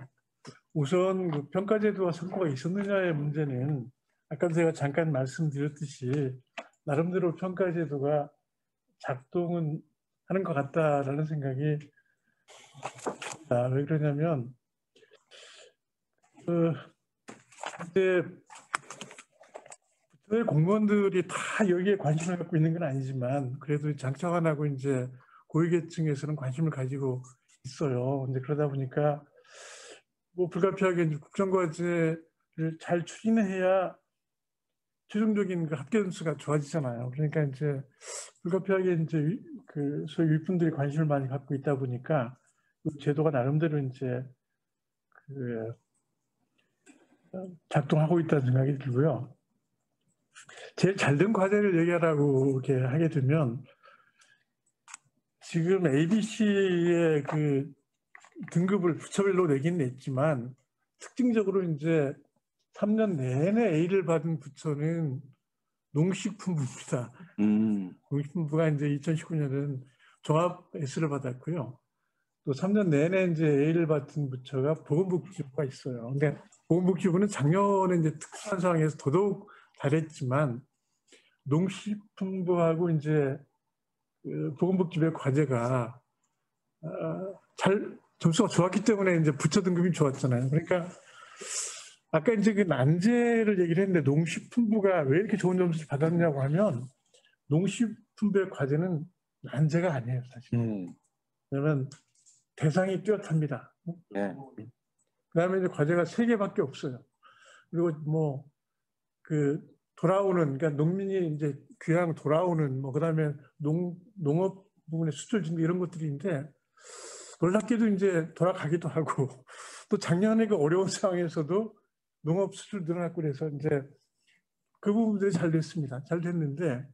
우선 그 평가제도와 성과가 있었느냐의 문제는 아까 제가 잠깐 말씀드렸듯이 나름대로 평가제도가 작동은 하는 것 같다라는 생각이 왜 그러냐면 이제 공무원들이 다 여기에 관심을 갖고 있는 건 아니지만 그래도 장차관하고 이제 고위계층에서는 관심을 가지고 있어요. 이제 그러다 보니까 뭐 불가피하게 이제 국정과제를 잘 추진해야 최종적인 그 합계 점수가 좋아지잖아요. 그러니까 이제 불가피하게 이제 그 소위 윗분들이 관심을 많이 갖고 있다 보니까 그 제도가 나름대로 이제 그 작동하고 있다는 생각이 들고요. 제일 잘된 과제를 얘기하라고 이렇게 하게 되면 지금 ABC의 그 등급을 부처별로 내긴 냈지만 특징적으로 이제 3년 내내 A를 받은 부처는 농식품부입니다. 농식품부가 이제 2019년은 종합 S를 받았고요. 또 3년 내내 이제 A를 받은 부처가 보건복지부가 있어요. 근데 보건복지부는 작년에 이제 특수한 상황에서 더더욱 잘했지만 농식품부하고 이제 그 보건복지부의 과제가 잘 점수가 좋았기 때문에 이제 부처 등급이 좋았잖아요. 그러니까 아까 이제 그 난제를 얘기를 했는데 농식품부가 왜 이렇게 좋은 점수를 받았냐고 하면 농식품부의 과제는 난제가 아니에요, 사실. 왜냐면 대상이 뚜렷합니다. 네. 그다음에 이제 과제가 3개밖에 없어요. 그리고 뭐 그 돌아오는, 그러니까 농민이 이제 귀향 돌아오는, 뭐 그다음에 농업 부분의 수출 준비 이런 것들인데 놀랍게도 이제 돌아가기도 하고 또 작년에 그 어려운 상황에서도 농업 수출 늘어났고 그래서 이제 그 부분들이 잘 됐습니다. 잘 됐는데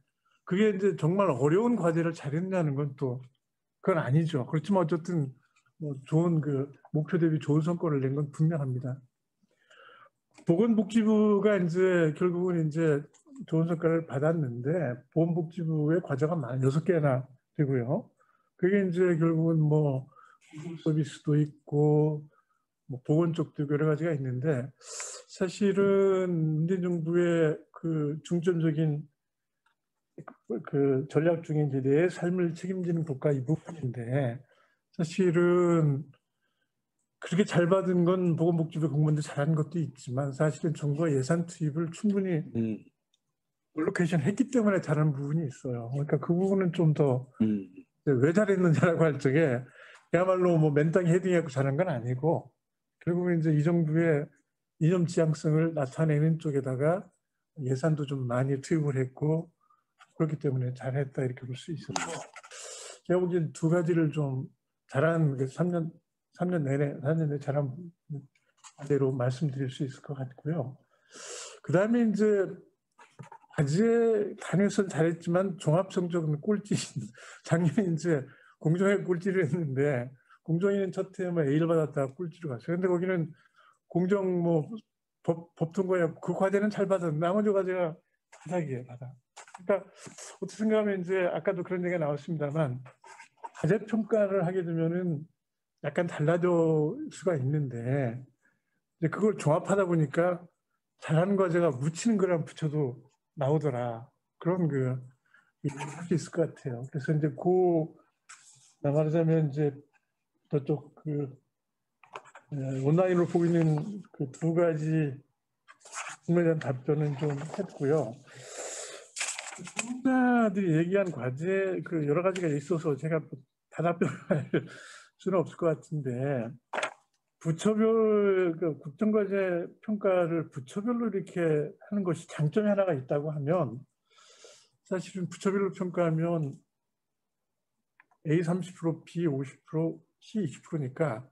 그게 이제 정말 어려운 과제를 잘했냐는 건 또 그건 아니죠. 그렇지만 어쨌든 뭐 좋은 그 목표 대비 좋은 성과를 낸 건 분명합니다. 보건복지부가 이제 결국은 이제 좋은 성과를 받았는데 보건복지부의 과제가 6개나 되고요. 그게 이제 결국은 뭐 서비스도 있고 뭐 보건 쪽도 여러 가지가 있는데 사실은 문재인 정부의 그 중점적인 그 전략 중에 이제 내 삶을 책임지는 국가 이 부분인데 사실은 그렇게 잘 받은 건 보건복지부 공무원들 잘하는 것도 있지만 사실은 정부가 예산 투입을 충분히 올로케이션 했기 때문에 잘하는 부분이 있어요. 그러니까 그 부분은 좀 더 왜 잘했느냐라고 할 적에 그야말로 뭐 맨땅에 헤딩하고 잘한 건 아니고 결국은 이제 이 정부의 이념 지향성을 나타내는 쪽에다가 예산도 좀 많이 투입을 했고 그렇기 때문에 잘했다 이렇게 볼 수 있었고 제가 보기엔 두 가지를 좀 잘한 3년 내내 잘한 대로 말씀드릴 수 있을 것 같고요. 그 다음에 이제 과제 단위에서는 잘했지만 종합성적은 꼴찌. 작년에 이제 공정에 꼴찌를 했는데 공정위는 첫 해에 A를 받았다가 꼴찌로 갔어요. 근데 거기는 공정 뭐 법 통과에 그 과제는 잘 받았는데 나머지 과제가 바닥이에요, 바닥. 그러니까 어떻게 생각하면 이제 아까도 그런 얘기가 나왔습니다만 과제 평가를 하게 되면은 약간 달라질 수가 있는데 이제 그걸 종합하다 보니까 잘하는 과제가 묻히는 거랑 붙여도 나오더라. 그런 그 할 수 있을 것 같아요. 그래서 이제 말하자면 이제 저쪽 그 온라인으로 보고 있는 그 두 가지 질문에 대한 답변은 좀 했고요. 전문가들이 얘기한 과제 그 여러 가지가 있어서 제가 다 답변할 수는 없을 것 같은데 부처별 그 국정과제 평가를 부처별로 이렇게 하는 것이 장점이 하나가 있다고 하면 사실은 부처별로 평가하면 A 30%, B 50%, C 20%니까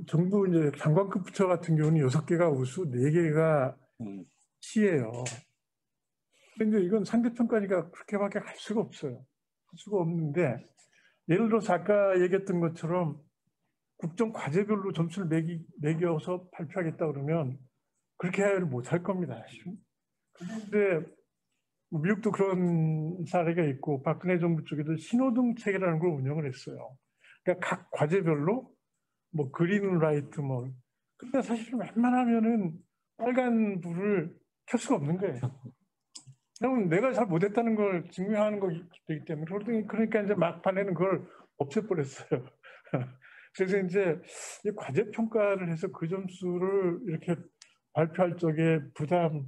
정부 이제 장관급 부처 같은 경우는 6개가 우수, 4개가 C예요. 근데 이건 상대평가니까 그렇게밖에 갈 수가 없어요. 할 수가 없는데 예를 들어서 아까 얘기했던 것처럼 국정 과제별로 점수를 매겨서 발표하겠다 그러면 그렇게 하야를 못할 겁니다. 그런데 미국도 그런 사례가 있고 박근혜 정부 쪽에도 신호등 체계라는 걸 운영을 했어요. 그러니까 각 과제별로 뭐 그린 라이트 뭐 근데 사실 웬만하면은 빨간 불을 켤 수가 없는 거예요. 그러면 내가 잘 못했다는 걸 증명하는 거기 때문에 그러니까 이제 막판에는 그걸 없애버렸어요. 그래서 이제 이 과제 평가를 해서 그 점수를 이렇게 발표할 적에 부담을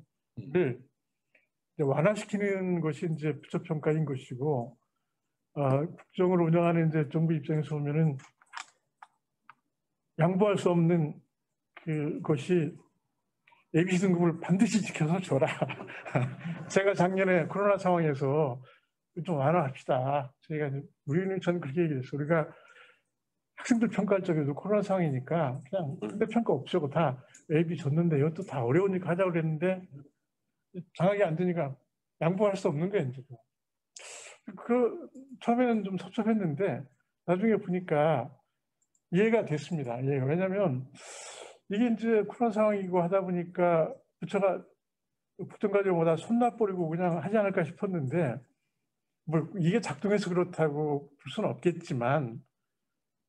완화시키는 것이 이제 부처 평가인 것이고 국정을 운영하는 이제 정부 입장에서 보면은 양보할 수 없는 그것이 ABC 등급을 반드시 지켜서 줘라. 제가 작년에 코로나 상황에서 좀 완화합시다. 우리는 전 그렇게 얘기했어요. 우리가 학생들 평가할 적에도 코로나 상황이니까 그냥 상대 평가 없애고 다 AB 줬는데 이것도 다 어려우니까 하자고 그랬는데 장학이 안 되니까 양보할 수 없는 거예요. 이제. 처음에는 좀 섭섭했는데 나중에 보니까 이해가 됐습니다. 이해가. 왜냐하면 이게 이제 코로나 상황이고 하다 보니까 부처가 국정과제보다 손놔버리고 그냥 하지 않을까 싶었는데 뭐 이게 작동해서 그렇다고 볼 수는 없겠지만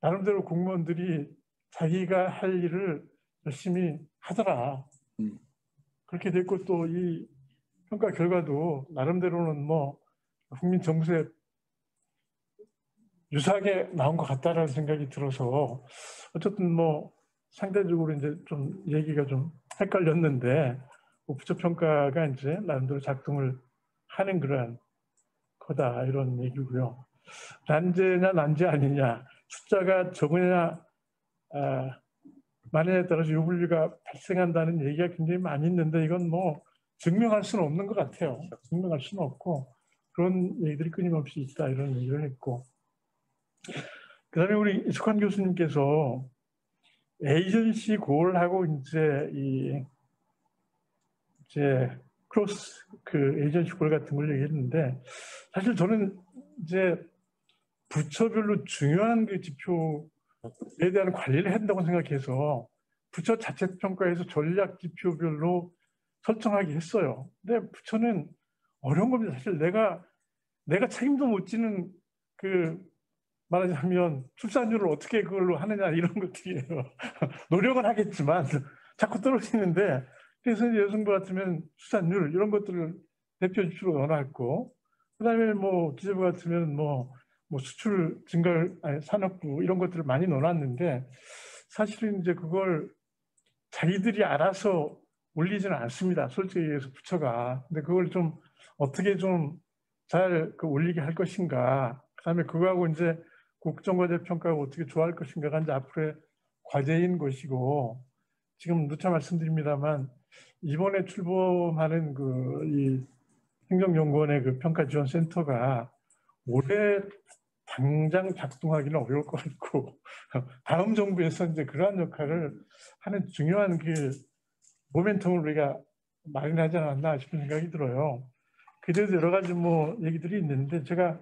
나름대로 공무원들이 자기가 할 일을 열심히 하더라. 그렇게 됐고 또 이 평가 결과도 나름대로는 뭐 국민 정서에 유사하게 나온 것 같다라는 생각이 들어서 어쨌든 뭐 상대적으로 이제 좀 얘기가 좀 헷갈렸는데 부처 평가가 이제 나름대로 작동을 하는 그런 거다 이런 얘기고요. 난제냐 난제 아니냐 숫자가 적으냐 많으냐에 따라서 유불리가 발생한다는 얘기가 굉장히 많이 있는데 이건 뭐 증명할 수는 없는 것 같아요. 증명할 수는 없고 그런 얘기들이 끊임없이 있다 이런 얘기를 했고 그다음에 우리 이숙환 교수님께서 에이전시 골하고 이제 크로스 그 에이전시 골 같은 걸 얘기했는데 사실 저는 이제 부처별로 중요한 그 지표에 대한 관리를 한다고 생각해서 부처 자체 평가에서 전략 지표별로 설정하게 했어요. 근데 부처는 어려운 겁니다. 사실 내가 책임도 못 지는 그 말하자면 출산율을 어떻게 그걸로 하느냐 이런 것들이에요. 노력은 하겠지만 자꾸 떨어지는데 그래서 이제 여성부 같으면 출산율 이런 것들을 대표 지표로 넣어놨고 그다음에 뭐 기재부 같으면 뭐 수출 증가 산업부 이런 것들을 많이 넣어놨는데 사실은 이제 그걸 자기들이 알아서 올리지는 않습니다. 솔직히 얘기해서 부처가. 근데 그걸 좀 어떻게 좀 잘 올리게 할 것인가. 그다음에 그거하고 이제 국정과제 평가가 어떻게 조화할 것인가가 이제 앞으로의 과제인 것이고 지금 누차 말씀드립니다만 이번에 출범하는 이 행정연구원의 그 평가지원센터가 올해 당장 작동하기는 어려울 것 같고 다음 정부에서 이제 그러한 역할을 하는 중요한 그 모멘텀을 우리가 마련하지 않았나 싶은 생각이 들어요. 그래서 여러 가지 뭐 얘기들이 있는데 제가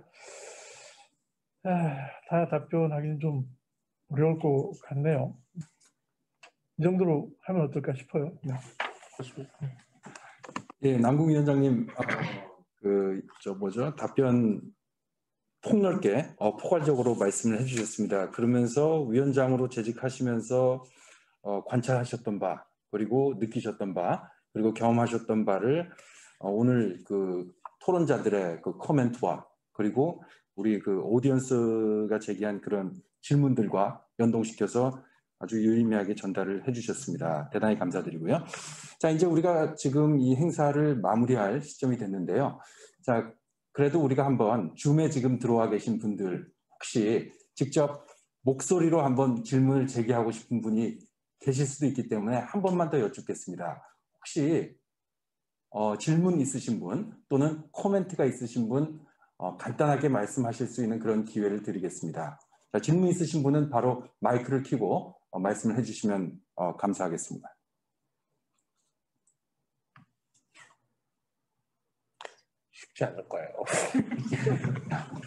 다 답변하기는 좀 어려울 것 같네요. 이 정도로 하면 어떨까 싶어요. 네. 예, 남궁위원장님 답변 폭넓게 포괄적으로 말씀을 해주셨습니다. 그러면서 위원장으로 재직하시면서 관찰하셨던 바 그리고 느끼셨던 바 그리고 경험하셨던 바를 오늘 그 토론자들의 그 코멘트와 그리고 우리 그 오디언스가 제기한 그런 질문들과 연동시켜서 아주 유의미하게 전달을 해주셨습니다. 대단히 감사드리고요. 자, 이제 우리가 지금 이 행사를 마무리할 시점이 됐는데요. 자, 그래도 우리가 한번 줌에 지금 들어와 계신 분들 혹시 직접 목소리로 한번 질문을 제기하고 싶은 분이 계실 수도 있기 때문에 한 번만 더 여쭙겠습니다. 혹시 질문 있으신 분 또는 코멘트가 있으신 분 간단하게 말씀하실 수 있는 그런 기회를 드리겠습니다. 자, 질문 있으신 분은 바로 마이크를 켜고 말씀을 해주시면 감사하겠습니다. 쉽지 않을 거예요.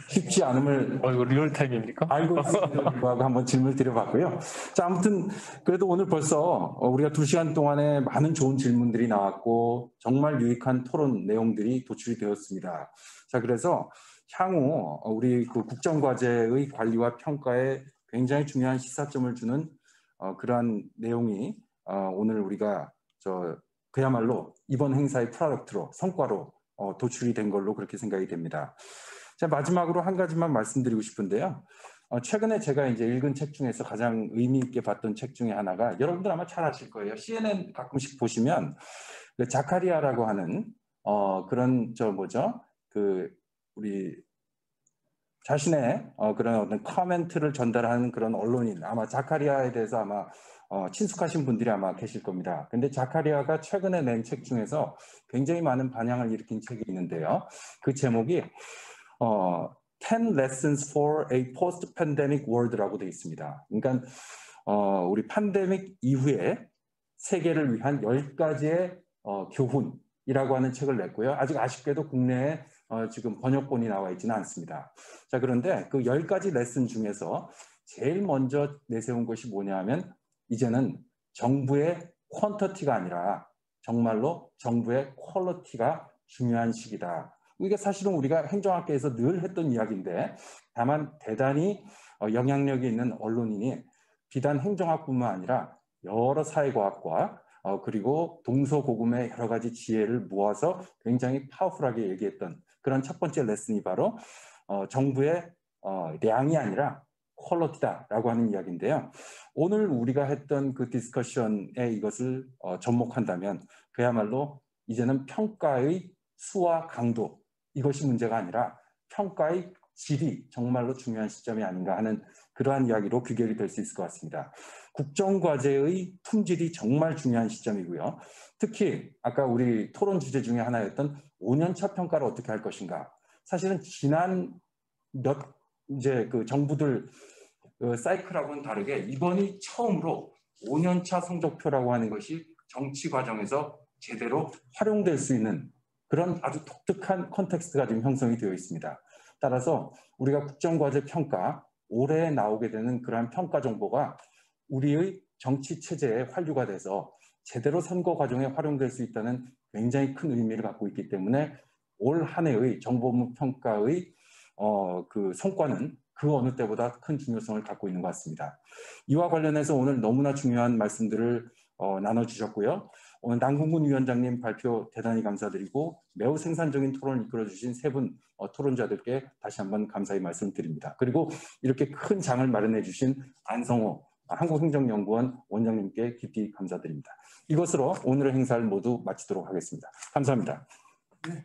쉽지 않음을 이거 리얼타임입니까? 알고 있습니다. 한번 질문을 드려봤고요. 자, 아무튼 그래도 오늘 벌써 우리가 2시간 동안에 많은 좋은 질문들이 나왔고 정말 유익한 토론 내용들이 도출이 되었습니다. 자, 그래서 향후 우리 그 국정과제의 관리와 평가에 굉장히 중요한 시사점을 주는 그러한 내용이 오늘 우리가 그야말로 이번 행사의 프로덕트로 성과로 도출이 된 걸로 그렇게 생각이 됩니다. 자, 마지막으로 한 가지만 말씀드리고 싶은데요. 최근에 제가 이제 읽은 책 중에서 가장 의미 있게 봤던 책 중에 하나가 여러분들 아마 잘 아실 거예요. CNN 가끔씩 보시면 자카리아라고 하는 그런 우리 자신의 그런 어떤 커멘트를 전달하는 그런 언론인 아마 자카리아에 대해서 아마 친숙하신 분들이 아마 계실 겁니다. 근데 자카리아가 최근에 낸 책 중에서 굉장히 많은 반향을 일으킨 책이 있는데요. 그 제목이 10 Lessons for a Post-Pandemic World라고 되어 있습니다. 그러니까 우리 팬데믹 이후에 세계를 위한 10가지의 교훈이라고 하는 책을 냈고요. 아직 아쉽게도 국내에 지금 번역본이 나와 있지는 않습니다. 자, 그런데 그 10가지 레슨 중에서 제일 먼저 내세운 것이 뭐냐 하면 이제는 정부의 퀀터티가 아니라 정말로 정부의 퀄리티가 중요한 시기다. 이게 사실은 우리가 행정학계에서 늘 했던 이야기인데 다만 대단히 영향력이 있는 언론인이 비단 행정학뿐만 아니라 여러 사회과학과 그리고 동서고금의 여러 가지 지혜를 모아서 굉장히 파워풀하게 얘기했던 그런 첫 번째 레슨이 바로 정부의 량이 아니라 퀄리티다라고 하는 이야기인데요. 오늘 우리가 했던 그 디스커션에 이것을 접목한다면 그야말로 이제는 평가의 수와 강도 이것이 문제가 아니라 평가의 질이 정말로 중요한 시점이 아닌가 하는 그러한 이야기로 귀결이 될 수 있을 것 같습니다. 국정과제의 품질이 정말 중요한 시점이고요. 특히 아까 우리 토론 주제 중에 하나였던 5년차 평가를 어떻게 할 것인가. 사실은 지난 이제 그 정부들 사이클하고는 다르게 이번이 처음으로 5년차 성적표라고 하는 것이 정치 과정에서 제대로 활용될 수 있는 그런 아주 독특한 컨텍스트가 지금 형성이 되어 있습니다. 따라서 우리가 국정과제 평가 올해 나오게 되는 그러한 평가 정보가 우리의 정치 체제에 환류가 돼서 제대로 선거 과정에 활용될 수 있다는 굉장히 큰 의미를 갖고 있기 때문에 올 한 해의 정보무 평가의 그 성과는 그 어느 때보다 큰 중요성을 갖고 있는 것 같습니다. 이와 관련해서 오늘 너무나 중요한 말씀들을 나눠주셨고요. 오늘 남궁근 위원장님 발표 대단히 감사드리고 매우 생산적인 토론을 이끌어주신 세 분 토론자들께 다시 한번 감사의 말씀드립니다. 그리고 이렇게 큰 장을 마련해 주신 안성호 한국행정연구원 원장님께 깊이 감사드립니다. 이것으로 오늘의 행사를 모두 마치도록 하겠습니다. 감사합니다. 네.